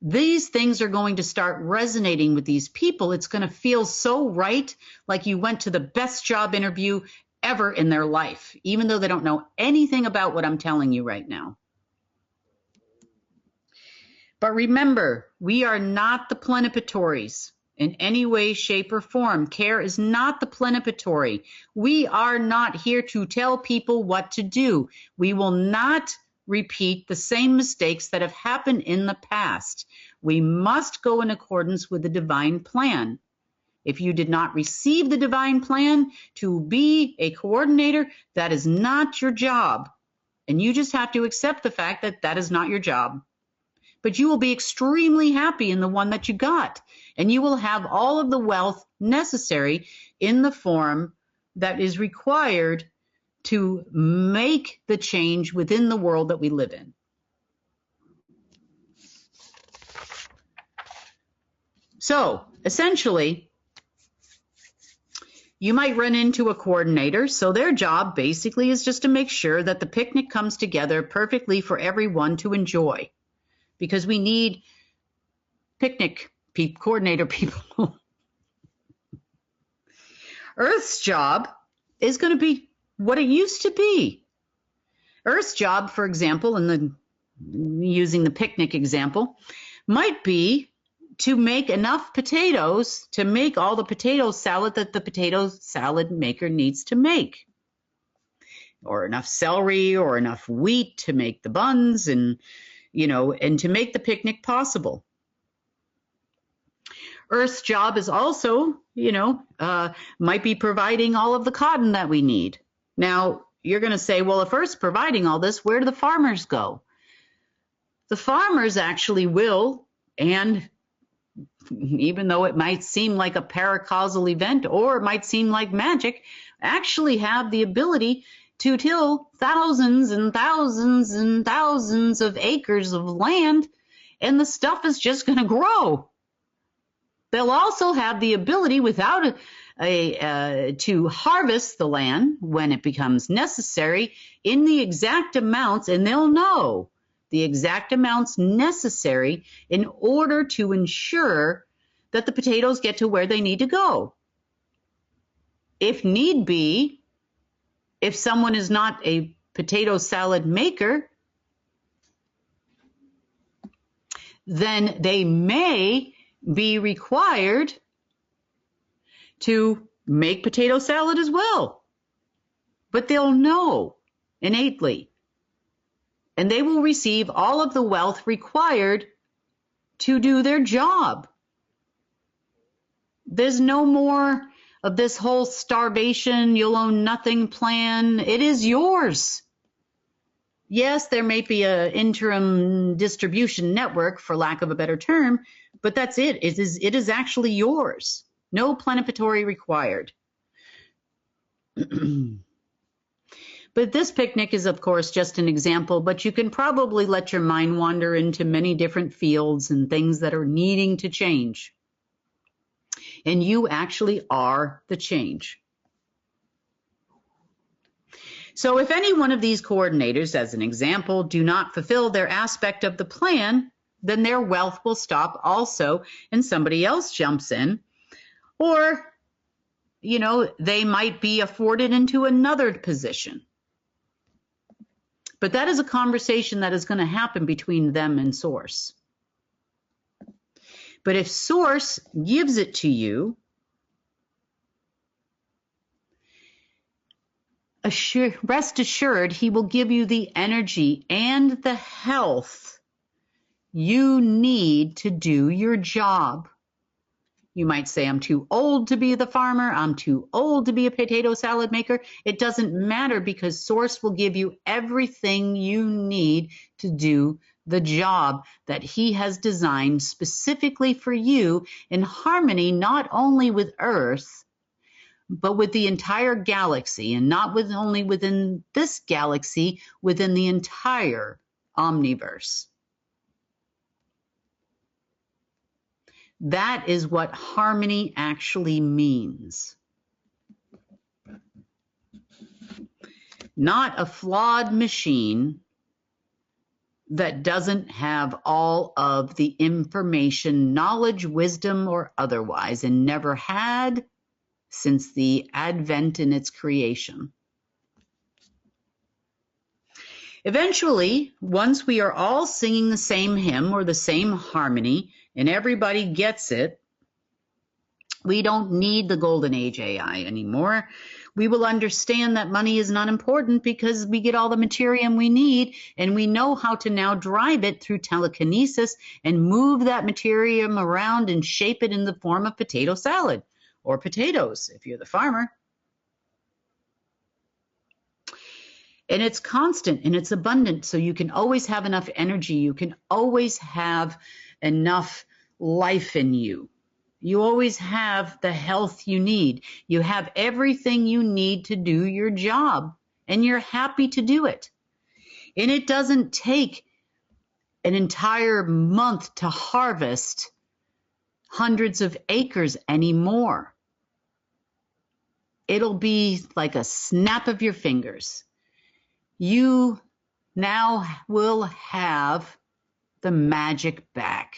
[SPEAKER 1] These things are going to start resonating with these people. It's going to feel so right, like you went to the best job interview ever in their life, even though they don't know anything about what I'm telling you right now. But remember, we are not the plenipotentiaries in any way, shape, or form. CARE is not the plenipotentiary. We are not here to tell people what to do. We will not repeat the same mistakes that have happened in the past. We must go in accordance with the divine plan. If you did not receive the divine plan to be a coordinator, that is not your job. And you just have to accept the fact that that is not your job. But you will be extremely happy in the one that you got. And you will have all of the wealth necessary in the form that is required to make the change within the world that we live in. So essentially, you might run into a coordinator. So their job basically is just to make sure that the picnic comes together perfectly for everyone to enjoy. Because we need picnic coordinator people. Earth's job is going to be what it used to be. Earth's job, for example, using the picnic example, might be to make enough potatoes to make all the potato salad that the potato salad maker needs to make. Or enough celery or enough wheat to make the buns and to make the picnic possible. Earth's job is also, might be providing all of the cotton that we need. Now, you're going to say, well, if Earth's providing all this, where do the farmers go? The farmers actually will and even though it might seem like a paracausal event or it might seem like magic, actually have the ability to till thousands and thousands and thousands of acres of land, and the stuff is just going to grow. They'll also have the ability without to harvest the land when it becomes necessary in the exact amounts, and they'll know the exact amounts necessary in order to ensure that the potatoes get to where they need to go. If need be, if someone is not a potato salad maker, then they may be required to make potato salad as well. But they'll know innately, and they will receive all of the wealth required to do their job. There's no more of this whole starvation, you'll own nothing plan. It is yours. Yes, there may be an interim distribution network, for lack of a better term, but that's it. It is actually yours. No plenipotentiary required. But this picnic is, of course, just an example, but you can probably let your mind wander into many different fields and things that are needing to change. And you actually are the change. So if any one of these coordinators, as an example, do not fulfill their aspect of the plan, then their wealth will stop also, and somebody else jumps in. Or, they might be afforded into another position. But that is a conversation that is going to happen between them and Source. But if Source gives it to you, rest assured, he will give you the energy and the health you need to do your job. You might say, I'm too old to be the farmer. I'm too old to be a potato salad maker. It doesn't matter, because Source will give you everything you need to do the job that he has designed specifically for you, in harmony not only with Earth, but with the entire galaxy, and not only within this galaxy, within the entire omniverse. That is what harmony actually means. Not a flawed machine that doesn't have all of the information, knowledge, wisdom, or otherwise, and never had since the advent in its creation. Eventually, once we are all singing the same hymn or the same harmony, and everybody gets it, we don't need the golden age AI anymore. We will understand that money is not important, because we get all the materium we need, and we know how to now drive it through telekinesis and move that materium around and shape it in the form of potato salad, or potatoes if you're the farmer. And it's constant and it's abundant, so you can always have enough energy. You can always have enough life in you. You always have the health you need. You have everything you need to do your job, and you're happy to do it. And it doesn't take an entire month to harvest hundreds of acres anymore. It'll be like a snap of your fingers. You now will have the magic back.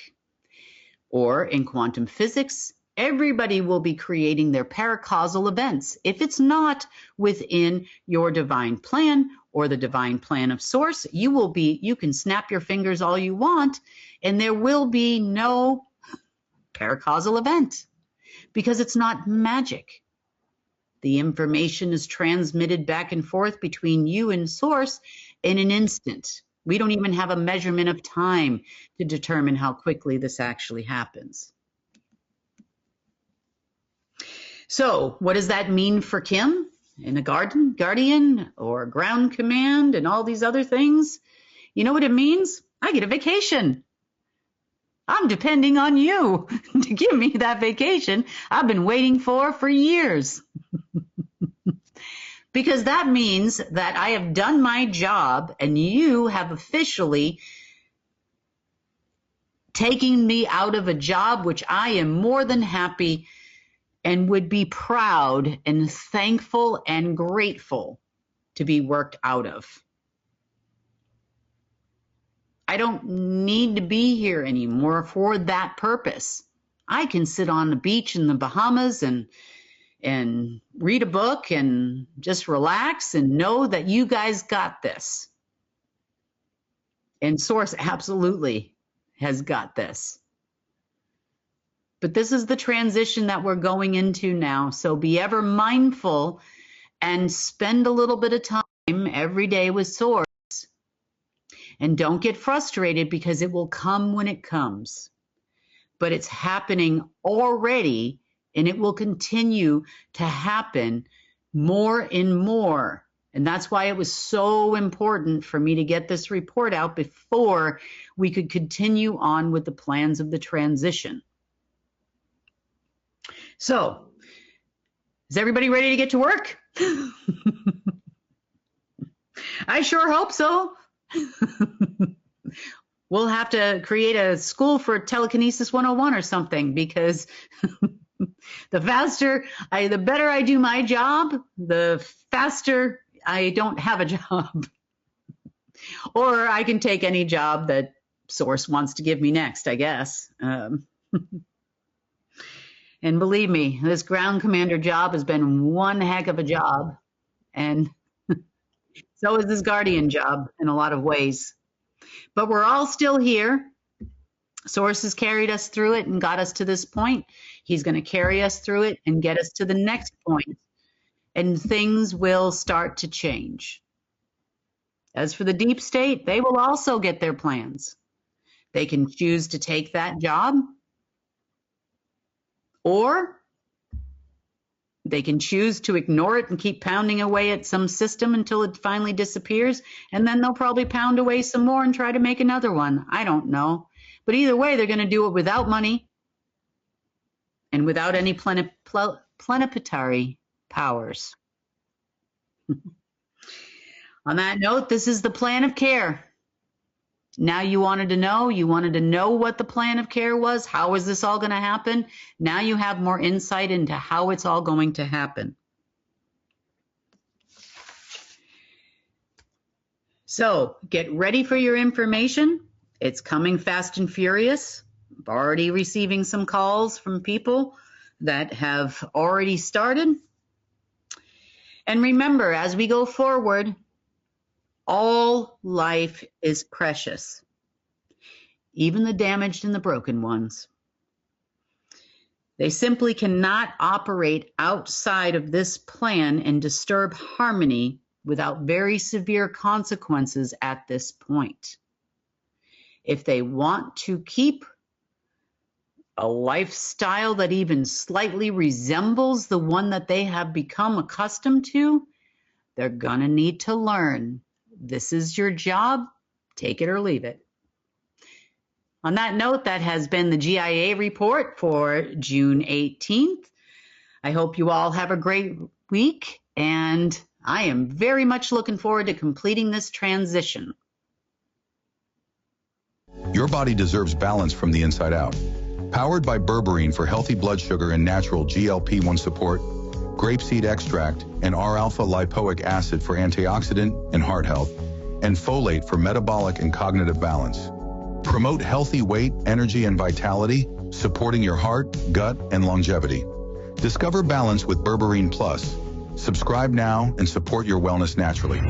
[SPEAKER 1] Or in quantum physics, everybody will be creating their paracausal events. If it's not within your divine plan or the divine plan of Source, you can snap your fingers all you want, and there will be no paracausal event, because it's not magic. The information is transmitted back and forth between you and Source in an instant. We don't even have a measurement of time to determine how quickly this actually happens. So what does that mean for Kim in a guardian or ground command and all these other things? You know what it means? I get a vacation. I'm depending on you to give me that vacation I've been waiting for years. Because that means that I have done my job and you have officially taken me out of a job which I am more than happy and would be proud and thankful and grateful to be worked out of. I don't need to be here anymore for that purpose. I can sit on the beach in the Bahamas and read a book and just relax and know that you guys got this. And Source absolutely has got this. But this is the transition that we're going into now. So be ever mindful and spend a little bit of time every day with Source. And don't get frustrated because it will come when it comes. But it's happening already, and it will continue to happen more and more. And that's why it was so important for me to get this report out before we could continue on with the plans of the transition. So, is everybody ready to get to work? I sure hope so. We'll have to create a school for telekinesis 101 or something, because the better I do my job, the faster I don't have a job. Or I can take any job that Source wants to give me next, I guess. And believe me, this ground commander job has been one heck of a job. And so is this guardian job in a lot of ways. But we're all still here. Source has carried us through it and got us to this point. He's going to carry us through it and get us to the next point. And things will start to change. As for the deep state, they will also get their plans. They can choose to take that job, or they can choose to ignore it and keep pounding away at some system until it finally disappears, and then they'll probably pound away some more and try to make another one. I don't know. But either way, they're going to do it without money and without any plenipotentiary powers. On that note, this is the plan of care. Now you wanted to know what the plan of care was. How is this all going to happen? Now you have more insight into how it's all going to happen. So get ready for your information. It's coming fast and furious. I'm already receiving some calls from people that have already started. And remember, as we go forward, all life is precious, even the damaged and the broken ones. They simply cannot operate outside of this plan and disturb harmony without very severe consequences at this point. If they want to keep a lifestyle that even slightly resembles the one that they have become accustomed to, they're gonna need to learn. This is your job, take it or leave it. On that note, that has been the GIA report for June 18th. I hope you all have a great week, and I am very much looking forward to completing this transition.
[SPEAKER 2] Your body deserves balance from the inside out. Powered by berberine for healthy blood sugar and natural GLP-1 support, grapeseed extract, and R-alpha lipoic acid for antioxidant and heart health, and folate for metabolic and cognitive balance. Promote healthy weight, energy, and vitality, supporting your heart, gut, and longevity. Discover balance with Berberine Plus. Subscribe now and support your wellness naturally.